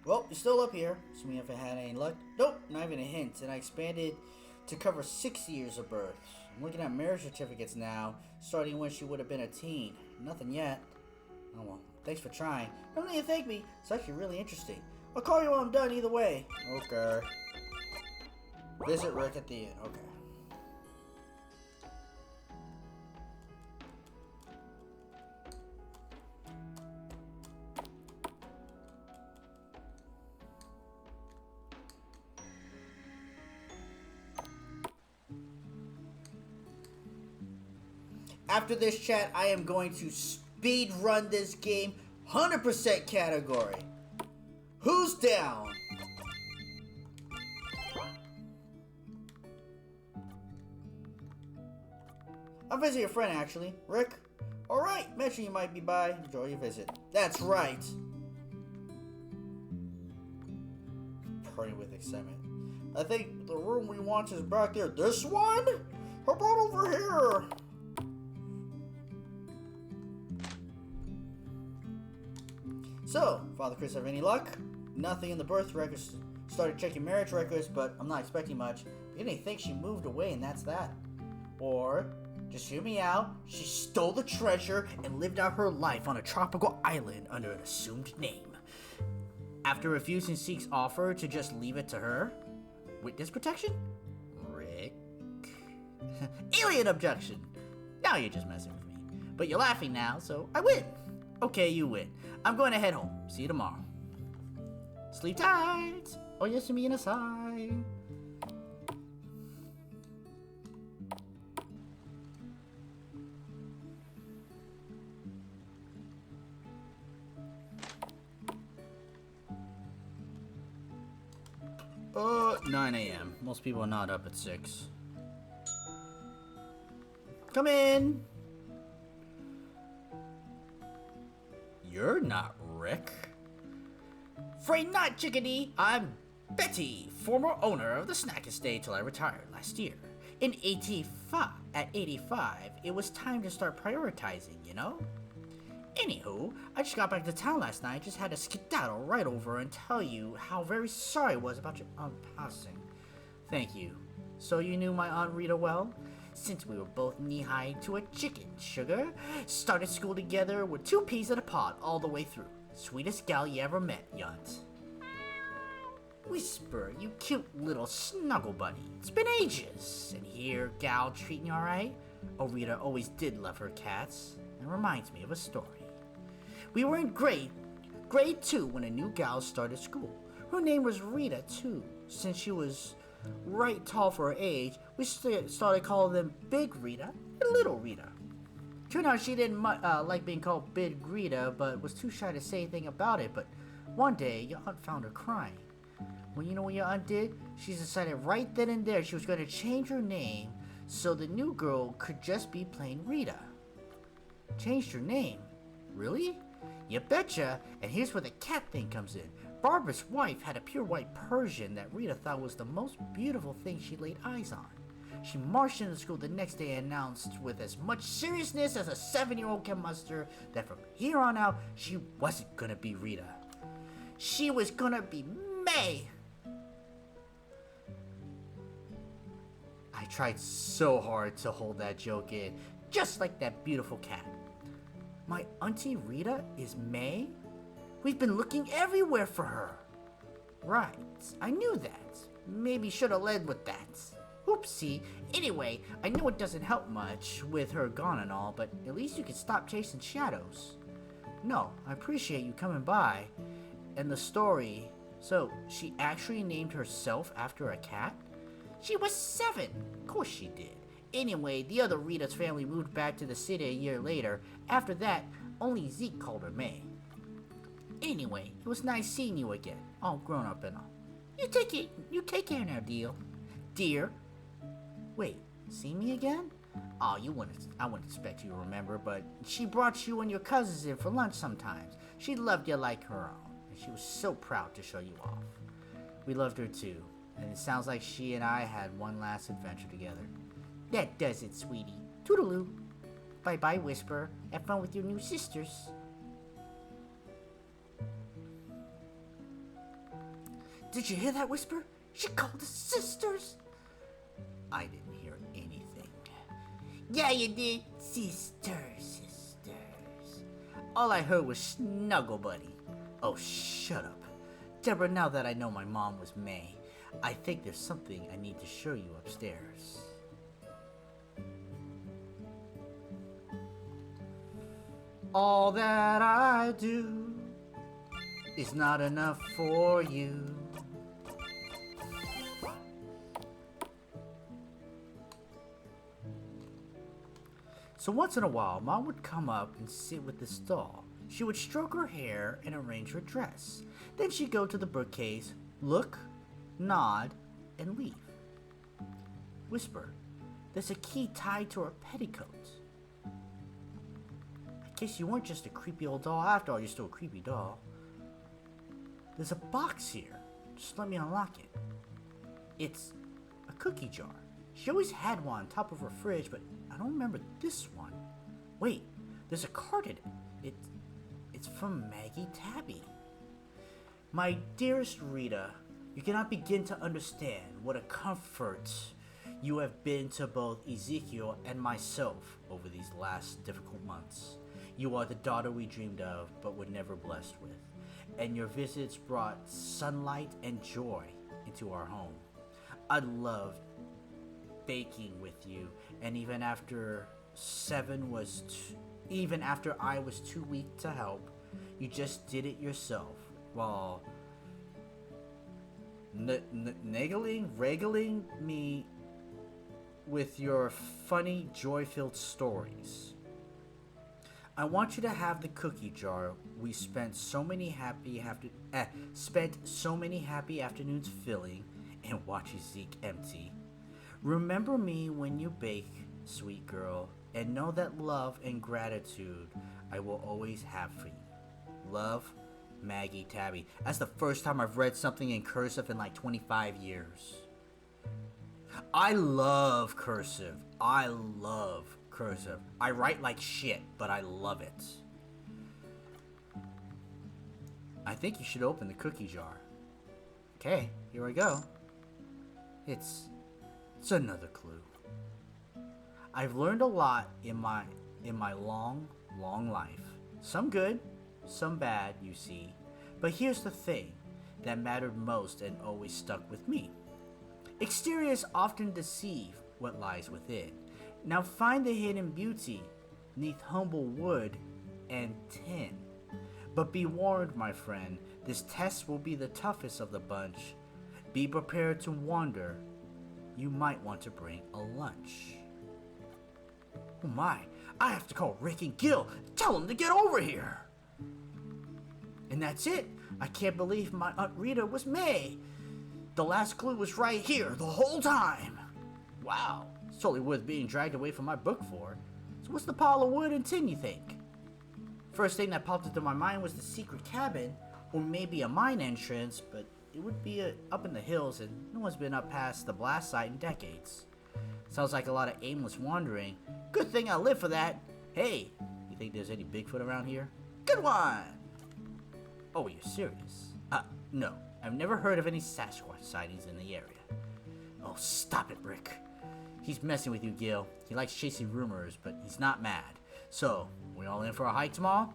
Well, you're still up here, so we haven't had any luck. Nope, not even a hint. And I expanded to cover 6 years of birth. I'm looking at marriage certificates now, starting when she would have been a teen. Nothing yet. Oh well, thanks for trying. Don't need to thank me. It's actually really interesting. I'll call you when I'm done either way. Okay. Visit Rick at the inn. Okay. After this chat, I am going to speed run this game 100% category. Who's down? I'm visiting a friend, actually. Rick? Alright, mention you might be by. Enjoy your visit. That's right. Purring with excitement. I think the room we want is back there. This one? How about over here? So, Father Chris, have any luck? Nothing in the birth records. Started checking marriage records, but I'm not expecting much. Beginning to think she moved away and that's that. Or, just hear me out, she stole the treasure and lived out her life on a tropical island under an assumed name. After refusing Zeke's offer to just leave it to her, witness protection? Rick? Alien abduction! Now you're just messing with me. But you're laughing now, so I win. Okay, you win. I'm going to head home. See you tomorrow. Sleep tight! Oyasumi nasai! Oh, 9 a.m. Most people are not up at 6. Come in! You're not Rick. Afraid not, chickadee. I'm Betty, former owner of the snack estate till I retired last year. In 85, it was time to start prioritizing, you know? Anywho, I just got back to town last night. Just had to skedaddle right over and tell you how very sorry I was about your aunt passing. Thank you. So you knew my Aunt Rita well? Since we were both knee-high to a chicken, sugar. Started school together with 2 peas in a pod all the way through. Sweetest gal you ever met, Yunt. Whisper, you cute little snuggle bunny. It's been ages. And here, gal treating you alright? Oh, Rita always did love her cats. And reminds me of a story. We were in grade 2 when a new gal started school. Her name was Rita, too. Since she was right tall for her age, we started calling them Big Rita and Little Rita. Turned out she didn't like being called Big Rita, but was too shy to say anything about it. But one day, your aunt found her crying. Well, you know what your aunt did? She decided right then and there she was going to change her name so the new girl could just be plain Rita. Changed her name? Really? You betcha, and here's where the cat thing comes in. Barbara's wife had a pure white Persian that Rita thought was the most beautiful thing she laid eyes on. She marched into school the next day and announced with as much seriousness as a 7-year-old can muster that from here on out, she wasn't gonna be Rita. She was gonna be May! I tried so hard to hold that joke in, just like that beautiful cat. My Auntie Rita is May? We've been looking everywhere for her. Right, I knew that. Maybe should have led with that. Oopsie. Anyway, I know it doesn't help much with her gone and all, but at least you can stop chasing shadows. No, I appreciate you coming by. And the story, so she actually named herself after a cat? She was 7. Of course she did. Anyway, the other Rita's family moved back to the city a year later. After that, only Zeke called her May. Anyway, it was nice seeing you again, all grown up and all. You take care now, dear. Wait, see me again? Oh, I wouldn't expect you to remember, but she brought you and your cousins in for lunch sometimes. She loved you like her own, and she was so proud to show you off. We loved her too, and it sounds like she and I had one last adventure together. That does it, sweetie. Toodaloo. Bye-bye, Whisper. Have fun with your new sisters. Did you hear that, Whisper? She called us sisters. I didn't hear anything. Yeah, you did. Sisters. All I heard was Snuggle Buddy. Oh, shut up. Deborah, now that I know my mom was May, I think there's something I need to show you upstairs. All that I do is not enough for you. So once in a while, Mom would come up and sit with this doll. She would stroke her hair and arrange her dress. Then she'd go to the bookcase, look, nod, and leave. Whisper, there's a key tied to her petticoat. I guess you weren't just a creepy old doll after all, you're still a creepy doll. There's a box here. Just let me unlock it. It's a cookie jar. She always had one on top of her fridge, but I don't remember this one. Wait, there's a card in it. It's It's from Maggie Tabby. My dearest Rita, you cannot begin to understand what a comfort you have been to both Ezekiel and myself over these last difficult months. You are the daughter we dreamed of but were never blessed with, and your visits brought sunlight and joy into our home. I loved baking with you, and even after I was too weak to help, you just did it yourself while regaling me with your funny, joy-filled stories. I want you to have the cookie jar we spent so many happy afternoons filling and watch Zeke empty. Remember me when you bake, sweet girl, and know that love and gratitude I will always have for you. Love, Maggie Tabby. That's the first time I've read something in cursive in like 25 years. I love cursive. I write like shit, but I love it. I think you should open the cookie jar. Okay, here we go. It's another clue. I've learned a lot in my long life. Some good, some bad, you see. But here's the thing that mattered most and always stuck with me. Exteriors often deceive what lies within. Now find the hidden beauty neath humble wood and tin. But be warned, my friend, this test will be the toughest of the bunch. Be prepared to wander. You might want to bring a lunch. Oh my, I have to call Rick and Gil. Tell them to get over here. And that's it. I can't believe my Aunt Rita was May. The last clue was right here the whole time. Wow, it's totally worth being dragged away from my book for. So what's the pile of wood and tin, you think? First thing that popped into my mind was the secret cabin, or maybe a mine entrance, but it would be up in the hills and no one's been up past the blast site in decades. Sounds like a lot of aimless wandering. Good thing I live for that. Hey, you think there's any Bigfoot around here? Good one! Oh, you're serious? No. I've never heard of any Sasquatch sightings in the area. Oh, stop it, Rick. He's messing with you, Gil. He likes chasing rumors, but he's not mad. So, we all in for a hike tomorrow?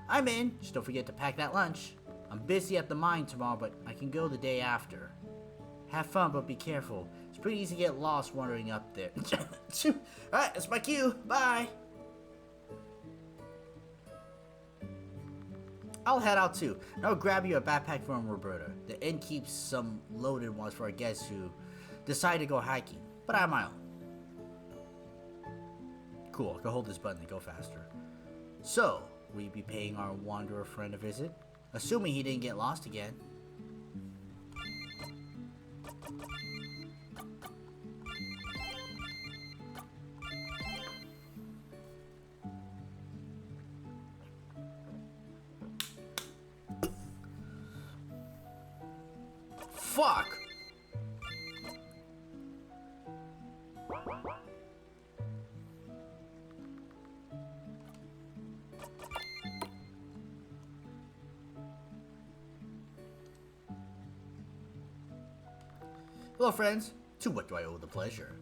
I'm in. Just don't forget to pack that lunch. I'm busy at the mine tomorrow, but I can go the day after. Have fun, but be careful. It's pretty easy to get lost wandering up there. Alright, that's my cue. Bye. I'll head out too. And I'll grab you a backpack from Roberta. The inn keeps some loaded ones for our guests who decide to go hiking, but I have my own. Cool, I can hold this button and go faster. So, will you be paying our wanderer friend a visit? Assuming he didn't get lost again. Fuck! Hello, friends. To what do I owe the pleasure?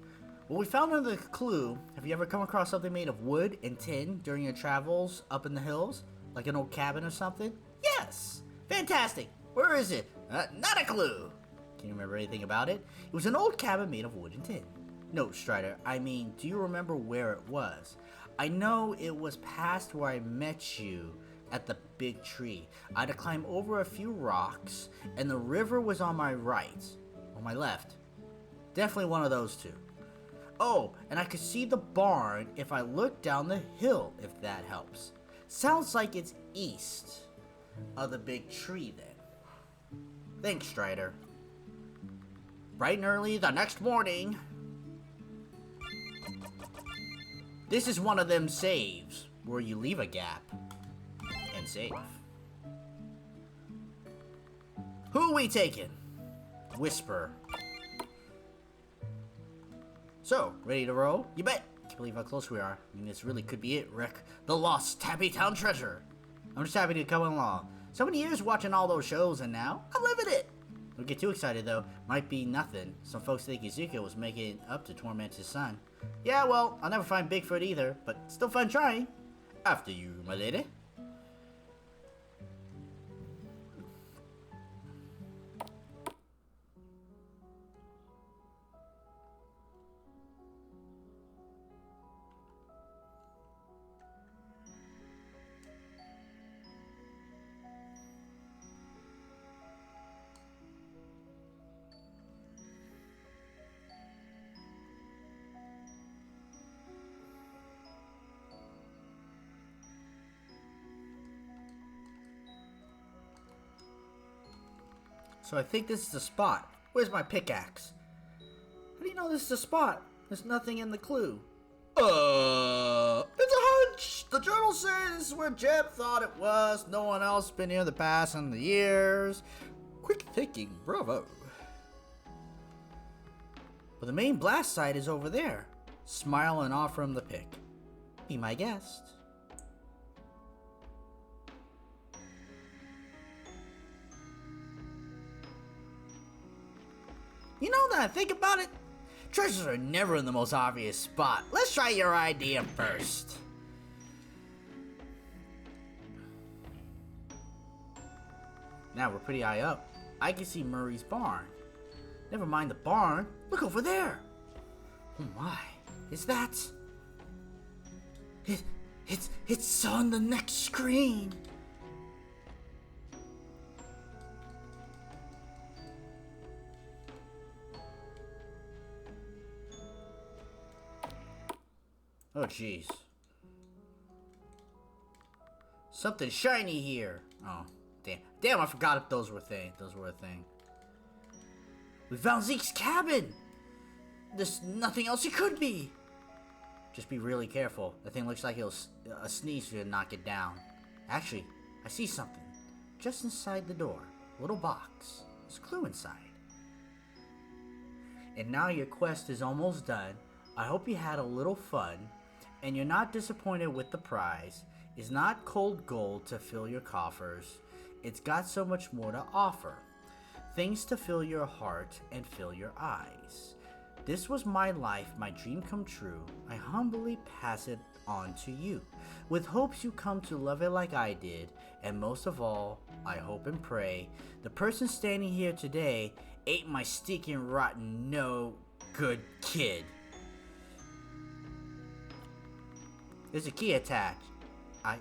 Well, we found another clue. Have you ever come across something made of wood and tin during your travels up in the hills? Like an old cabin or something? Yes! Fantastic! Where is it? Not a clue! Can you remember anything about it? It was an old cabin made of wood and tin. No, Strider, I mean, do you remember where it was? I know it was past where I met you at the big tree. I had to climb over a few rocks, and the river was on my right. On my left. Definitely one of those two. Oh, and I could see the barn if I looked down the hill, if that helps. Sounds like it's east of the big tree then. Thanks, Strider. Bright and early the next morning. This is one of them saves where you leave a gap and save. Who we taking? Whisper. So, ready to roll? You bet! Can't believe how close we are. I mean, this really could be it, Rick. The lost Tabby Town treasure. I'm just happy to come along. So many years watching all those shows and now, I'm living it! Don't get too excited though, might be nothing. Some folks think Ezekiel was making up to torment his son. Yeah, well, I'll never find Bigfoot either, but still fun trying. After you, my lady. So I think this is the spot. Where's my pickaxe? How do you know this is the spot? There's nothing in the clue. It's a hunch! The journal says this is where Jeb thought it was. No one else been here the past and the years. Quick thinking, bravo. But the main blast site is over there. Smile and offer him the pick. Be my guest. You know that I think about it, treasures are never in the most obvious spot. Let's try your idea first. Now we're pretty high up. I can see Murray's barn. Never mind the barn. Look over there. Oh my, is that? It's on the next screen. Oh jeez. Something shiny here. Oh, damn. Damn, I forgot if those were a thing. We found Zeke's cabin! There's nothing else it could be! Just be really careful. That thing looks like it'll sneeze if you knock it down. Actually, I see something. Just inside the door. A little box. There's a clue inside. And now your quest is almost done. I hope you had a little fun. And you're not disappointed with the prize. It's not cold gold to fill your coffers. It's got so much more to offer. Things to fill your heart and fill your eyes. This was my life, my dream come true. I humbly pass it on to you. With hopes you come to love it like I did. And most of all, I hope and pray the person standing here today ain't my stinking rotten no good kid. There's a key attached. I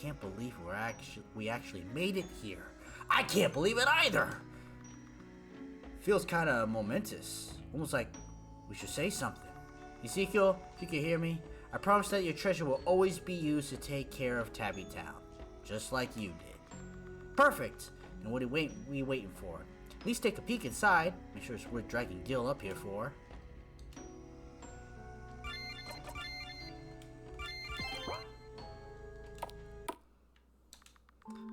can't believe we actually made it here. I can't believe it either. Feels kind of momentous. Almost like we should say something. Ezekiel, if you can hear me, I promise that your treasure will always be used to take care of Tabby Town. Just like you did. Perfect. And what are we waiting for? At least take a peek inside. Make sure it's worth dragging Gil up here for.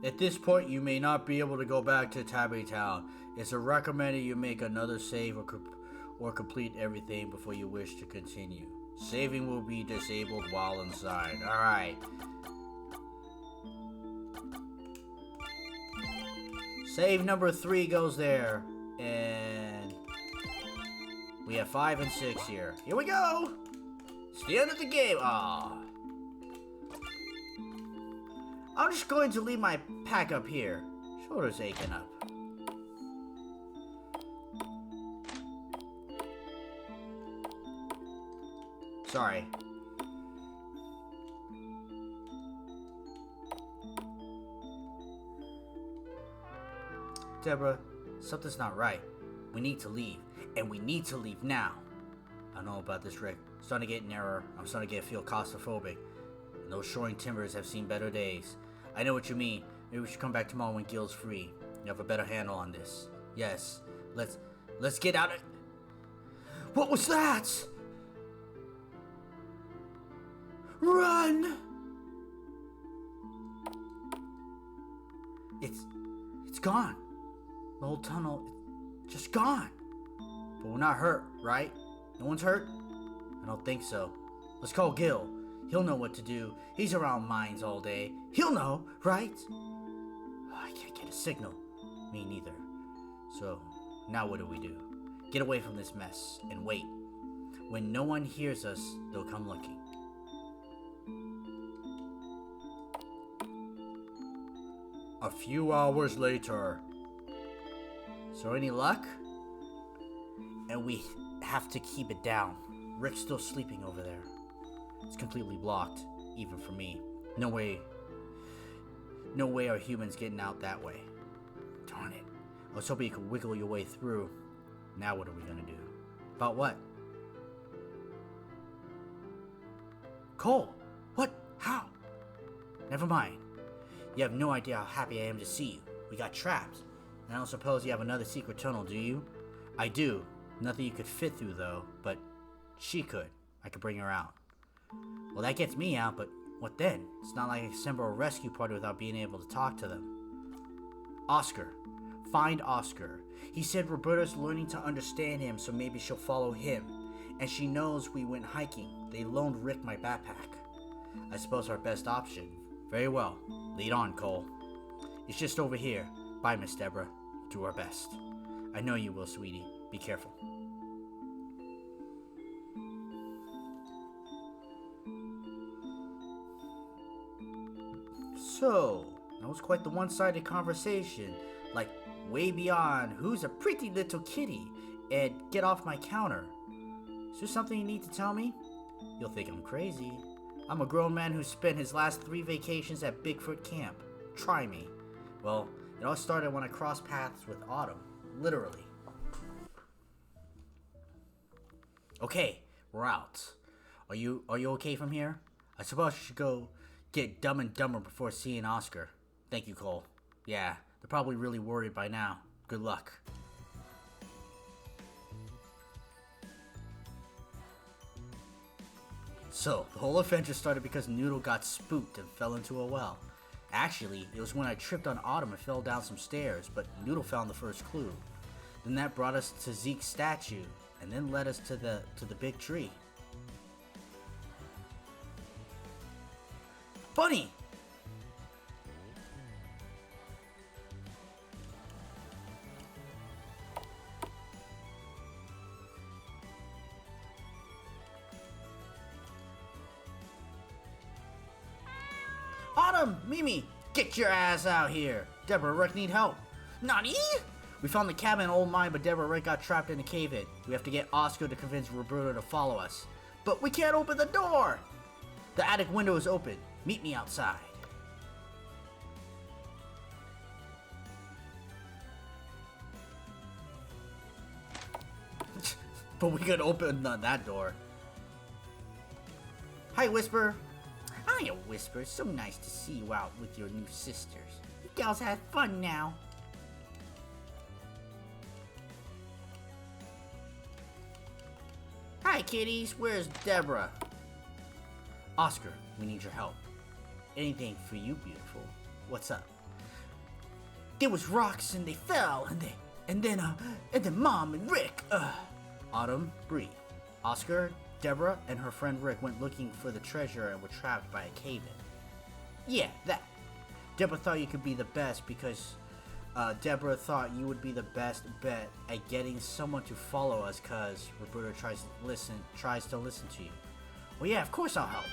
At this point, you may not be able to go back to Tabby Town. It's recommended you make another save or complete everything before you wish to continue. Saving will be disabled while inside. Alright. Save number 3 goes there. And we have 5 and 6 here. Here we go! It's the end of the game. Aww. I'm just going to leave my pack up here. Shoulder's aching up. Sorry. Deborah, something's not right. We need to leave. And we need to leave now. I don't know about this, Rick. I'm starting to get an error. I'm starting to feel claustrophobic. And those shoring timbers have seen better days. I know what you mean. Maybe we should come back tomorrow when Gil's free. You have a better handle on this. Yes. Let's get out of... What was that? Run! It's gone. The whole tunnel, just gone. But we're not hurt, right? No one's hurt? I don't think so. Let's call Gil. He'll know what to do. He's around mines all day. He'll know, right? I can't get a signal. Me neither. So, now what do we do? Get away from this mess and wait. When no one hears us, they'll come looking. A few hours later. So any luck? And we have to keep it down. Rick's still sleeping over there. It's completely blocked, even for me. No way are humans getting out that way. Darn it. I was hoping you could wiggle your way through. Now what are we gonna do? About what? Cole! What? How? Never mind. You have no idea how happy I am to see you. We got trapped. And I don't suppose you have another secret tunnel, do you? I do. Nothing you could fit through, though, but she could. I could bring her out. Well, that gets me out, but what then? It's not like I can assemble a rescue party without being able to talk to them. Oscar. Find Oscar. He said Roberta's learning to understand him, so maybe she'll follow him. And she knows we went hiking. They loaned Rick my backpack. I suppose our best option. Very well. Lead on, Cole. It's just over here. Bye, Miss Deborah. We'll do our best. I know you will, sweetie. Be careful. So, that was quite the one-sided conversation. Like, way beyond who's a pretty little kitty and get off my counter. Is there something you need to tell me? You'll think I'm crazy. I'm a grown man who spent his last 3 vacations at Bigfoot Camp. Try me. Well, it all started when I crossed paths with Autumn. Literally. Okay, we're out. Are you okay from here? I suppose you should go get Dumb and Dumber before seeing Oscar. Thank you, Cole. Yeah, they're probably really worried by now. Good luck. So, the whole adventure started because Noodle got spooked and fell into a well. Actually, it was when I tripped on Autumn and fell down some stairs, but Noodle found the first clue. Then that brought us to Zeke's statue, and then led us to the big tree. Bunny! Autumn! Mimi! Get your ass out here! Deborah and Rick need help. Nani? We found the cabin in Old Mine, but Deborah and Rick got trapped in a cave-in. We have to get Oscar to convince Roberta to follow us. But we can't open the door! The attic window is open. Meet me outside. But we could open that door. Hi, Whisper. Hiya, Whisper. It's so nice to see you out with your new sisters. You gals have fun now. Hi, kitties. Where's Deborah? Oscar, we need your help. Anything for you, beautiful. What's up? There was rocks and they fell and then Mom and Rick. Autumn, breathe. Oscar, Deborah, and her friend Rick went looking for the treasure and were trapped by a cave-in. Yeah, that. Deborah thought you could be the best because Deborah thought you would be the best bet at getting someone to follow us because Roberta tries to listen to you. Well, yeah, of course I'll help.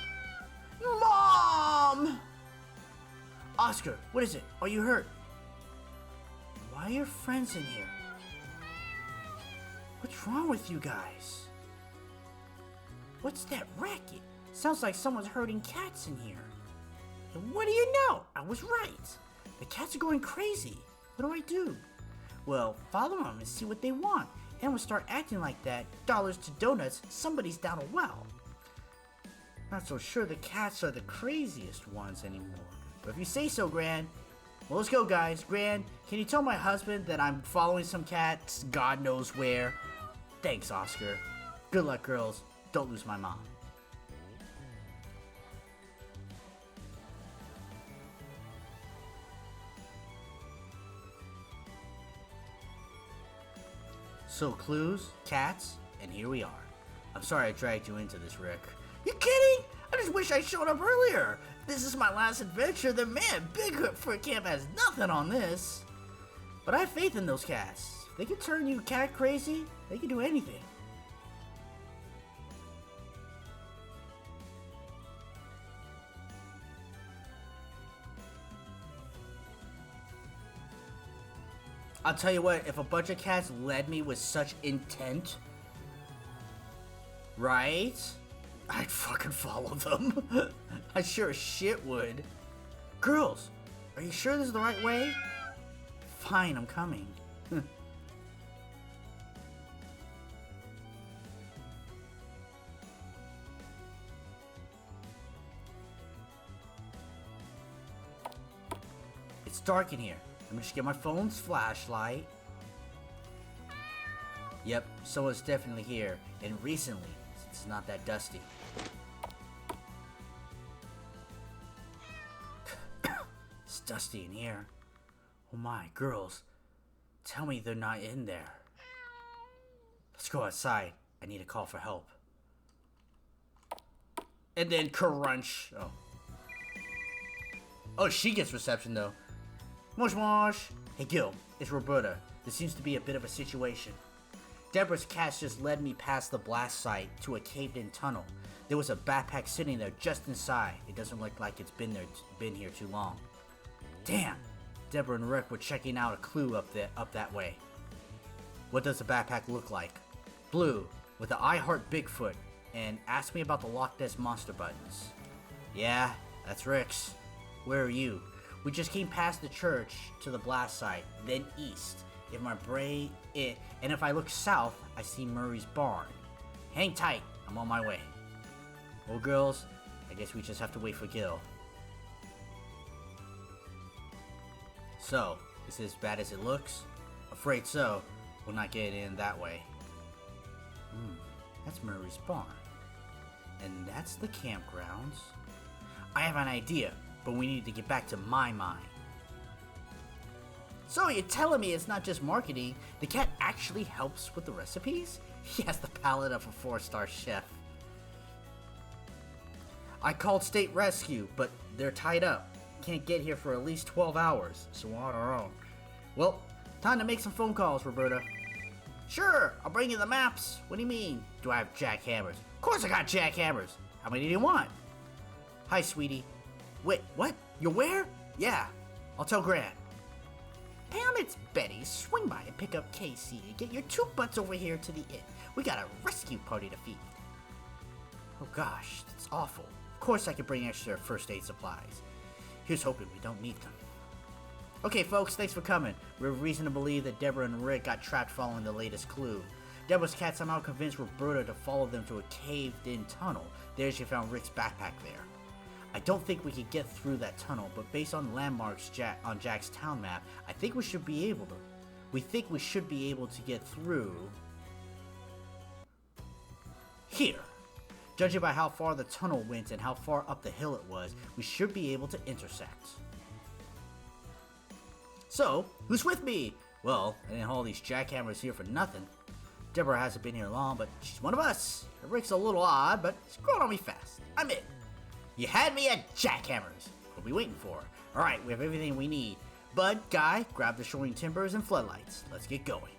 Mom! Oscar, what is it? Are you hurt? Why are your friends in here? What's wrong with you guys? What's that racket? Sounds like someone's herding cats in here. And what do you know? I was right. The cats are going crazy. What do I do? Well, follow them and see what they want. And we'll start acting like that. Dollars to donuts, somebody's down a well. Not so sure the cats are the craziest ones anymore. But if you say so, Gran. Well, let's go, guys. Gran, can you tell my husband that I'm following some cats God knows where? Thanks, Oscar. Good luck, girls. Don't lose my mom. So, clues, cats, and here we are. I'm sorry I dragged you into this, Rick. You kidding? I just wish I showed up earlier. If this is my last adventure, then man, Bigfoot Camp has nothing on this. But I have faith in those cats. If they can turn you cat crazy, they can do anything. I'll tell you what, if a bunch of cats led me with such intent, right? I'd fucking follow them. I sure as shit would. Girls, are you sure this is the right way? Fine, I'm coming. It's dark in here. Let me just get my phone's flashlight. Yep, someone's definitely here, and recently, it's not that dusty. It's dusty in here. Oh my, girls, tell me they're not in there. Let's go outside. I need a call for help. And then crunch. Oh. Oh, she gets reception though. Mosh mosh. Hey Gil, it's Roberta. There seems to be a bit of a situation. Deborah's cats just led me past the blast site to a caved-in tunnel. There was a backpack sitting there just inside. It doesn't look like it's been here too long. Damn! Deborah and Rick were checking out a clue up that way. What does the backpack look like? Blue, with the I Heart Bigfoot, and ask me about the Loch Ness Monster buttons. Yeah, that's Rick's. Where are you? We just came past the church to the blast site, then east. And if I look south, I see Murray's barn. Hang tight, I'm on my way. Well, girls, I guess we just have to wait for Gil. So, is it as bad as it looks? Afraid so. We'll not get in that way. That's Murray's barn. And that's the campgrounds. I have an idea, but we need to get back to my mine. So you're telling me it's not just marketing, the cat actually helps with the recipes? He has the palate of a 4-star chef. I called State Rescue, but they're tied up. Can't get here for at least 12 hours, so we're on our own. Well, time to make some phone calls, Roberta. Sure, I'll bring you the maps. What do you mean? Do I have jackhammers? Of course I got jackhammers. How many do you want? Hi, sweetie. Wait, what? You're where? Yeah, I'll tell Gran. Pam, it's Betty. Swing by and pick up Casey and get your 2 butts over here to the inn. We got a rescue party to feed. Oh gosh, that's awful. Of course I could bring extra first aid supplies. Here's hoping we don't need them. Okay folks, thanks for coming. We have reason to believe that Deborah and Rick got trapped following the latest clue. Deborah's cat somehow convinced Roberta to follow them to a caved-in tunnel. There she found Rick's backpack there. I don't think we could get through that tunnel, but based on landmarks on Jack's town map, I think we should be able to. We think we should be able to get through here. Judging by how far the tunnel went and how far up the hill it was, we should be able to intersect. So, who's with me? Well, I didn't haul these jackhammers here for nothing. Deborah hasn't been here long, but she's one of us. Rick's a little odd, but he's growing on me fast. I'm in. You had me at jackhammers. What are we waiting for? Alright, we have everything we need. Bud, Guy, grab the shoring timbers and floodlights. Let's get going.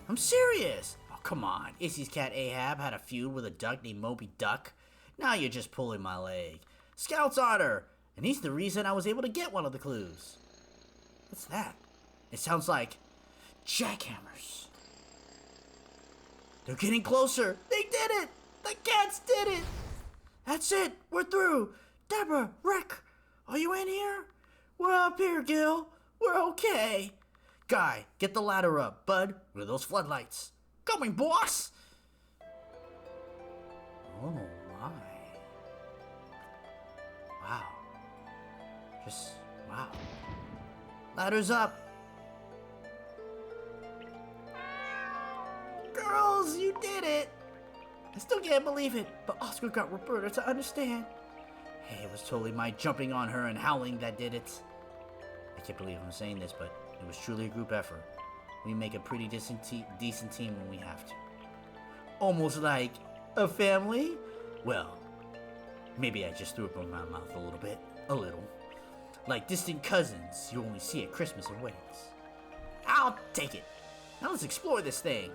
I'm serious. Oh, come on. Issy's cat Ahab had a feud with a duck named Moby Duck. Now you're just pulling my leg. Scout's honor. And he's the reason I was able to get one of the clues. What's that? It sounds like jackhammers. They're getting closer. They did it. The cats did it. That's it. We're through. Deborah, Rick, are you in here? We're up here, Gil. We're okay. Guy, get the ladder up. Bud, where are those floodlights? Coming, boss. Oh, my. Wow. Wow. Ladder's up. Girls, you did it. I still can't believe it, but Oscar got Roberta to understand. Hey, it was totally my jumping on her and howling that did it. I can't believe I'm saying this, but it was truly a group effort. We make a pretty decent team when we have to. Almost like A family? Well, maybe I just threw up in my mouth a little bit. A little. Like distant cousins you only see at Christmas and weddings. I'll take it. Now let's explore this thing.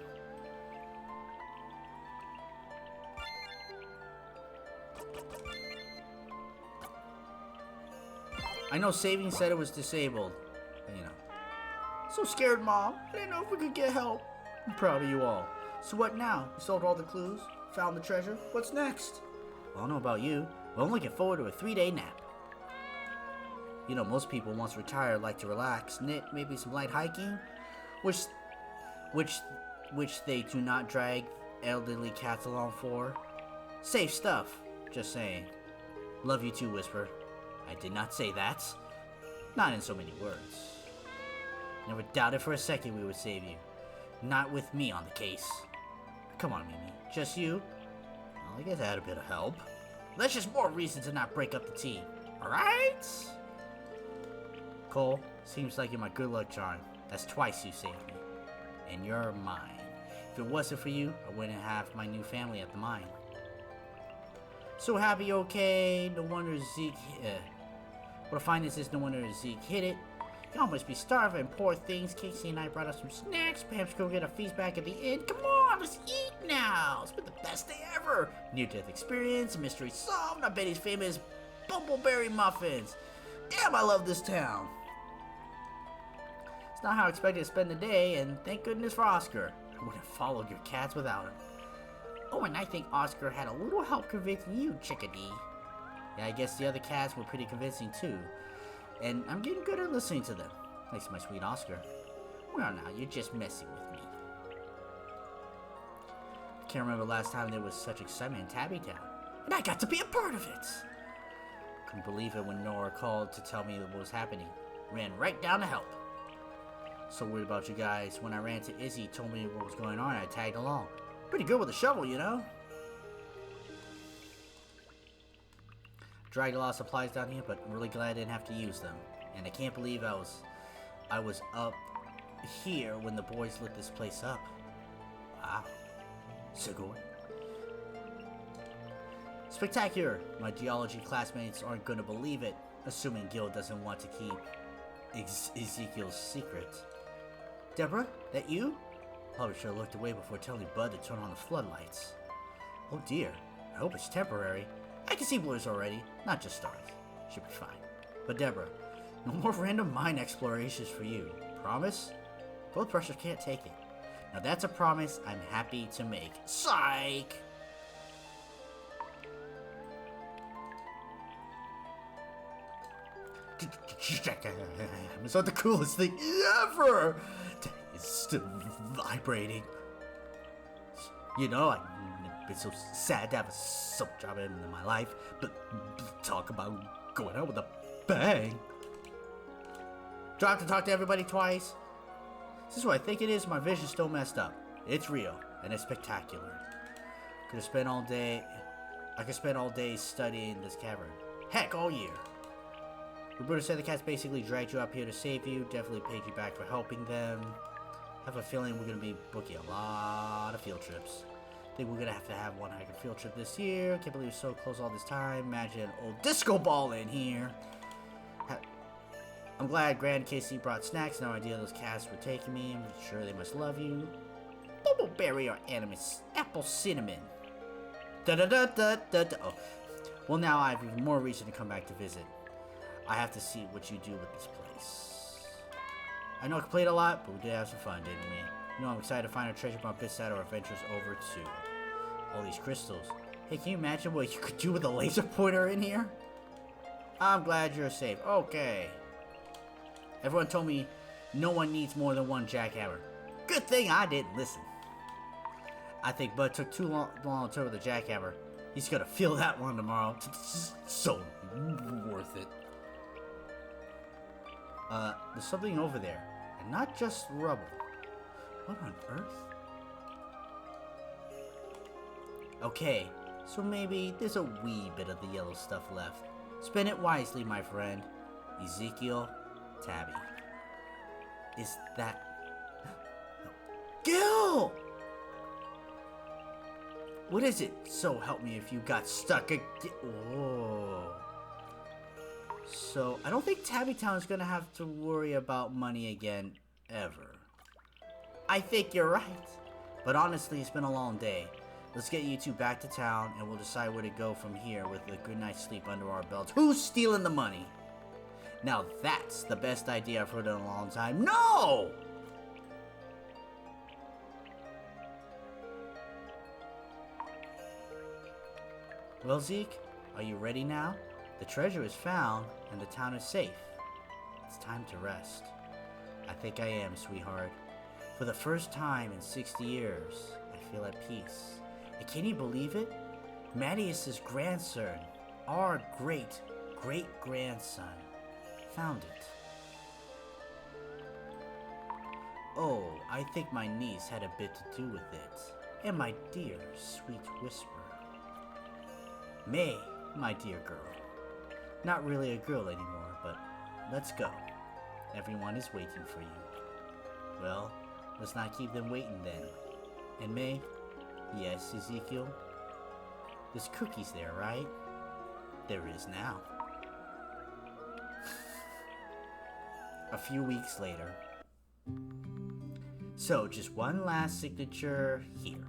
I know Saving said it was disabled. But, So scared, Mom. I didn't know if we could get help. I'm proud of you all. So what now? You solved all the clues? Found the treasure? What's next? Well, I don't know about you, but I'm looking forward to a 3-day nap. Most people once retired like to relax, knit, maybe some light hiking, which they do not drag elderly cats along for. Safe stuff, just saying. Love you too, Whisper. I did not say that. Not in so many words. Never doubted for a second we would save you. Not with me on the case. Come on, Mimi. Just you? Well, I guess I had a bit of help. That's just more reason to not break up the team. Alright? Cole, seems like you're my good luck charm. That's twice you saved me. And you're mine. If it wasn't for you, I wouldn't have my new family at the mine. So happy, okay. No wonder Zeke... What I find is no wonder Zeke hit it. Y'all must be starving, poor things. Casey and I brought us some snacks. Perhaps go get a feast back at the inn. Come on, let's eat now. It's been the best day ever. Near-death experience, mystery solved. I bet he's famous bumbleberry muffins. Damn, I love this town. It's not how I expected to spend the day, and thank goodness for Oscar. I would have followed your cats without him. Oh, and I think Oscar had a little help convincing you, Chickadee. Yeah, I guess the other cats were pretty convincing too. And I'm getting good at listening to them. Thanks to my sweet Oscar. Well now, you're just messing with me. I can't remember the last time there was such excitement in Tabby Town. And I got to be a part of it! Couldn't believe it when Nora called to tell me what was happening. Ran right down to help. So worried about you guys. When I ran to Izzy, told me what was going on, I tagged along. Pretty good with a shovel, Dragged a lot of supplies down here, but I'm really glad I didn't have to use them. And I can't believe I was up here when the boys lit this place up. Wow. Sugoi. Spectacular. My geology classmates aren't gonna believe it, assuming Gil doesn't want to keep Ezekiel's secret. Deborah, that you? Probably should have looked away before telling Bud to turn on the floodlights. Oh dear. I hope it's temporary. I can see blurs already, not just stars. Should be fine. But Deborah, no more random mine explorations for you. Promise? Both pressures can't take it. Now that's a promise I'm happy to make. Psych! It's not the coolest thing ever! It's still vibrating. I've been so sad to have a soap job in my life, but talk about going out with a bang. Do I have to talk to everybody twice? This is what I think it is. My vision's still messed up. It's real, and it's spectacular. I could spend all day studying this cavern. Heck, all year. Roberta said the cats basically dragged you up here to save you. Definitely paid you back for helping them. I have a feeling we're going to be booking a lot of field trips. I think we're going to have one hiking field trip this year. Can't believe we're so close all this time. Imagine an old disco ball in here. I'm glad Grand Casey brought snacks. No idea those cats were taking me. I'm sure they must love you. Bumbleberry or animus. Apple cinnamon. Da-da-da-da-da-da. Oh. Well, now I have even more reason to come back to visit. I have to see what you do with this place. I know I played a lot, but we did have some fun, didn't we? I'm excited to find our treasure bomb bits out our adventures over to all these crystals. Hey, can you imagine what you could do with a laser pointer in here? I'm glad you're safe. Okay. Everyone told me no one needs more than one jackhammer. Good thing I didn't listen. I think Bud took too long to turn with the jackhammer. He's gonna feel that one tomorrow. So worth it. There's something over there, and not just rubble. What on earth? Okay, so maybe there's a wee bit of the yellow stuff left. Spend it wisely, my friend. Ezekiel, Tabby. Is that... Gil! What is it? So help me if you got stuck again. Oh. So, I don't think Tabby Town is gonna have to worry about money again, ever. I think you're right. But honestly, it's been a long day. Let's get you two back to town, and we'll decide where to go from here with a good night's sleep under our belts. Who's stealing the money? Now that's the best idea I've heard in a long time. No! Well, Zeke, are you ready now? The treasure is found, and the town is safe. It's time to rest. I think I am, sweetheart. For the first time in 60 years, I feel at peace. And can you believe it? Mattias's grandson, our great-great-grandson, found it. Oh, I think my niece had a bit to do with it. And my dear, sweet Whisper. May, my dear girl. Not really a girl anymore, but let's go. Everyone is waiting for you. Well, let's not keep them waiting then. And May? Yes, Ezekiel? There's cookies there, right? There is now. A few weeks later. So, just one last signature here.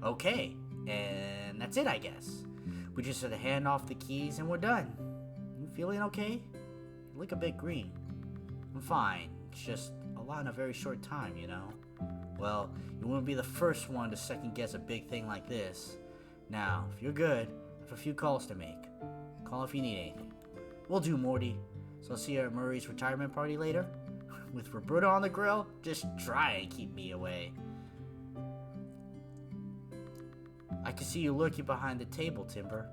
Okay, and that's it, I guess. We just have to hand off the keys and we're done. You feeling okay? You look a bit green. I'm fine. It's just a lot in a very short time, you know? Well, you wouldn't be the first one to second guess a big thing like this. Now, if you're good, I have a few calls to make. Call if you need anything. Will do, Morty. So I'll see you at Murray's retirement party later. With Roberta on the grill, just try and keep me away. I can see you lurking behind the table, Timber.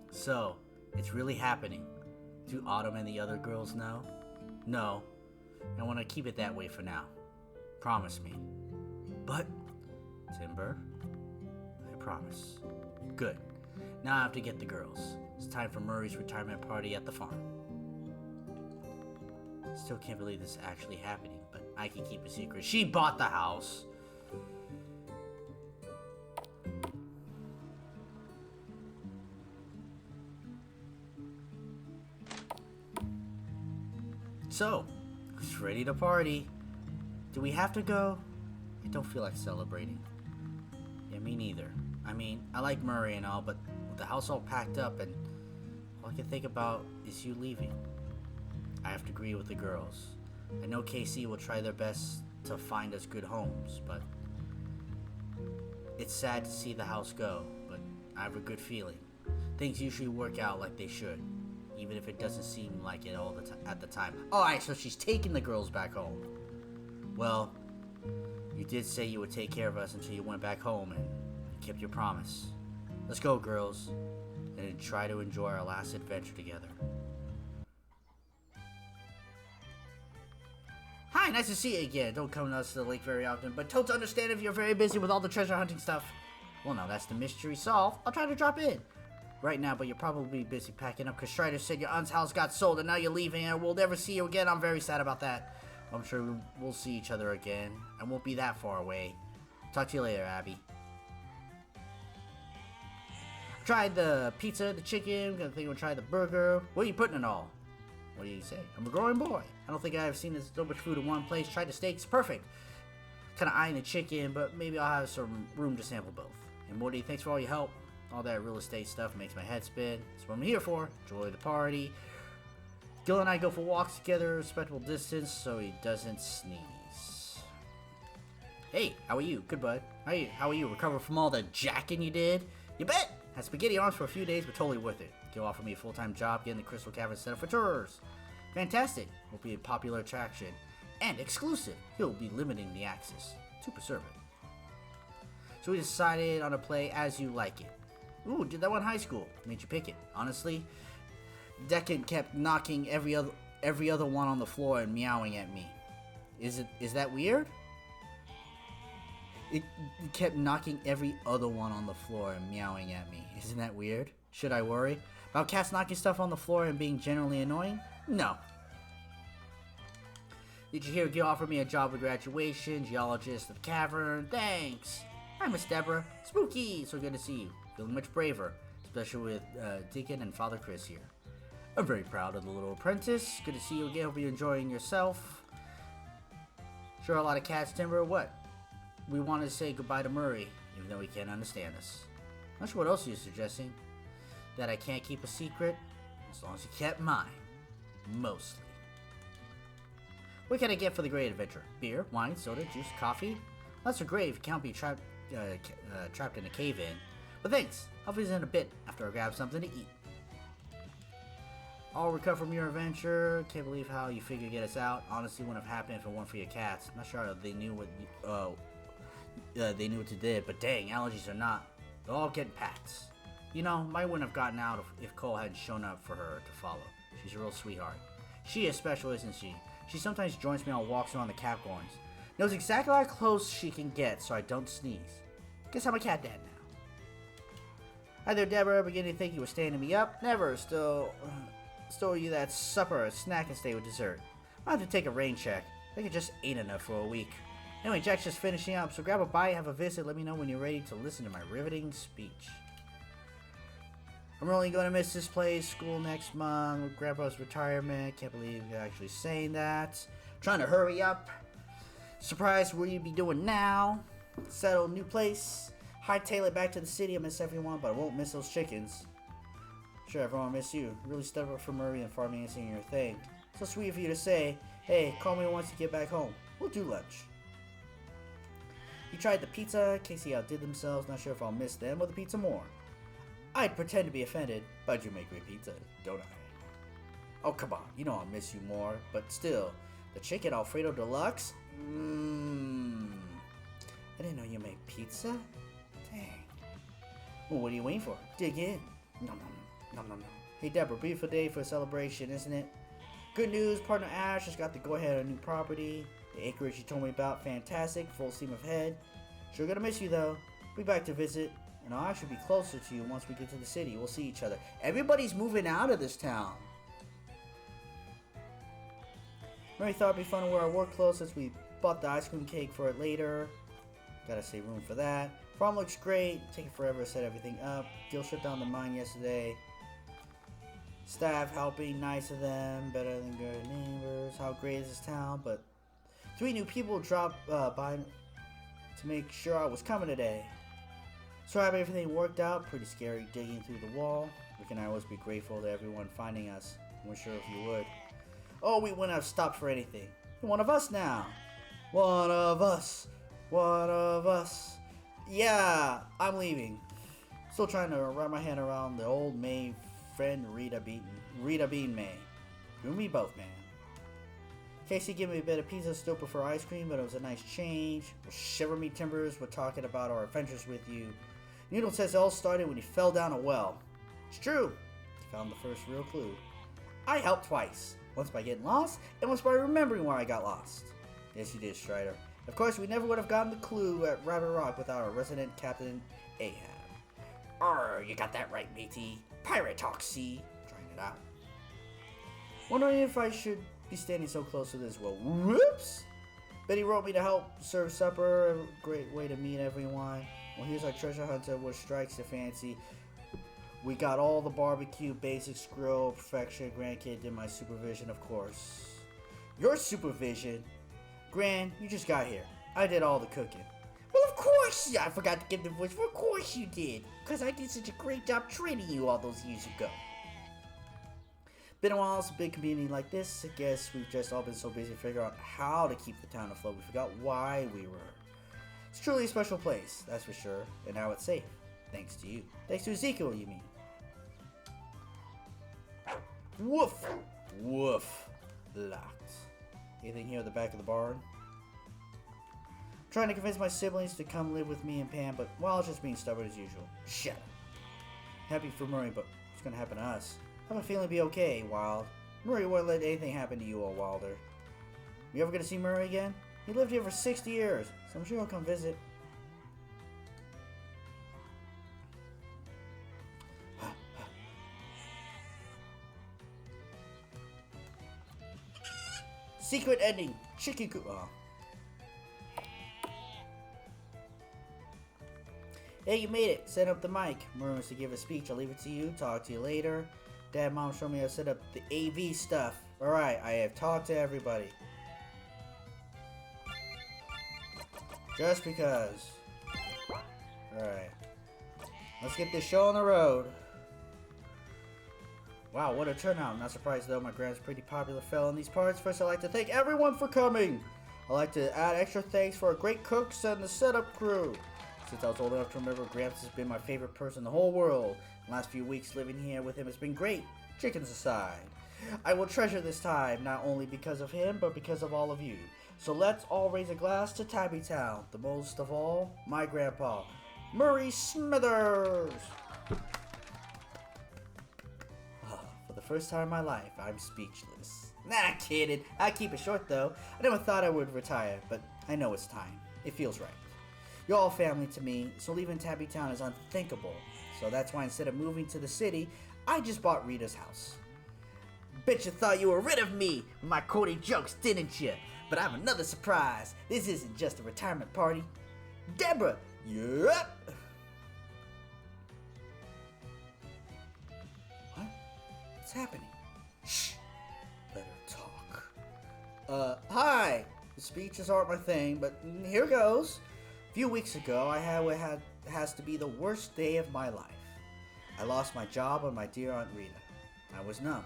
So, it's really happening. Do Autumn and the other girls know? No. I want to keep it that way for now. Promise me. But, Timber, I promise. Good. Now I have to get the girls. It's time for Murray's retirement party at the farm. Still can't believe this is actually happening, but I can keep a secret. She bought the house! So, who's ready to party? Do we have to go? I don't feel like celebrating. Yeah, me neither. I mean, I like Murray and all, but with the house all packed up and all I can think about is you leaving. I have to agree with the girls. I know KC will try their best to find us good homes, but it's sad to see the house go, but I have a good feeling. Things usually work out like they should, even if it doesn't seem like it all at the time. Alright, so she's taking the girls back home. Well, you did say you would take care of us until you went back home, and you kept your promise. Let's go, girls, and try to enjoy our last adventure together. Hi, nice to see you again. Don't come to us to the lake very often, but totally understand if you're very busy with all the treasure hunting stuff. Well, now that's the mystery solved. I'll try to drop in. Right now, but you're probably busy packing up because Strider said your aunt's house got sold and now you're leaving and we'll never see you again. I'm very sad about that. I'm sure we'll see each other again. I won't be that far away. Talk to you later, Abby. I tried the pizza, the chicken, I think we'll try the burger. What are you putting in all? What do you say? I'm a growing boy. I don't think I've seen so much food in one place. Tried the steaks, perfect. Kind of eyeing the chicken, but maybe I'll have some room to sample both. And Morty, thanks for all your help. All that real estate stuff makes my head spin. That's what I'm here for. Enjoy the party. Gil and I go for walks together, respectable distance, so he doesn't sneeze. Hey, how are you? Good, bud. How are you? Recovered from all the jacking you did? You bet! Had spaghetti arms for a few days, but totally worth it. Gil offered me a full-time job getting the Crystal Cavern set up for tours. Fantastic. Will be a popular attraction. And exclusive. He'll be limiting the access to preserve it. So we decided on a play As You Like It. Ooh, did that one in high school. Made you pick it. Honestly, Deccan kept knocking every other one on the floor and meowing at me. Is that weird? It kept knocking every other one on the floor and meowing at me. Isn't that weird? Should I worry about cats knocking stuff on the floor and being generally annoying? No. Did you hear Gil offered me a job at graduation, geologist of the cavern? Thanks. I Miss Deborah. Spooky! So good to see you. Feeling much braver, especially with Deacon and Father Chris here. I'm very proud of the little apprentice. Good to see you again. Hope you're enjoying yourself. Sure, a lot of cats, Timber. What? We want to say goodbye to Murray, even though he can't understand us. Not sure what else you're suggesting. That I can't keep a secret, as long as you kept mine. Mostly. What can I get for the great adventure? Beer, wine, soda, juice, coffee? That's a grave. You can't be trapped in a cave-in. But thanks. I'll visit in a bit after I grab something to eat. I'll recover from your adventure. Can't believe how you figured to get us out. Honestly, wouldn't have happened if it weren't for your cats. Not sure they knew what they knew what to do, but dang, allergies or not, they're all getting pats. You know, might wouldn't have gotten out if Cole hadn't shown up for her to follow. She's a real sweetheart. She is special, isn't she? She sometimes joins me on walks around the Capricorns. Knows exactly how close she can get so I don't sneeze. Guess I'm a cat dad now. Hi there, Deborah. Beginning to think you were standing me up. Never. Stole you that supper, a snack, and stay with dessert. I'll have to take a rain check. I think it just ain't enough for a week. Anyway, Jack's just finishing up, so grab a bite, have a visit, let me know when you're ready to listen to my riveting speech. I'm really going to miss this place, school next month, Grandpa's retirement, can't believe you're actually saying that. Trying to hurry up. Surprised what you'd be doing now. Settle, new place. Hightail it back to the city, I miss everyone, but I won't miss those chickens. Sure, everyone will miss you. Really stepped up for Murray and farming and singing your thing. So sweet of you to say, hey, call me once you get back home. We'll do lunch. You tried the pizza, Casey outdid themselves, not sure if I'll miss them or the pizza more. I'd pretend to be offended, but you make great pizza, don't I? Oh, come on, you know I'll miss you more, but still, the chicken Alfredo Deluxe? I didn't know you made pizza? Dang. Well, what are you waiting for? Dig in. Nom nom nom nom nom. Hey Deborah, beautiful day for a celebration, isn't it? Good news, partner Ash has got the go-ahead on a new property. The acreage you told me about, fantastic, full steam ahead. Sure gonna miss you though. Be back to visit, and I'll actually be closer to you once we get to the city. We'll see each other. Everybody's moving out of this town. Mary thought it'd be fun to wear our work clothes since we bought the ice cream cake for it later. Gotta save room for that. Farm looks great. Taking forever to set everything up. Gil shut down the mine yesterday. Staff helping, nice of them, better than good neighbors. How great is this town? But 3 new people dropped by to make sure I was coming today. So happy everything worked out. Pretty scary digging through the wall. We can always be grateful to everyone finding us. We're sure if you would. Oh, we wouldn't have stopped for anything. You're one of us now. One of us. One of us. Yeah, I'm leaving. Still trying to wrap my hand around the old May friend Rita Bean May. You and me both, man. Casey gave me a bit of pizza, still prefer ice cream, but it was a nice change. Well, shiver me timbers, we're talking about our adventures with you. Noodle says it all started when he fell down a well. It's true. He found the first real clue. I helped twice. Once by getting lost, and once by remembering where I got lost. Yes, you did, Strider. Of course, we never would have gotten the clue at Rabbit Rock without our resident Captain Ahab. Arr, you got that right, matey. Pirate talk, see? Trying it out. Wondering if I should be standing so close to this well. Whoops! Betty wrote me to help serve supper. A great way to meet everyone. Well, here's our treasure hunter, which strikes the fancy. We got all the barbecue, basics, grill, perfection. Grandkid did my supervision, of course. Your supervision? Gran, you just got here. I did all the cooking. Well, of course! I forgot to give the voice. Well, of course you did. Because I did such a great job training you all those years ago. Been a while, it's a big community like this. I guess we've just all been so busy figuring out how to keep the town afloat. We forgot why we were. It's truly a special place, that's for sure. And now it's safe. Thanks to you. Thanks to Ezekiel, you mean. Woof! Woof. Locked. Anything here at the back of the barn? Trying to convince my siblings to come live with me and Pam, but, well, just being stubborn as usual. Shut up. Happy for Murray, but what's gonna happen to us? I have a feeling it'll be okay, Wild. Murray won't let anything happen to you or Wilder. You ever gonna see Murray again? He lived here for 60 years, so I'm sure he'll come visit. Secret ending. Chicken coop. Oh. Hey, you made it. Set up the mic. Murray wants to give a speech. I'll leave it to you. Talk to you later. Dad, Mom showed me how to set up the AV stuff. Alright, I have talked to everybody. Just because. Alright. Let's get this show on the road. Wow, what a turnout. Not surprised though, my grand's a pretty popular fellow in these parts. First, I'd like to thank everyone for coming. I'd like to add extra thanks for our great cooks and the setup crew. Since I was old enough to remember, Gramps has been my favorite person in the whole world. The last few weeks living here with him has been great, chickens aside. I will treasure this time, not only because of him, but because of all of you. So let's all raise a glass to Tabby Town, the most of all, my grandpa, Murray Smithers! For the first time in my life, I'm speechless. Nah, kidding. I keep it short though. I never thought I would retire, but I know it's time. It feels right. You're all family to me, so leaving Tabby Town is unthinkable. So that's why instead of moving to the city, I just bought Rita's house. Bet you thought you were rid of me with my corny jokes, didn't you? But I have another surprise. This isn't just a retirement party. Deborah, you're up! What? What's happening? Shh! Better talk. Hi! The speeches aren't my thing, but here goes. A few weeks ago, I had what has to be the worst day of my life. I lost my job on my dear Aunt Rita. I was numb.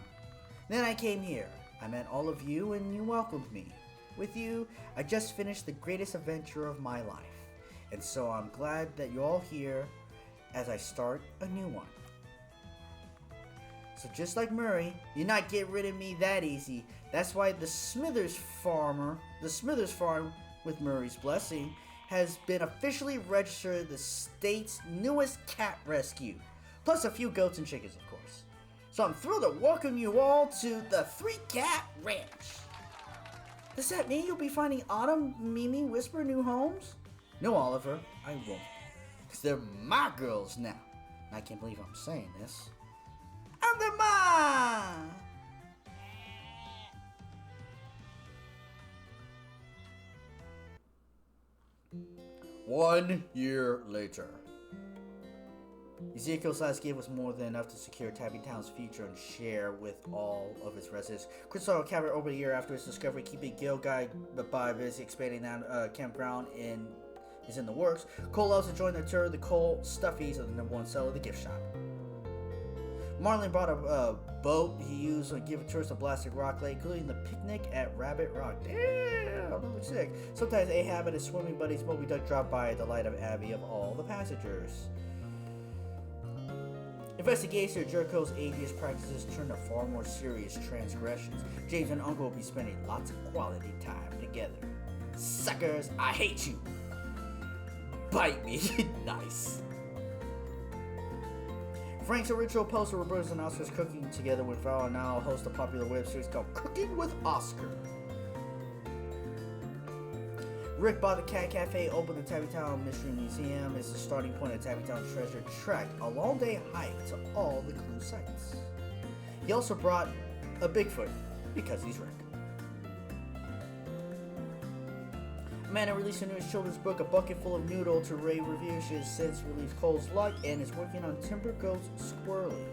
Then I came here. I met all of you and you welcomed me. With you, I just finished the greatest adventure of my life. And so I'm glad that you're all here as I start a new one. So just like Murray, you're not getting rid of me that easy. That's why the Smithers Farm, with Murray's blessing, has been officially registered the state's newest cat rescue. Plus a few goats and chickens, of course. So I'm thrilled to welcome you all to the Three Cat Ranch. Does that mean you'll be finding Autumn, Mimi, Whisper new homes? No, Oliver, I won't. Because they're my girls now. And I can't believe I'm saying this. And they're mine! 1 year later. Ezekiel's last gift was more than enough to secure Tabby Town's future and share with all of its residents. Chris saw a cabin over a year after his discovery, keeping Gil Guy by busy expanding that campground is in the works. Cole loves to join the tour. The Cole Stuffies are the #1 seller of the gift shop. Marlin brought a boat he used to give tourists a blasted rock lake, including the picnic at Rabbit Rock. Damn, that looks sick. Sometimes Ahab and his swimming buddies Moby Duck drop by at the light of Abby of all the passengers. Investigator Jericho's atheist practices turn to far more serious transgressions. James and Uncle will be spending lots of quality time together. Suckers, I hate you. Bite me. Nice. Frank's original poster Roberta's and Oscar's cooking together with Val and now host a popular web series called Cooking with Oscar. Rick bought the Cat Cafe, opened the Tabby Town Mystery Museum. It's the starting point of Tabby Town Treasure Trek, a long day hike to all the clue sites. He also brought a Bigfoot, because he's Rick. Amanda released a new children's book, A Bucket Full of Noodle, to rave reviews. She has since released Cole's Luck and is working on Timber Goat's Squirrely.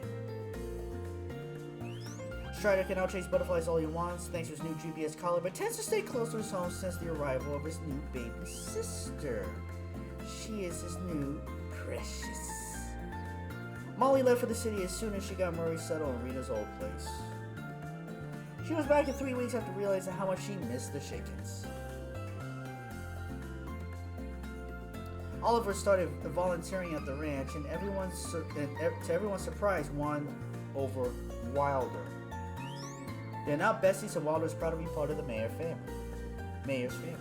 Strider can now chase butterflies all he wants thanks to his new GPS collar, but tends to stay close to his home since the arrival of his new baby sister. She is his new precious. Molly left for the city as soon as she got Murray settled in Rita's old place. She was back in 3 weeks after realizing how much she missed the chickens. Oliver started volunteering at the ranch, and to everyone's surprise, won over Wilder. They're now besties, and Wilder is proud to be part of the Mayor's family.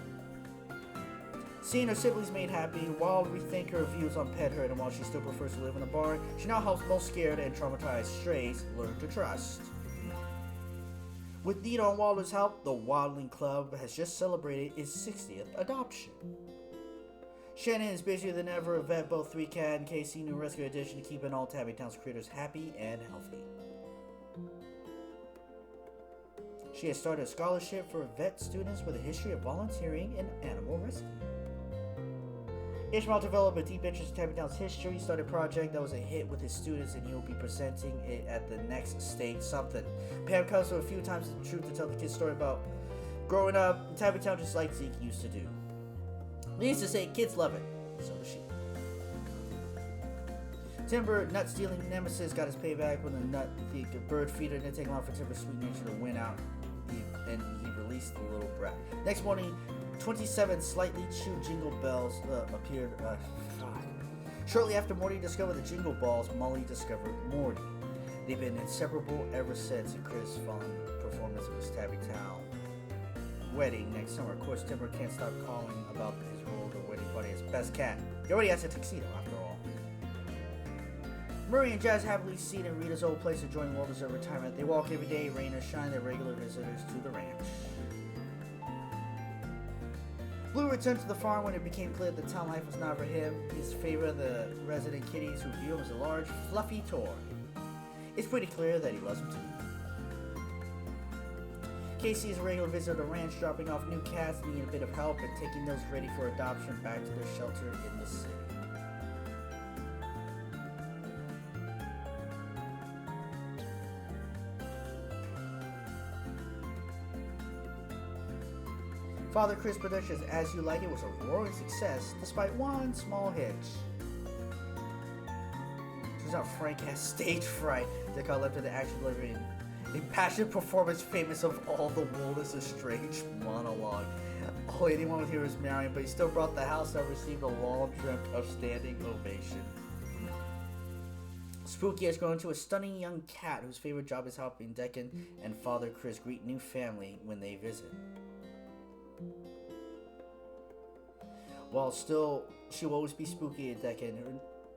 Seeing her siblings made happy, Wilder rethink her views on pethood, and while she still prefers to live in a barn, she now helps most scared and traumatized strays learn to trust. With Nita and Wilder's help, the Wildling Club has just celebrated its 60th adoption. Shannon is busier than ever to vet both 3Cat and KC new rescue edition, keeping all Tabby Town's critters happy and healthy. She has started a scholarship for vet students with a history of volunteering in animal rescue. Ishmael developed a deep interest in Tabby Town's history. He started a project that was a hit with his students, and he will be presenting it at the next state something. Pam comes to a few times the truth to tell the kids' story about growing up in Tabby Town just like Zeke used to do. Needless to say, kids love it. So does she. Timber, nut-stealing nemesis, got his payback when the bird feeder didn't take long for Timber's sweet nature to win out, and he released the little brat. Next morning, 27 slightly chewed jingle bells appeared. Shortly after Morty discovered the jingle balls, Molly discovered Morty. They've been inseparable ever since Chris' fond performance of his Tabby Town wedding next summer. Of course, Timber can't stop calling about his role at the wedding party as best cat. He already has a tuxedo, after all. Murray and Jazz happily seat in Rita's old place enjoying well-deserved retirement. They walk every day, rain or shine, their regular visitors to the ranch. Blue returned to the farm when it became clear that town life was not for him. His favorite of the resident kitties who view him as a large, fluffy toy. It's pretty clear that he loves him too. Casey is a regular visitor to the ranch, dropping off new cats, needing a bit of help, and taking those ready for adoption back to their shelter in the city. Father Chris Productions' As You Like It was a roaring success, despite one small hitch. Turns out Frank has stage fright that got left in the action delivery in a passionate performance famous of all the world is a strange monologue. All anyone would hear was Marion, but he still brought the house that received a long dreamt of standing ovation. Spooky has grown into a stunning young cat whose favorite job is helping Deccan and Father Chris greet new family when they visit. While still, she'll always be Spooky at Deccan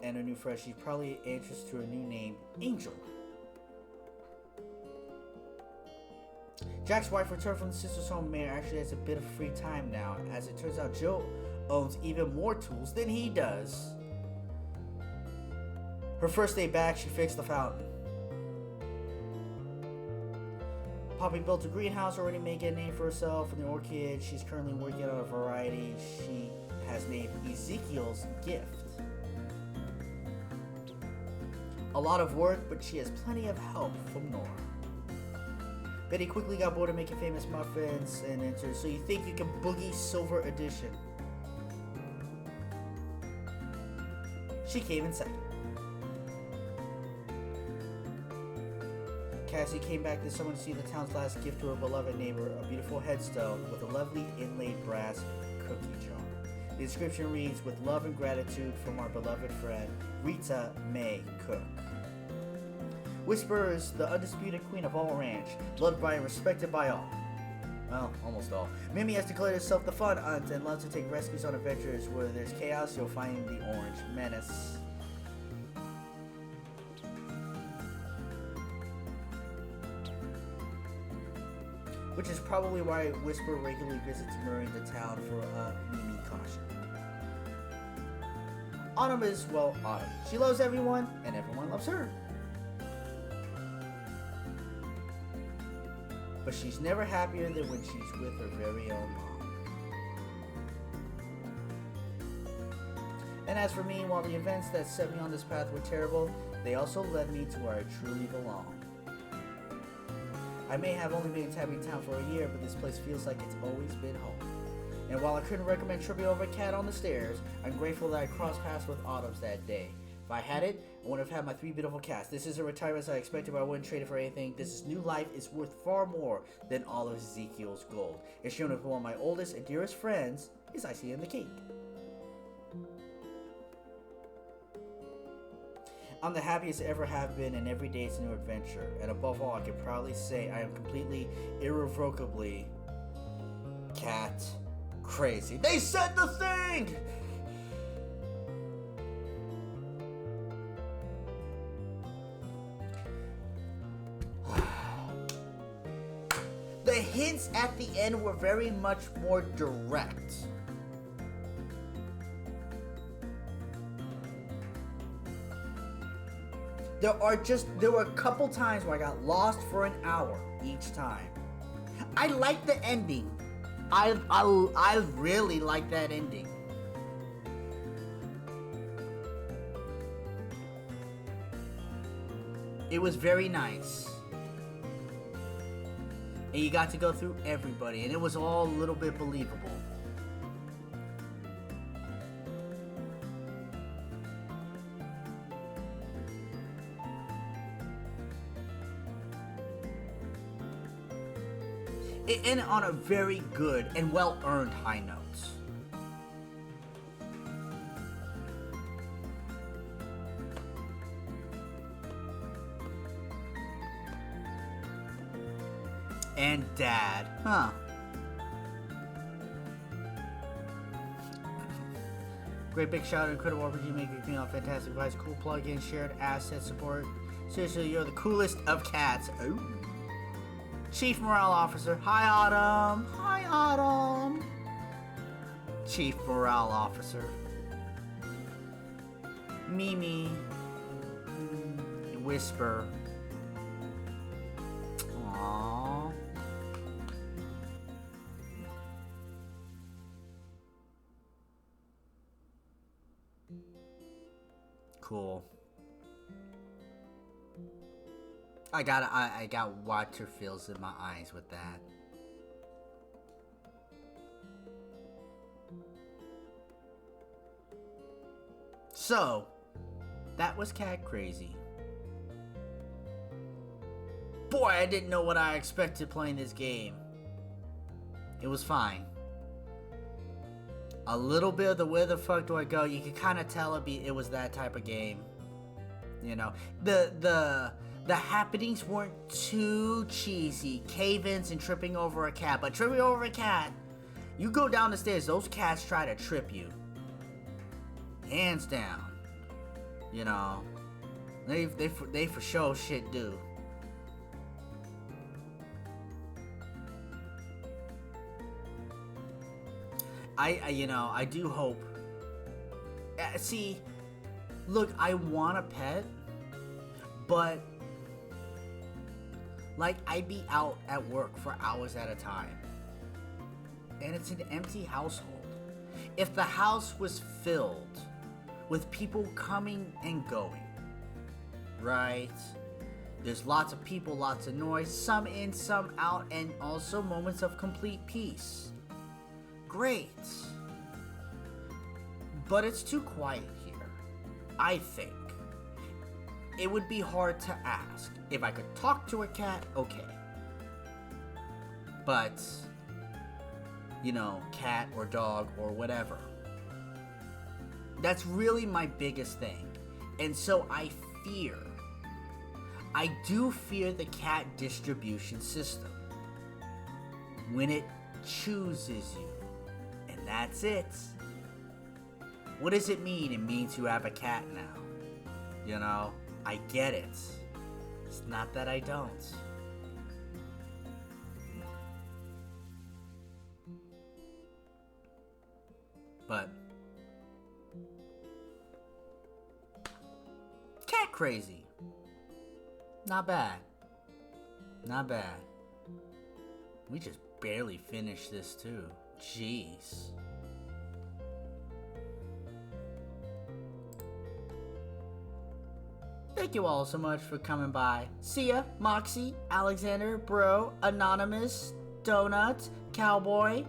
and her new friend, she's probably anxious to her new name, Angel. Jack's wife returned from the sister's home. Mary actually has a bit of free time now. As it turns out, Joe owns even more tools than he does. Her first day back, she fixed the fountain. Poppy built a greenhouse, already making a name for herself in the orchid. She's currently working on a variety she has named Ezekiel's Gift. A lot of work, but she has plenty of help from Nora. Betty quickly got bored of making famous muffins and entered So You Think You Can Boogie Silver Edition. She came in second. Cassie came back this summer to see the town's last gift to her beloved neighbor, a beautiful headstone with a lovely inlaid brass cookie jar. The inscription reads, "With love and gratitude from our beloved friend, Rita Mae Cook." Whisper is the undisputed queen of all ranch, loved by and respected by all. Well, almost all. Mimi has declared herself the fun aunt and loves to take rescues on adventures. Where there's chaos, you'll find the Orange Menace. Which is probably why Whisper regularly visits Murray in the town for a Mimi caution. Autumn is, well, Autumn. She loves everyone, and everyone loves her. But she's never happier than when she's with her very own mom. And as for me, while the events that set me on this path were terrible, they also led me to where I truly belong. I may have only been in Tabby Town for a year, but this place feels like it's always been home. And while I couldn't recommend tripping over a cat on the stairs, I'm grateful that I crossed paths with Autumns that day. If I had it, I would have had my 3 beautiful cats. This is a retirement I expected, but I wouldn't trade it for anything. This new life is worth far more than all of Ezekiel's gold. It's shown that one of my oldest and dearest friends is Icing and the Cake. I'm the happiest I ever have been, and every day it's a new adventure. And above all, I can proudly say I am completely, irrevocably cat crazy. They said the thing! The hints at the end were very much more direct. There were a couple times where I got lost for an hour each time. I like the ending. I really like that ending. It was very nice. And you got to go through everybody, and it was all a little bit believable. It ended on a very good and well-earned high note. And Dad, huh? Great big shout out, incredible RPG maker, you know, fantastic advice, cool plugin, shared asset support. Seriously, you're the coolest of cats. Oh. Chief Morale Officer. Hi, Autumn. Hi, Autumn. Chief Morale Officer. Mimi. Whisper. Aww. Cool. I got water fills in my eyes with that. So, that was Cat Crazy. Boy, I didn't know what I expected playing this game. It was fine. A little bit of the where the fuck do I go, you could kind of tell it was that type of game. You know, the happenings weren't too cheesy. Cave-ins and tripping over a cat. But tripping over a cat, you go down the stairs, those cats try to trip you. Hands down. You know, they for sure shit do. I do hope. See, look, I want a pet, but like I'd be out at work for hours at a time, and it's an empty household. If the house was filled with people coming and going, right? There's lots of people, lots of noise, some in, some out, and also moments of complete peace. Great. But it's too quiet here, I think. It would be hard to ask. If I could talk to a cat, okay. But, you know, cat or dog or whatever. That's really my biggest thing. And so I do fear the cat distribution system. When it chooses you. And that's it. What does it mean? It means you have a cat now. You know, I get it. It's not that I don't. But Cat Crazy. Not bad. Not bad. We just barely finished this too. Jeez. Thank you all so much for coming by. See ya, Moxie, Alexander, Bro, Anonymous, Donut, Cowboy.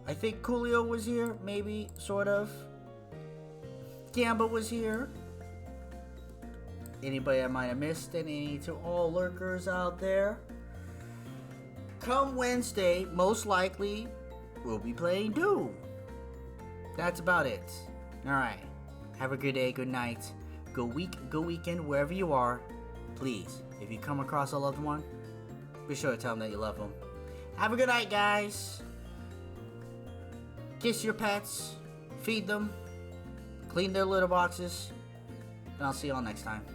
I think Coolio was here, maybe, sort of. Gamba was here. Anybody I might have missed, any to all lurkers out there. Come Wednesday, most likely, we'll be playing Doom. That's about it. Alright. Have a good day, good night. Go weekend, wherever you are. Please, if you come across a loved one, be sure to tell them that you love them. Have a good night, guys. Kiss your pets. Feed them. Clean their litter boxes. And I'll see you all next time.